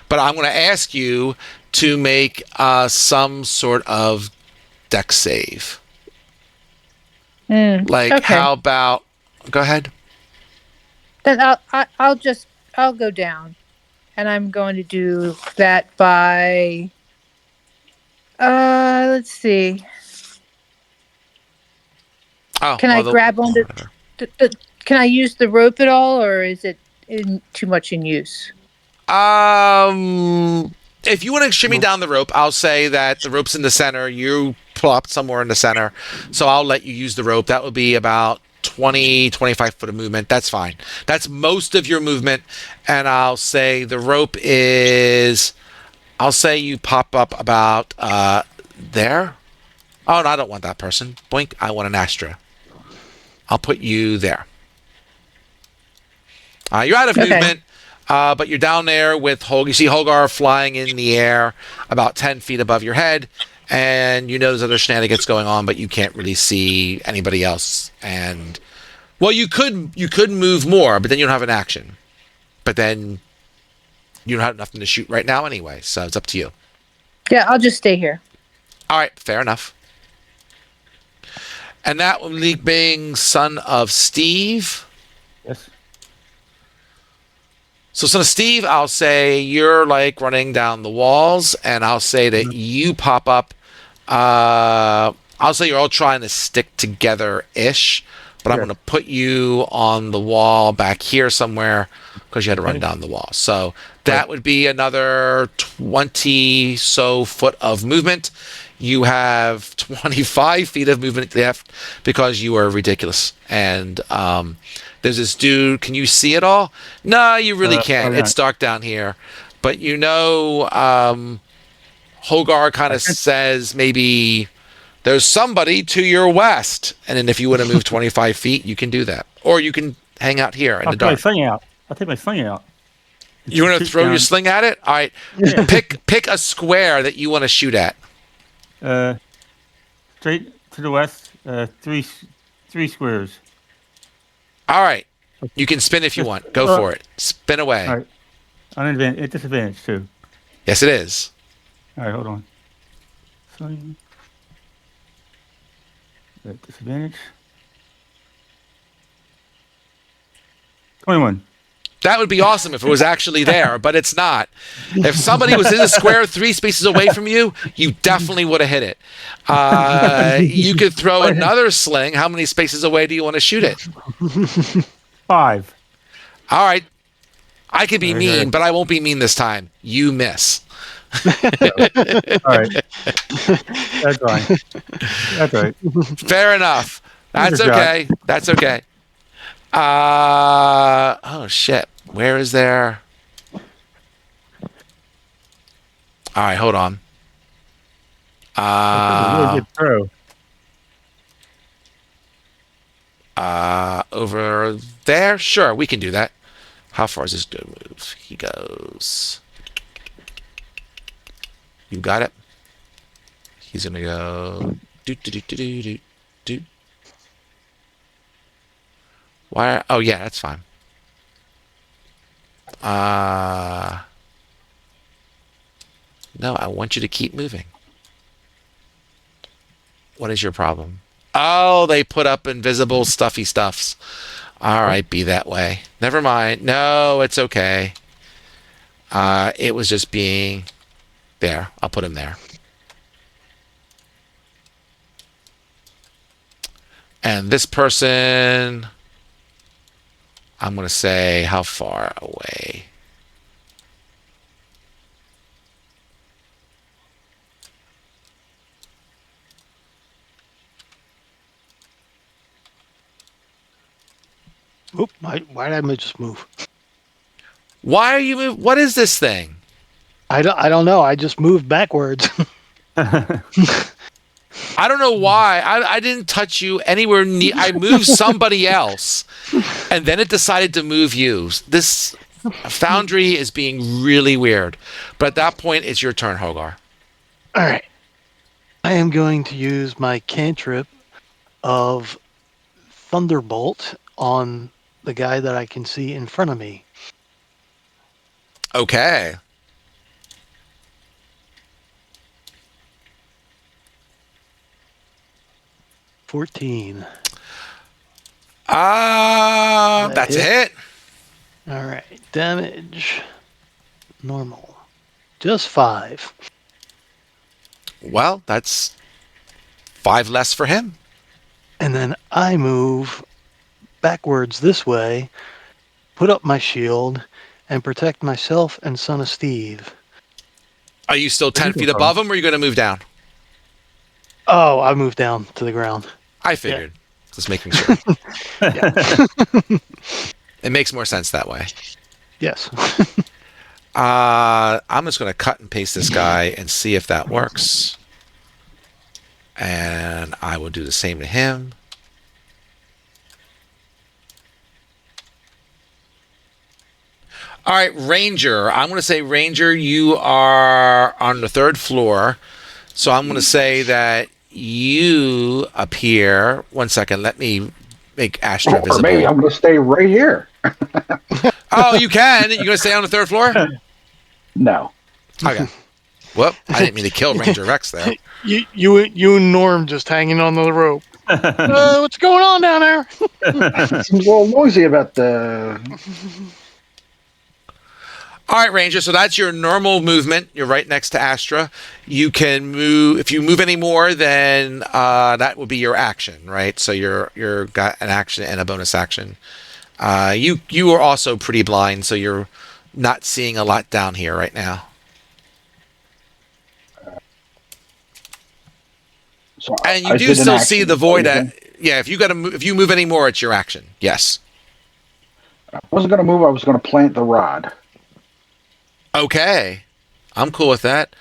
Speaker 1: But I'm going to ask you to make some sort of dex save.
Speaker 6: Okay.
Speaker 1: How about... Go ahead.
Speaker 6: Then I'll go down, and I'm going to do that by. Let's see.
Speaker 1: Oh,
Speaker 6: Can I grab onto? Can I use the rope at all, or is it too much in use?
Speaker 1: If you want to shimmy down the rope, I'll say that the rope's in the center. You plop somewhere in the center. So I'll let you use the rope. That would be about 20, 25 foot of movement. That's fine. That's most of your movement. And I'll say the rope is... I'll say you pop up about there. Oh, no, I don't want that person. Boink, I want an Astra. I'll put you there. You're out of
Speaker 6: Okay.
Speaker 1: movement, but you're down there with You see Holgar flying in the air about 10 feet above your head, and you know there's other shenanigans going on, but you can't really see anybody else. And well, you could move more, but then you don't have an action. But then you don't have nothing to shoot right now anyway, so it's up to you.
Speaker 6: Yeah, I'll just stay here.
Speaker 1: All right, fair enough. And that would be being son of Steve.
Speaker 5: Yes.
Speaker 1: So, son of Steve, I'll say you're like running down the walls, and I'll say that you pop up. I'll say you're all trying to stick together-ish, but I'm
Speaker 5: Yeah.
Speaker 1: going to put you on the wall back here somewhere because you had to run
Speaker 5: Okay.
Speaker 1: down the wall. So that would be another 20 so foot of movement. You have 25 feet of movement left because you are ridiculous. And there's this dude. Can you see it all? No, you really can't.
Speaker 5: not.
Speaker 1: It's dark down here. But you know, Hogar kind of says maybe there's somebody to your west. And then if you want to move 25 feet, you can do that. Or you can hang out here in
Speaker 5: I'll
Speaker 1: the
Speaker 5: take my
Speaker 1: dark.
Speaker 5: sling out. I'll take my sling out.
Speaker 1: You want to
Speaker 5: Shoot
Speaker 1: throw your
Speaker 5: down.
Speaker 1: sling at it? All right. Pick a square that you want to shoot at.
Speaker 5: Straight to the west. Three squares.
Speaker 1: All right. You can spin if you want. Go for it. Spin away.
Speaker 5: All right. On advantage, at disadvantage too.
Speaker 1: Yes, it is.
Speaker 5: All right, hold on. Sling. At disadvantage. 21.
Speaker 1: That would be awesome if it was actually there, but it's not. If somebody was in the square 3 spaces away from you, you definitely would have hit it. You could throw another sling. How many spaces away do you want to shoot it?
Speaker 5: 5.
Speaker 1: All right. I could be
Speaker 5: Okay.
Speaker 1: mean, but I won't be mean this time. You miss.
Speaker 5: All right. That's fine. That's right.
Speaker 1: Fair enough. That's
Speaker 5: Good job.
Speaker 1: okay. That's okay. Oh shit. Where is there? All right, hold on.
Speaker 5: That's a really good throw.
Speaker 1: Over there? Sure, we can do that. How far is this dude move? He goes. You got it? He's gonna go. Do. Why? Oh yeah, that's fine. No, I want you to keep moving. What is your problem? Oh, they put up invisible stuffy stuffs. All right, be that way. Never mind. No, it's okay. It was just being there. I'll put him there. And this person, I'm going to say how far away.
Speaker 3: Oop, why did I just move?
Speaker 1: Why are you What is this thing?
Speaker 3: I don't know. I just moved backwards.
Speaker 1: I don't know why. I didn't touch you anywhere near. I moved somebody else, and then it decided to move you. This Foundry is being really weird. But at that point, it's your turn, Hogar.
Speaker 3: All right. I am going to use my cantrip of Thunderbolt on the guy that I can see in front of me.
Speaker 1: Okay.
Speaker 3: $14.
Speaker 1: That's a hit.
Speaker 3: All right. Damage. Normal. Just 5.
Speaker 1: Well, that's 5 less for him.
Speaker 3: And then I move backwards this way, put up my shield, and protect myself and Son of Steve.
Speaker 1: Are you still 10 feet above him, or are you going to move down?
Speaker 3: Oh, I moved down to the ground.
Speaker 1: I figured. Just making sure. It makes more sense that way.
Speaker 3: Yes.
Speaker 1: I'm just going to cut and paste this guy and see if that works. And I will do the same to him. All right, Ranger. I'm going to say, Ranger, you are on the third floor. So I'm going to say that you appear. 1 second. Let me make Astra
Speaker 4: Or maybe
Speaker 1: visible.
Speaker 4: I'm going to stay right here.
Speaker 1: Oh, you can. You're going to stay on the third floor?
Speaker 4: No.
Speaker 1: Okay. Whoop. I didn't mean to kill Ranger Rex there.
Speaker 3: You and Norm just hanging on the rope. What's going on down there?
Speaker 4: Seems a little noisy about the.
Speaker 1: All right, Ranger. So that's your normal movement. You're right next to Astra. You can move. If you move any more, then that would be your action, right? So you're got an action and a bonus action. You are also pretty blind, so you're not seeing a lot down here right now.
Speaker 4: So
Speaker 1: And you
Speaker 4: I
Speaker 1: do
Speaker 4: did an
Speaker 1: still see
Speaker 4: action.
Speaker 1: the
Speaker 4: Is that what
Speaker 1: void.
Speaker 4: you're saying?
Speaker 1: Yeah, if you move any more, it's your action. Yes.
Speaker 4: I wasn't going to move. I was going to plant the rod.
Speaker 1: Okay. I'm cool with that.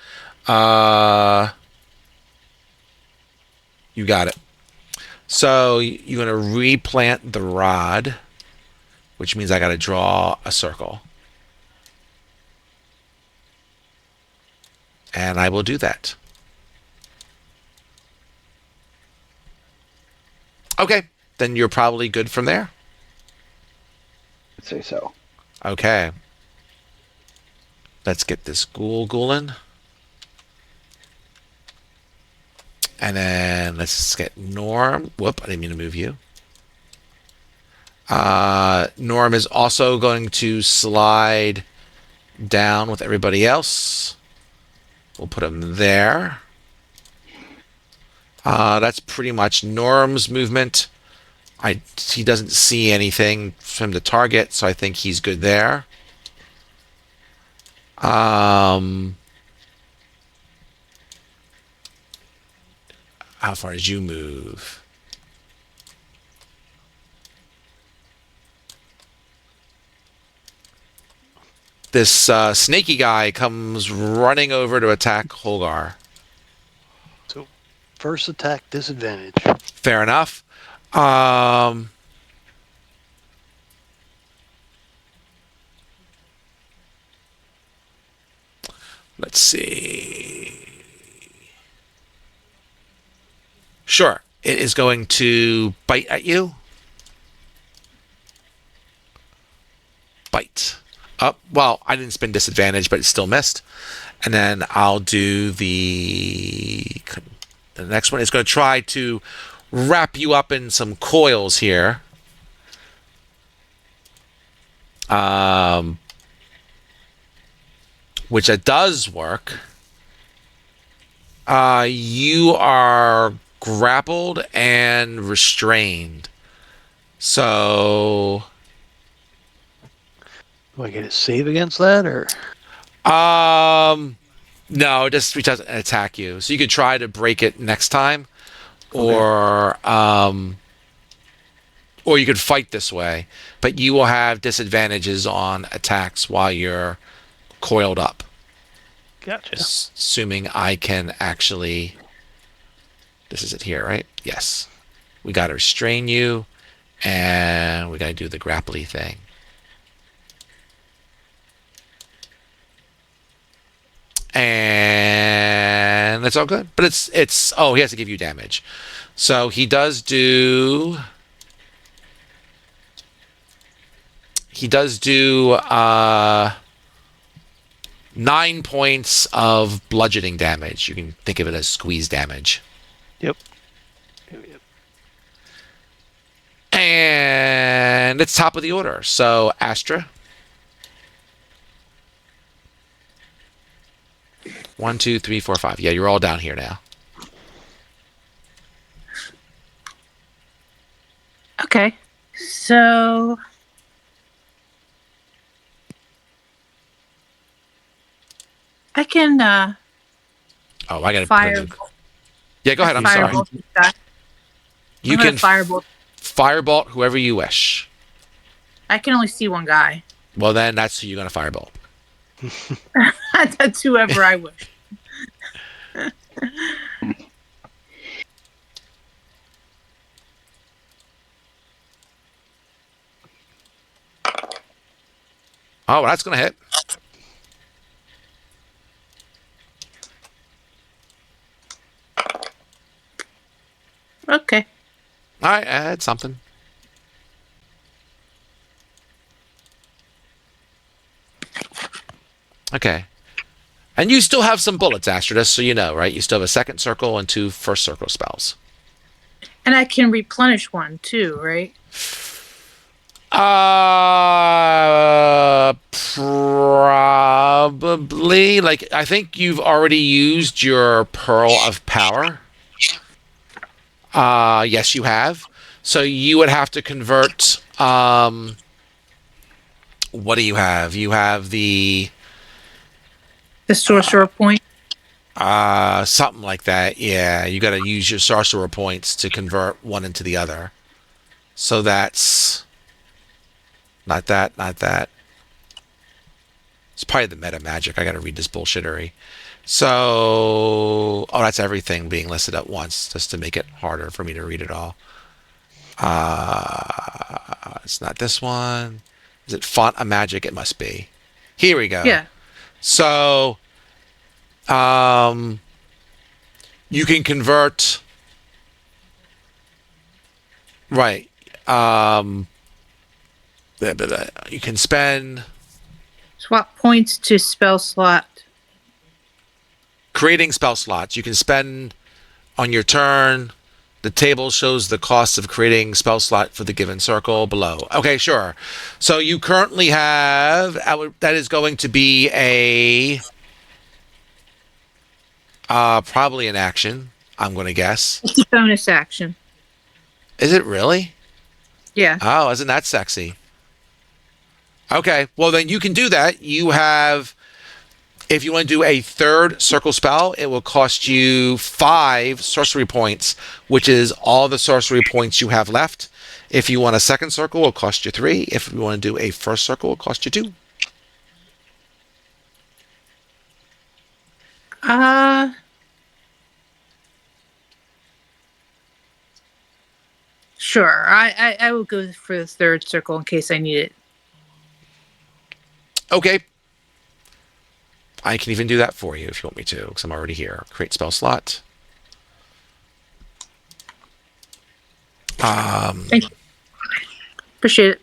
Speaker 1: You got it. So you're gonna replant the rod, which means I got to draw a circle, and I will do that. Okay, then you're probably good from there.
Speaker 4: I'd say so.
Speaker 1: Okay. Let's get this ghoulin. And then let's get Norm. Whoop, I didn't mean to move you. Norm is also going to slide down with everybody else. We'll put him there. That's pretty much Norm's movement. He doesn't see anything from the target, so I think he's good there. How far did you move? This snaky guy comes running over to attack Holgar.
Speaker 3: So, first attack disadvantage.
Speaker 1: Fair enough. Let's see. Sure. It is going to bite at you. Bite. Up. Well, I didn't spend disadvantage, but it still missed. And then I'll do the next one. It's going to try to wrap you up in some coils here. Which it does work. You are grappled and restrained. So,
Speaker 3: Do I get a save against that, or
Speaker 1: no, it just doesn't attack you. So you could try to break it next time,
Speaker 3: Okay.
Speaker 1: or you could fight this way, but you will have disadvantages on attacks while you're coiled up.
Speaker 3: Gotcha.
Speaker 1: Assuming I can actually. This is it here, right? Yes. We got to restrain you, and we got to do the grapply thing. And that's all good. But it's oh, he has to give you damage. So he does do 9 points of bludgeoning damage. You can think of it as squeeze damage.
Speaker 3: Yep.
Speaker 1: And it's top of the order. So Astra. 1, 2, 3, 4, 5. Yeah, you're all down here now.
Speaker 6: Okay. So I can
Speaker 1: Oh, I got to
Speaker 6: fire.
Speaker 1: Yeah, go ahead. I'm sorry.
Speaker 6: Firebolt this guy.
Speaker 1: You
Speaker 6: I'm gonna
Speaker 1: can
Speaker 6: firebolt.
Speaker 1: firebolt whoever you wish.
Speaker 6: I can only see one guy.
Speaker 1: Well, then that's who you're going to firebolt.
Speaker 6: That's whoever I wish.
Speaker 1: Oh, that's going to hit.
Speaker 6: Okay.
Speaker 1: All right, add something. Okay. And you still have some bullets, Astrid, just so you know, right? You still have a second circle and 2 first circle spells.
Speaker 6: And I can replenish one too, right?
Speaker 1: Probably. Like, I think you've already used your Pearl of Power. Yes, you have. So you would have to convert. What do you have? You have the
Speaker 6: The sorcerer point.
Speaker 1: something like that. Yeah, you got to use your sorcerer points to convert one into the other. So that's not that, not that. It's probably the meta magic. I got to read this bullshittery. So, that's everything being listed at once, just to make it harder for me to read it all. It's not this one. Is it font of magic? It must be. Here we go.
Speaker 6: Yeah.
Speaker 1: So, you can convert. Right. You can spend
Speaker 6: Swap points to spell slot.
Speaker 1: creating spell slots. You can spend on your turn. The table shows the cost of creating spell slot for the given circle below. Okay, sure. So you currently have that is going to be a probably an action. I'm going to guess.
Speaker 6: It's a bonus action.
Speaker 1: Is it really?
Speaker 6: Yeah.
Speaker 1: Oh, isn't that sexy? Okay, well then you can do that. You have, if you want to do a third circle spell, it will cost you 5 sorcery points, which is all the sorcery points you have left. If you want a second circle, it will cost you 3. If you want to do a first circle, it will cost you 2.
Speaker 6: Sure. I will go for the third circle in case I need it.
Speaker 1: Okay. I can even do that for you if you want me to, because I'm already here. Create spell slot.
Speaker 6: Thank you. Appreciate it.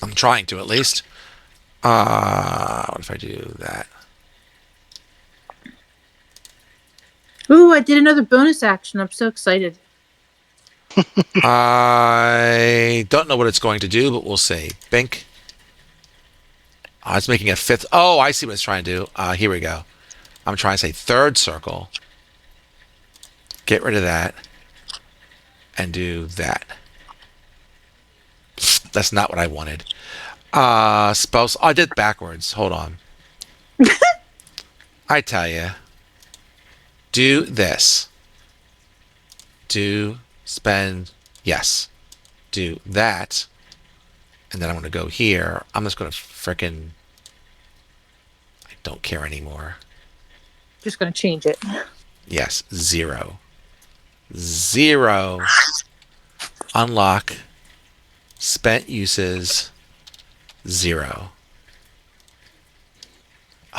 Speaker 1: I'm trying to, at least. What if I do that?
Speaker 6: Ooh, I did another bonus action. I'm so excited.
Speaker 1: I don't know what it's going to do, but we'll see. Bink. Oh, it's making a 5th. Oh, I see what it's trying to do. Here we go. I'm trying to say third circle. Get rid of that. And do that. That's not what I wanted. Spells. Oh, I did it backwards. Hold on. I tell you. Do this. Do spend. Yes. Do that. And then I'm going to go here. I'm just going to frickin'. I don't care anymore.
Speaker 6: Just going to change it.
Speaker 1: Yes. 0. 0. Unlock. Spent uses. 0.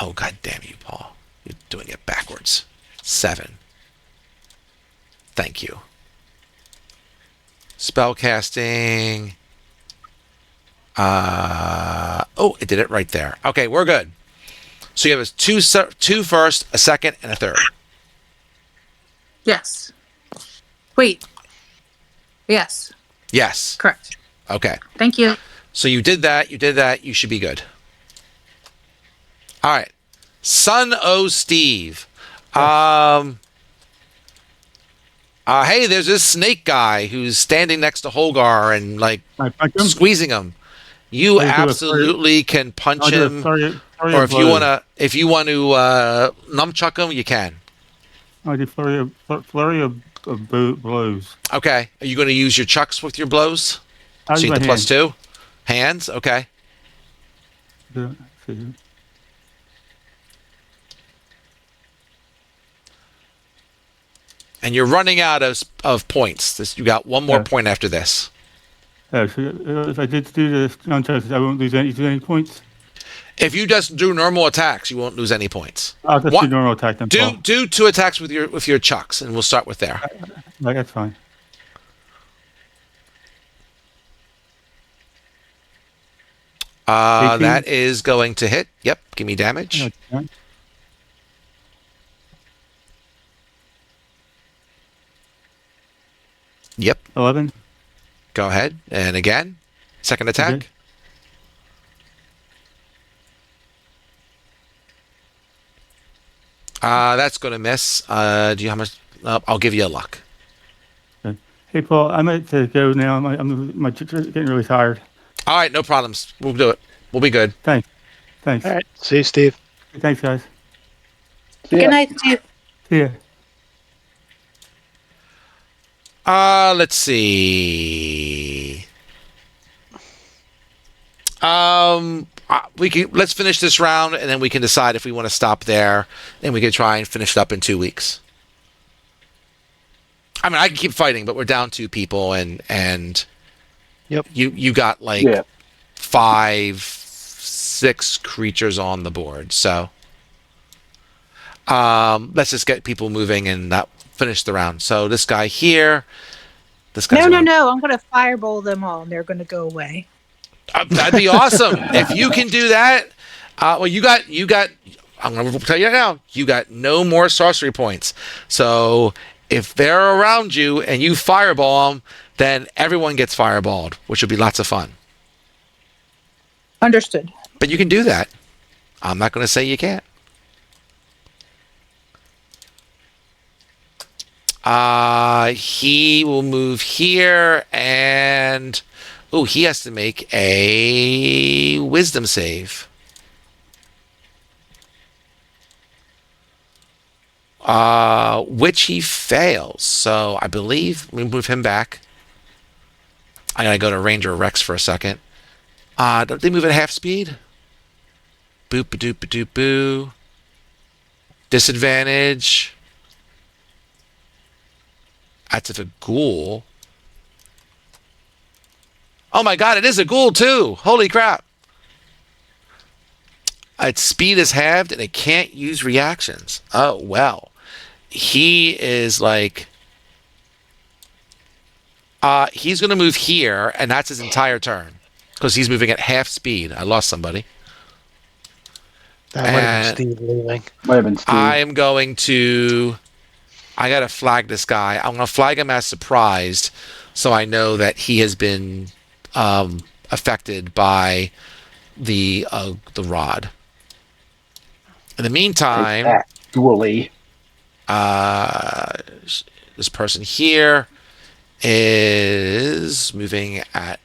Speaker 1: Oh, god damn you, Paul. You're doing it backwards. 7. Thank you. Spellcasting. Oh, it did it right there. Okay, we're good. So you have two first, a second, and a third.
Speaker 6: Yes. Wait. Yes.
Speaker 1: Yes.
Speaker 6: Correct.
Speaker 1: Okay.
Speaker 6: Thank you.
Speaker 1: So you did that. You did that. You should be good. All right. Son O Steve. Hey, there's this snake guy who's standing next to Holgar and like
Speaker 5: I punch him.
Speaker 1: squeezing him. You
Speaker 5: I do a
Speaker 1: absolutely can punch
Speaker 5: I'll do a
Speaker 1: him,
Speaker 5: flurry
Speaker 1: or
Speaker 5: of
Speaker 1: if you
Speaker 5: blows.
Speaker 1: want to nunchuck him, you can.
Speaker 5: I do flurry of blows.
Speaker 1: Okay. Are you going to use your chucks with your blows?
Speaker 5: I'll
Speaker 1: So you
Speaker 5: use
Speaker 1: get
Speaker 5: my
Speaker 1: the +2? Hands? Okay.
Speaker 5: hand. See.
Speaker 1: And you're running out of points. You got one more
Speaker 5: Yeah.
Speaker 1: point after this.
Speaker 5: So if I did do the nunchucks, I won't lose any points.
Speaker 1: If you just do normal attacks, you won't lose any points.
Speaker 5: I'll just do normal attack then.
Speaker 1: Do 2 attacks with your chucks, and we'll start with there.
Speaker 5: Like, that's fine.
Speaker 1: That is going to hit. Yep, give me damage.
Speaker 5: Okay.
Speaker 1: Yep,
Speaker 5: 11.
Speaker 1: go ahead. And again, second attack.
Speaker 5: Okay.
Speaker 1: That's going to miss. Do you how much? I'll give you a luck.
Speaker 5: Okay. Hey, Paul, I'm ready to go now. I'm getting really tired.
Speaker 1: All right, no problems. We'll do it. We'll be good.
Speaker 5: Thanks.
Speaker 3: All right. See you, Steve.
Speaker 5: Thanks, guys.
Speaker 4: See ya.
Speaker 6: Good night, Steve.
Speaker 5: See ya.
Speaker 1: Let's see. Let's finish this round, and then we can decide if we want to stop there, and we can try and finish it up in 2 weeks. I mean, I can keep fighting, but we're down 2 people, and
Speaker 3: Yep.
Speaker 1: you got like
Speaker 4: Yeah.
Speaker 1: 5, 6 creatures on the board, so let's just get people moving and not finish the round. So this guy here, this guy's
Speaker 6: No. I'm going to fireball them all, and they're going to go away.
Speaker 1: That'd be awesome if you can do that. Well, you got. I'm going to tell you now. You got no more sorcery points. So if they're around you and you fireball them, then everyone gets fireballed, which would be lots of fun.
Speaker 6: Understood.
Speaker 1: But you can do that. I'm not going to say you can't. He will move here, and he has to make a wisdom save. Which he fails. So I believe we move him back. I gotta go to Ranger Rex for a second. Don't they move at half speed? Boop a doop a doop boo. Disadvantage. That's if a ghoul. Oh my god, it is a ghoul too! Holy crap! Its speed is halved and it can't use reactions. Oh well. He is like... he's going to move here, and that's his entire turn. Because he's moving at half speed. I lost somebody.
Speaker 3: That might have been Steve leaving.
Speaker 4: Might have been Steve.
Speaker 1: I am going to... I got to flag this guy. I'm going to flag him as surprised, so I know that he has been affected by the rod. In the meantime...
Speaker 4: Actually.
Speaker 1: This person here is moving at...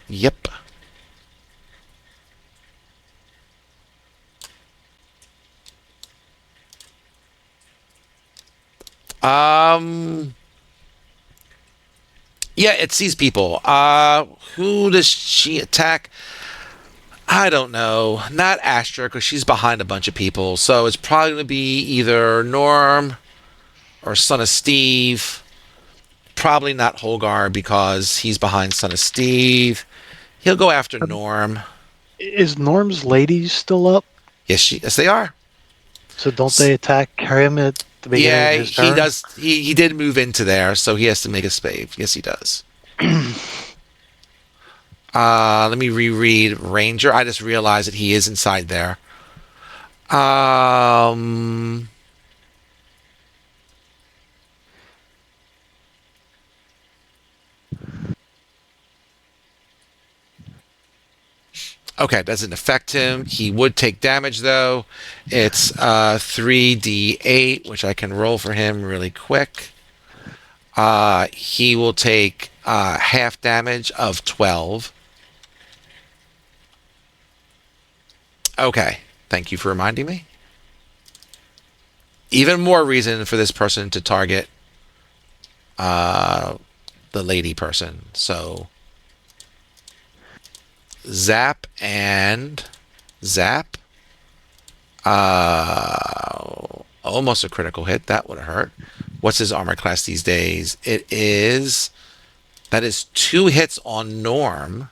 Speaker 1: Yep. Yeah, it sees people. Who does she attack? I don't know. Not Astra, because she's behind a bunch of people. So it's probably going to be either Norm or Son of Steve. Probably not Holgar, because he's behind Son of Steve. He'll go after Norm.
Speaker 3: Is Norm's ladies still up?
Speaker 1: Yes, they are.
Speaker 3: So don't they attack him at the beginning of his turn?
Speaker 1: He does. He did move into there, so he has to make a save. Yes, he does. Let me reread Ranger. I just realized that he is inside there. Okay, doesn't affect him. He would take damage, though. It's 3d8, which I can roll for him really quick. He will take half damage of 12. Okay, thank you for reminding me. Even more reason for this person to target the lady person. So... Zap and zap. Almost a critical hit. That would have hurt. What's his armor class these days? That is 2 hits on Norm.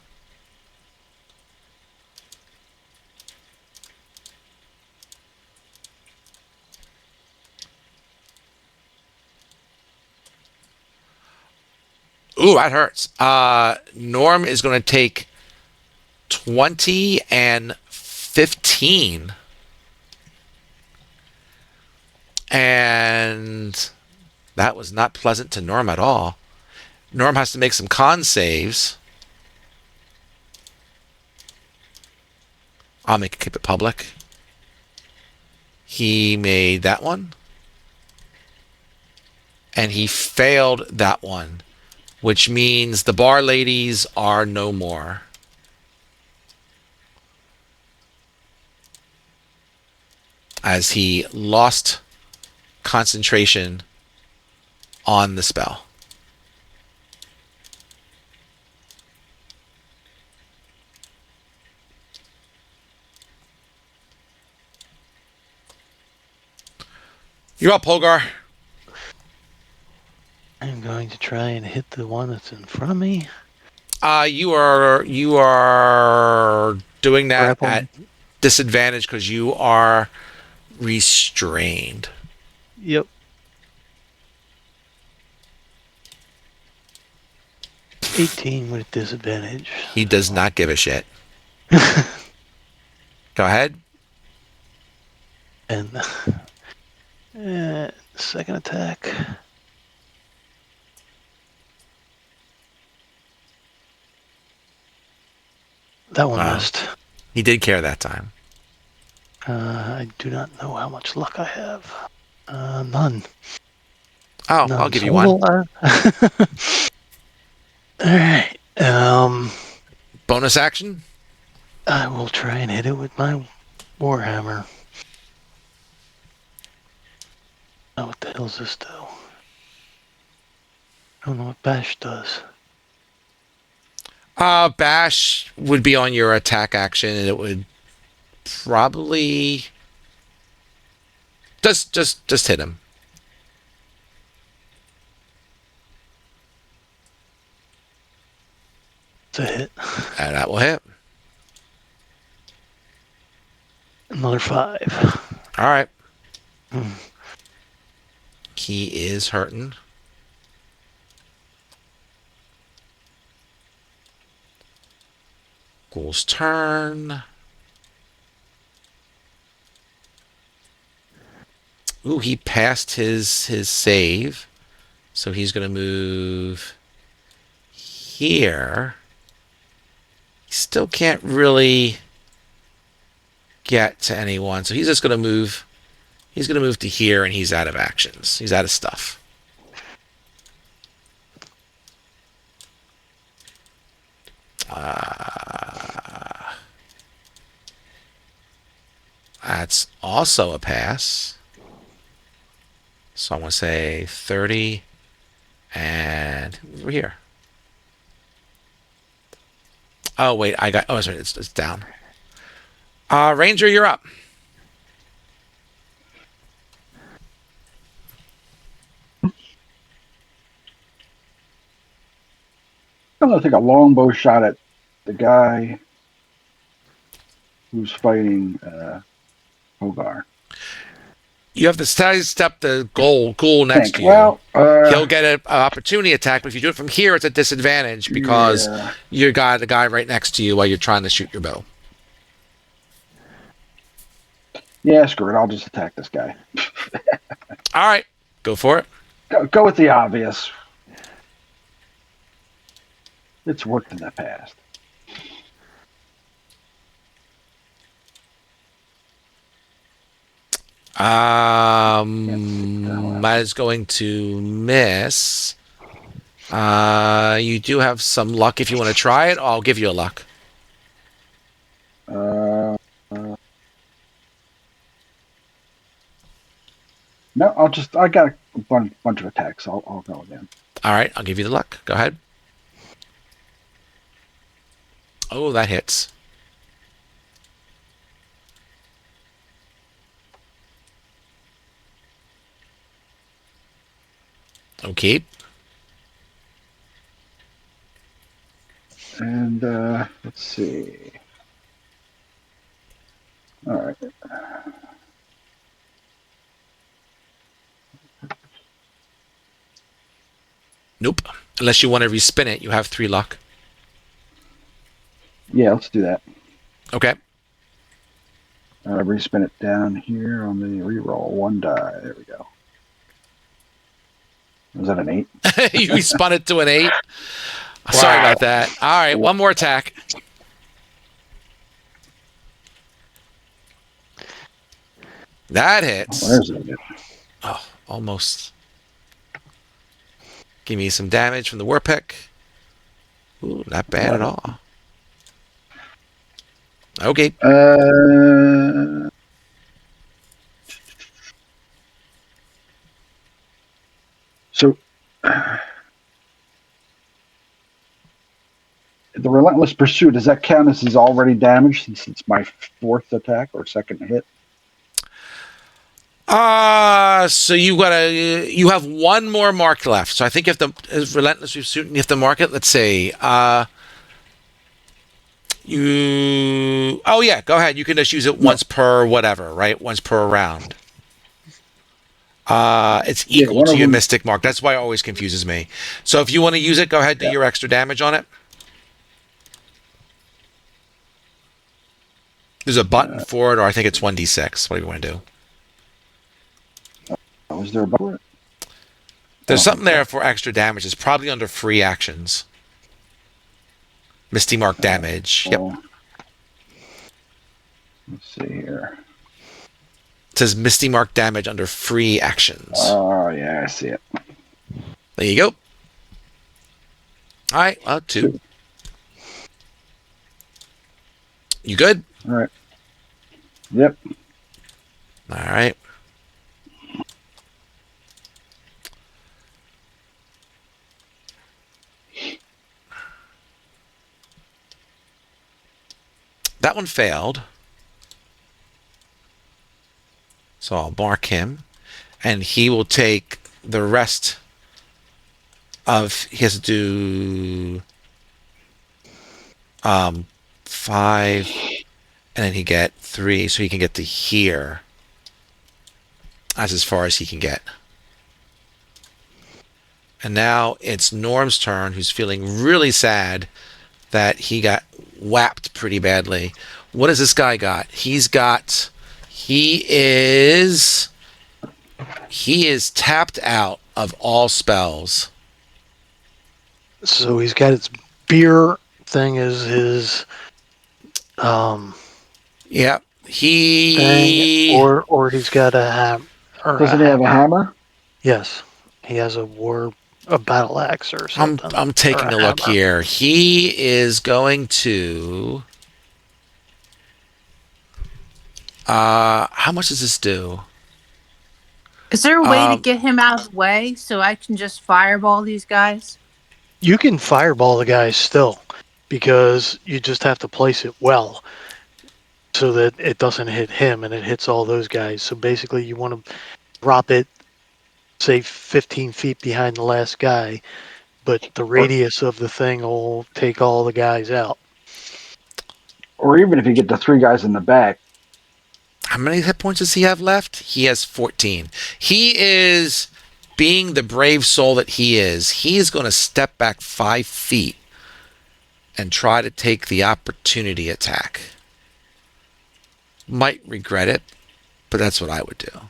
Speaker 1: Ooh, that hurts. Norm is going to take 20 and 15. And that was not pleasant to Norm at all. Norm has to make some con saves. I'll keep it public. He made that one. And he failed that one, which means the bar ladies are no more. As he lost concentration on the spell. You're up, Polgar.
Speaker 3: I'm going to try and hit the one that's in front of me.
Speaker 1: You are doing that
Speaker 3: Grapple.
Speaker 1: at disadvantage because you are restrained.
Speaker 3: Yep. 18 with disadvantage.
Speaker 1: He does not give a shit. Go ahead.
Speaker 3: And second attack. That one
Speaker 1: Wow.
Speaker 3: missed.
Speaker 1: He did care that time.
Speaker 3: I do not know how much luck I have. None.
Speaker 1: Oh,
Speaker 3: None.
Speaker 1: I'll give
Speaker 3: So
Speaker 1: you one.
Speaker 3: All right.
Speaker 1: Bonus action.
Speaker 3: I will try and hit it with my warhammer. Oh, what the hell does this do? I don't know what bash does.
Speaker 1: Bash would be on your attack action, and it would probably just hit him.
Speaker 3: It's a hit.
Speaker 1: And that will hit.
Speaker 3: Another 5.
Speaker 1: All right.
Speaker 3: Hmm.
Speaker 1: He is hurting. Ghoul's turn. Ooh, he passed his save. So he's going to move here. He still can't really get to anyone. So he's just going to move. He's going to move to here, and he's out of actions. He's out of stuff. That's also a pass. So I'm going to say 30 and over here. Oh, wait. Oh, sorry. It's down. Ranger, you're up.
Speaker 4: I'm gonna take a longbow shot at the guy who's fighting Hogar.
Speaker 1: You have to sidestep the ghoul next to you.
Speaker 4: Well,
Speaker 1: He'll get an opportunity attack, but if you do it from here, it's a disadvantage because you got the guy right next to you while you're trying to shoot your bow.
Speaker 4: Yeah, screw it. I'll just attack this guy.
Speaker 1: All right. Go for it.
Speaker 4: Go with the obvious. It's worked in the past.
Speaker 1: That is going to miss. You do have some luck if you want to try it. I'll give you a luck.
Speaker 4: No, I got a bunch of attacks. I'll go again.
Speaker 1: All right, I'll give you the luck. Go ahead. Oh, that hits. Okay.
Speaker 4: And let's see. All right.
Speaker 1: Nope. Unless you want to respin it, you have 3 luck.
Speaker 4: Yeah, let's do that.
Speaker 1: Okay.
Speaker 4: Respin it down here on the reroll. 1 die. There we go. Was that an 8?
Speaker 1: You spun it to an 8. Sorry about that. All right, one more attack. That hits.
Speaker 4: Where's it?
Speaker 1: Oh, almost. Give me some damage from the war pick. Ooh, not bad at all. Okay.
Speaker 4: So the relentless pursuit, does that count as he's already damaged since it's my 4th attack or 2nd hit?
Speaker 1: So you have 1 more mark left. So I think if the relentless pursuit, you have to mark it. Let's see. Oh yeah, go ahead. You can just use it once per whatever, right? Once per round. It's equal to your mystic mark. That's why it always confuses me. So if you want to use it, go ahead, do your extra damage on it. There's a button for it, or I think it's 1d6. What do you want to do?
Speaker 4: Was there a button?
Speaker 1: There's something there for extra damage. It's probably under free actions. Misty mark damage. Yep.
Speaker 4: Let's see here.
Speaker 1: It says Misty mark damage under free actions.
Speaker 4: Oh, yeah, I see it.
Speaker 1: There you go. All right. Well, 2. You good?
Speaker 4: All right. Yep.
Speaker 1: All right. That one failed. So I'll mark him. And he will take the rest of... He has to do... 5... And then he get 3, so he can get to here. That's as far as he can get. And now it's Norm's turn, who's feeling really sad that he got whapped pretty badly. What has this guy got? He is tapped out of all spells.
Speaker 3: So he's got his beer thing as his
Speaker 1: Yeah.
Speaker 3: thing, or he's got a hammer.
Speaker 4: Doesn't he have a hammer?
Speaker 3: Yes. He has a battle axe or something.
Speaker 1: I'm taking a look here. He is going to... how much does this do?
Speaker 6: Is there a way to get him out of the way so I can just fireball these guys?
Speaker 3: You can fireball the guys still, because you just have to place it well so that it doesn't hit him and it hits all those guys. So basically you want to drop it, say 15 feet behind the last guy, but the radius of the thing will take all the guys out.
Speaker 4: Or even if you get the 3 guys in the back.
Speaker 1: How many hit points does he have left? He has 14. He is, being the brave soul that he is going to step back 5 feet and try to take the opportunity attack. Might regret it, but that's what I would do.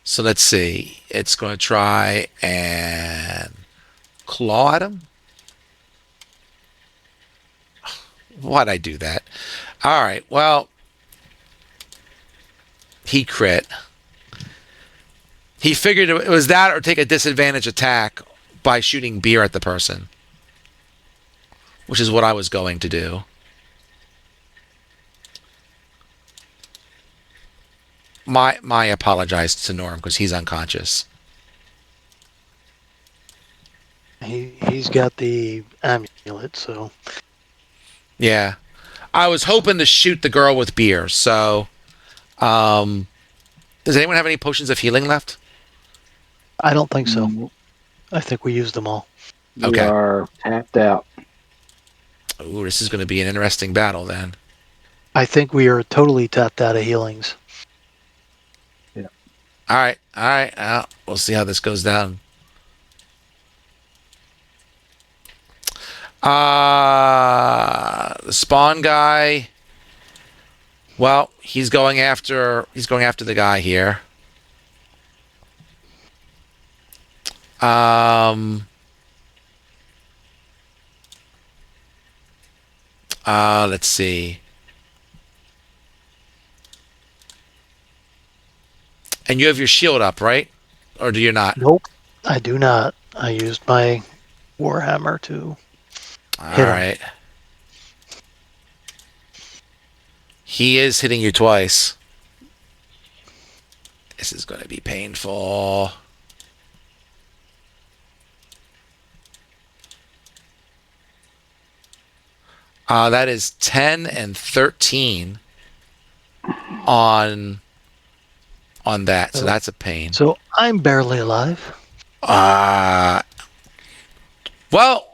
Speaker 1: So let's see. It's going to try and claw at him. Why'd I do that? All right, well, he crit. He figured it was that or take a disadvantage attack by shooting beer at the person, which is what I was going to do. My apologize to Norm because he's unconscious.
Speaker 3: He's got the amulet, so...
Speaker 1: Yeah. I was hoping to shoot the girl with beer, so... does anyone have any potions of healing left?
Speaker 3: I don't think so. I think we used them all.
Speaker 4: We are tapped out.
Speaker 1: Ooh, this is going to be an interesting battle then.
Speaker 3: I think we are totally tapped out of healings.
Speaker 4: Yeah.
Speaker 1: All right. We'll see how this goes down. The spawn guy. Well, he's going after the guy here. Let's see. And you have your shield up, right? Or do you not?
Speaker 3: Nope, I do not. I used my warhammer to
Speaker 1: All
Speaker 3: hit him.
Speaker 1: right. He is hitting you twice. This is going to be painful. That is 10 and 13 on that. So that's a pain.
Speaker 3: So I'm barely alive.
Speaker 1: Well,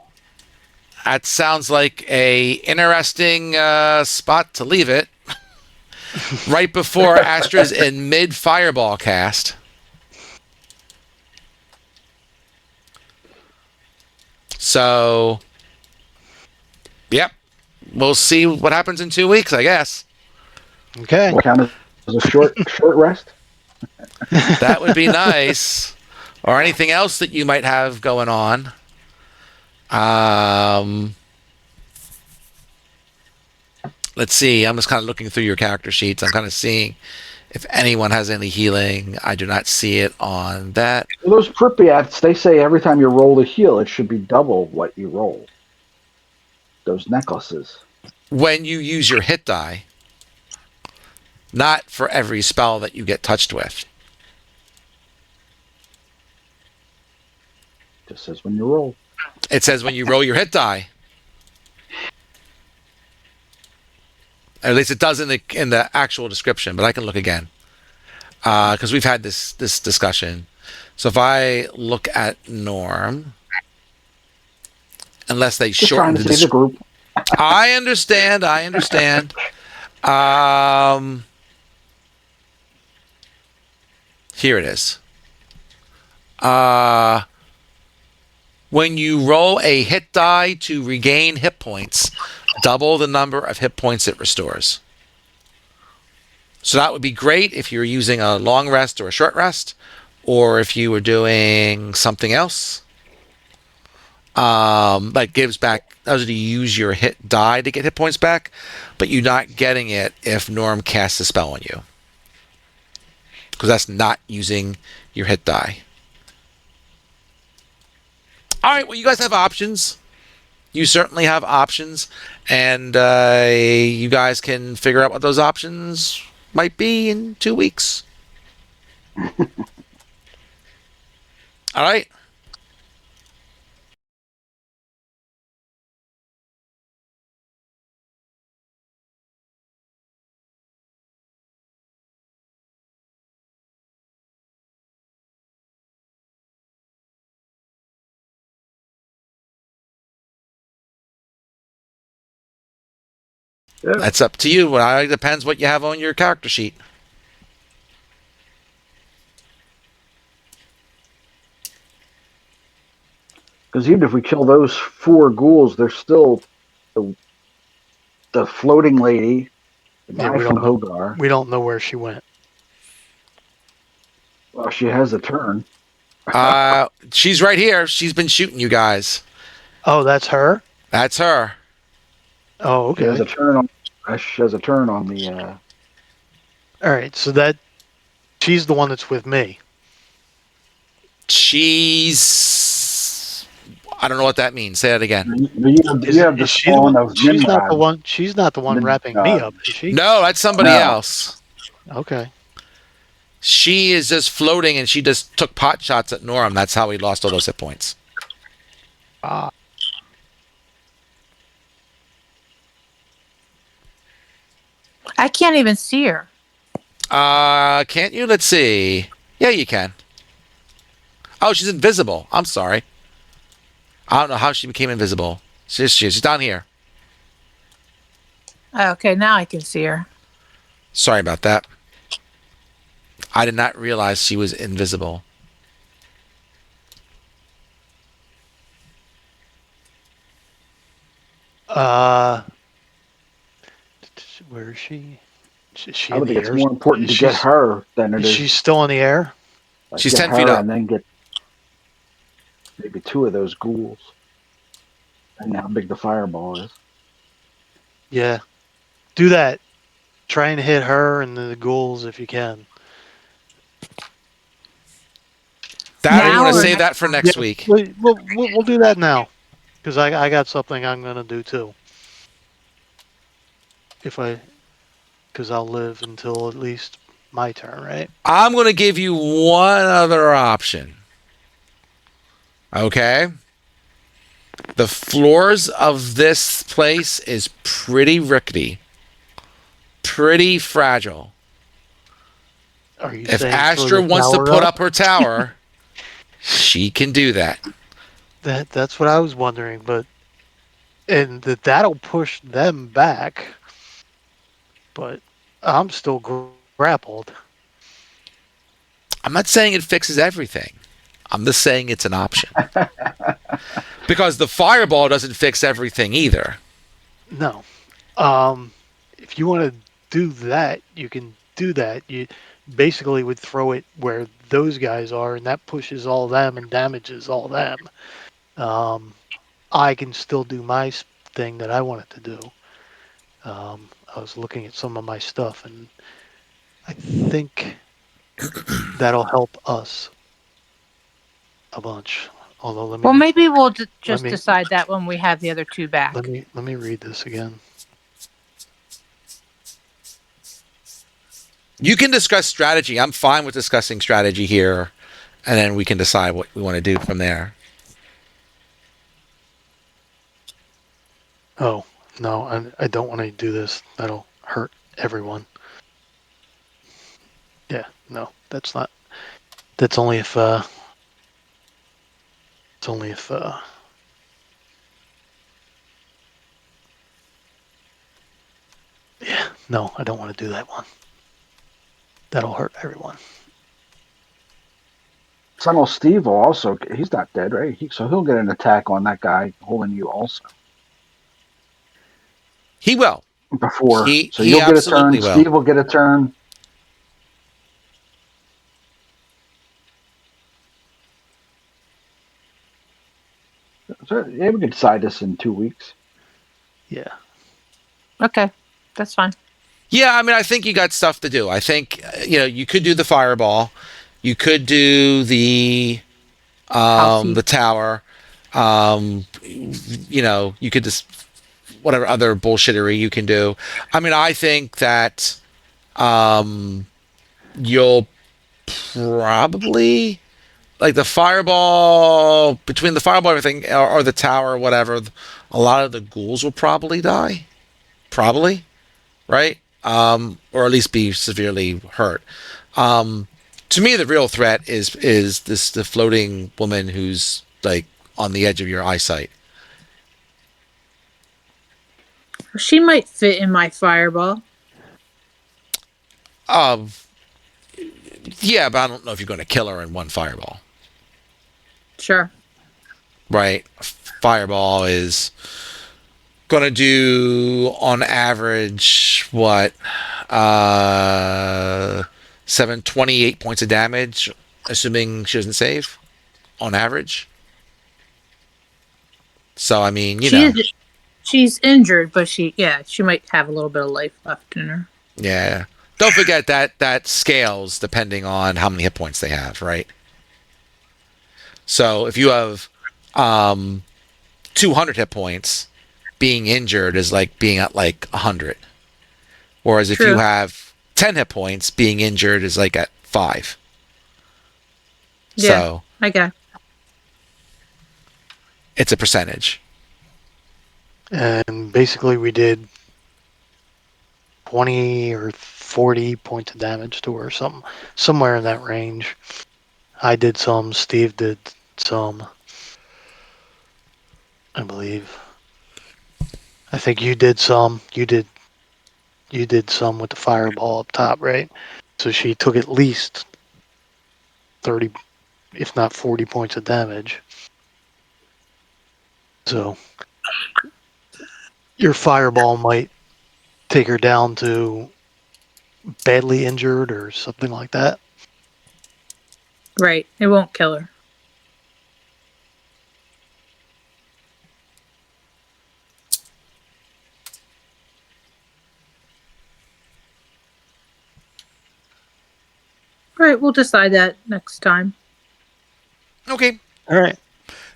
Speaker 1: that sounds like a interesting spot to leave it. Right before Astra's in mid fireball cast. So, yep. We'll see what happens in 2 weeks, I guess.
Speaker 3: Okay.
Speaker 4: What count as a short rest?
Speaker 1: That would be nice. Or anything else that you might have going on. Let's see. I'm just kind of looking through your character sheets. I'm kind of seeing if anyone has any healing. I do not see it on that.
Speaker 4: Well, those Pripyats, they say every time you roll a heal, it should be double what you roll. Those necklaces.
Speaker 1: When you use your hit die, not for every spell that you get touched with.
Speaker 4: Just says when you roll.
Speaker 1: It says when you roll your hit die. At least it does in the actual description, but I can look again because we've had this discussion. So if I look at Norm, unless they
Speaker 4: Just
Speaker 1: shorten
Speaker 4: trying to save the group.
Speaker 1: I understand. Here it is. When you roll a hit die to regain hit points, double the number of hit points it restores. So that would be great if you're using a long rest or a short rest, or if you were doing something else. That gives back, allows you to use your hit die to get hit points back, but you're not getting it if Norm casts a spell on you. Because that's not using your hit die. All right, well, you guys have options. You certainly have options, and you guys can figure out what those options might be in 2 weeks. All right.
Speaker 4: Yeah.
Speaker 1: That's up to you. It depends what you have on your character sheet.
Speaker 4: Because even if we kill those 4 ghouls, there's still the floating lady, the
Speaker 3: Yeah,
Speaker 4: guy
Speaker 3: we
Speaker 4: from
Speaker 3: don't know.
Speaker 4: Hogar.
Speaker 3: We don't know where she went.
Speaker 4: Well, she has a turn.
Speaker 1: She's right here. She's been shooting you guys.
Speaker 3: Oh, that's her?
Speaker 1: That's her.
Speaker 3: Oh,
Speaker 4: She has
Speaker 3: okay.
Speaker 4: a turn on. She has a turn on the.
Speaker 3: All right, so she's the one that's with me.
Speaker 1: She's. I don't know what that means. Say that again.
Speaker 4: You have the
Speaker 3: Is she the
Speaker 4: spawn
Speaker 3: one?
Speaker 4: of
Speaker 3: She's not the
Speaker 4: Nimrod.
Speaker 3: one. She's not the one wrapping me up, is she?
Speaker 1: No, that's somebody
Speaker 4: No.
Speaker 1: else.
Speaker 3: Okay.
Speaker 1: She is just floating, and she just took pot shots at Norm. That's how he lost all those hit points.
Speaker 3: Ah.
Speaker 6: I can't even see her.
Speaker 1: Can't you? Let's see. Yeah, you can. Oh, she's invisible. I'm sorry. I don't know how she became invisible. She's down here.
Speaker 6: Okay, now I can see her.
Speaker 1: Sorry about that. I did not realize she was invisible.
Speaker 3: Uh, where is she? Is she
Speaker 4: I
Speaker 3: in
Speaker 4: would
Speaker 3: the
Speaker 4: think it's
Speaker 3: air?
Speaker 4: more important to get
Speaker 3: She's
Speaker 4: her than it
Speaker 3: is
Speaker 4: is
Speaker 3: she still in the air?
Speaker 4: like
Speaker 1: She's
Speaker 4: get
Speaker 1: 10 feet
Speaker 4: her
Speaker 1: up.
Speaker 4: and then get maybe two of those ghouls. And how big the fireball is.
Speaker 3: Yeah, do that. Try and hit her and the ghouls if you can.
Speaker 1: That, or you
Speaker 6: Now
Speaker 1: want to
Speaker 6: or
Speaker 1: save
Speaker 6: next
Speaker 1: that for
Speaker 6: time?
Speaker 1: next
Speaker 3: Yeah,
Speaker 1: week?
Speaker 3: we'll do that now because I got something I'm gonna do too. If I because I'll live until at least my turn, right?
Speaker 1: I'm going to give you one other option. Okay? The floors of this place is pretty rickety, pretty fragile.
Speaker 3: Are you
Speaker 1: If
Speaker 3: saying throw
Speaker 1: Astra
Speaker 3: the
Speaker 1: wants to
Speaker 3: tower
Speaker 1: put
Speaker 3: up?
Speaker 1: up her tower, she can do that.
Speaker 3: That's what I was wondering, but and that'll push them back. But I'm still grappled.
Speaker 1: I'm not saying it fixes everything. I'm just saying it's an option. Because the fireball doesn't fix everything either.
Speaker 3: No. Um, if you want to do that, you can do that. You basically would throw it where those guys are, and that pushes all them and damages all them. Um, I can still do my thing that I wanted to do. I was looking at some of my stuff, and I think that'll help us a bunch. Although
Speaker 6: Well, maybe we'll
Speaker 3: let
Speaker 6: just
Speaker 3: me
Speaker 6: decide that when we have the other two back.
Speaker 3: let me read this again.
Speaker 1: You can discuss strategy. I'm fine with discussing strategy here, and then we can decide what we want to do from there.
Speaker 3: Oh no, I don't want to do this. That'll hurt everyone. Yeah, no, that's not. That's only if. It's only if. Yeah, no, I don't want to do that one. That'll hurt everyone.
Speaker 4: So I know Steve will also. He's not dead, right? So he'll get an attack on that guy holding you also
Speaker 1: He will.
Speaker 4: before. So
Speaker 1: He
Speaker 4: you'll get a turn.
Speaker 1: absolutely will.
Speaker 4: Steve will get a turn. So yeah, we can decide this in 2 weeks.
Speaker 3: Yeah.
Speaker 6: Okay, that's fine.
Speaker 1: Yeah, I mean, I think you got stuff to do. I think you could do the fireball, you could do
Speaker 6: Housey.
Speaker 1: the tower, you could just whatever other bullshittery you can do. I mean, I think that you'll probably like the fireball between the fireball and everything or the tower or whatever. A lot of the ghouls will probably die, probably, right? Or at least be severely hurt. To me, the real threat is the floating woman who's like on the edge of your eyesight.
Speaker 6: She might fit in my fireball.
Speaker 1: Um, yeah, but I don't know if you're going to kill her in one fireball,
Speaker 6: Sure.
Speaker 1: right? Fireball is going to do on average what 728 points of damage, assuming she doesn't save on average. So I mean,
Speaker 6: She is. She's injured, but she might have a little bit of life left in her.
Speaker 1: yeah. Don't forget that scales depending on how many hit points they have, right? So if you have 200 hit points, being injured is like being at like 100. Whereas if you
Speaker 6: True.
Speaker 1: have 10 hit points, being injured is like at 5.
Speaker 6: Yeah,
Speaker 1: So
Speaker 6: I got.
Speaker 1: it's a percentage.
Speaker 3: And basically, we did 20 or 40 points of damage to her, somewhere in that range. I did some. Steve did some. I believe. I think you did some. You did some with the fireball up top, right? So she took at least 30, if not 40 points of damage. So your fireball might take her down to badly injured or something like that.
Speaker 6: Right. It won't kill her. All right, we'll decide that next time.
Speaker 1: Okay.
Speaker 3: All right.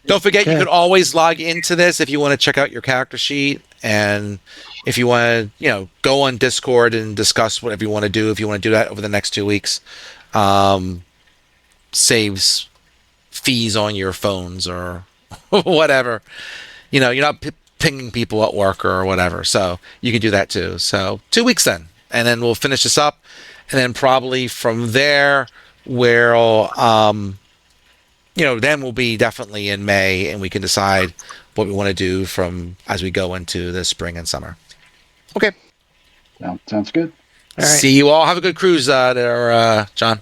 Speaker 1: Don't forget, you
Speaker 3: Okay.
Speaker 1: could always log into this if you want to check out your character sheet, and if you want to, go on Discord and discuss whatever you want to do. If you want to do that over the next 2 weeks, saves fees on your phones or whatever. You're not pinging people at work or whatever, so you can do that too. So 2 weeks then, and then we'll finish this up, and then probably from there, we'll then we'll be definitely in May, and we can decide what we want to do from as we go into the spring and summer. Okay.
Speaker 4: Sounds good.
Speaker 3: All right.
Speaker 1: See you all. Have a good cruise there, John.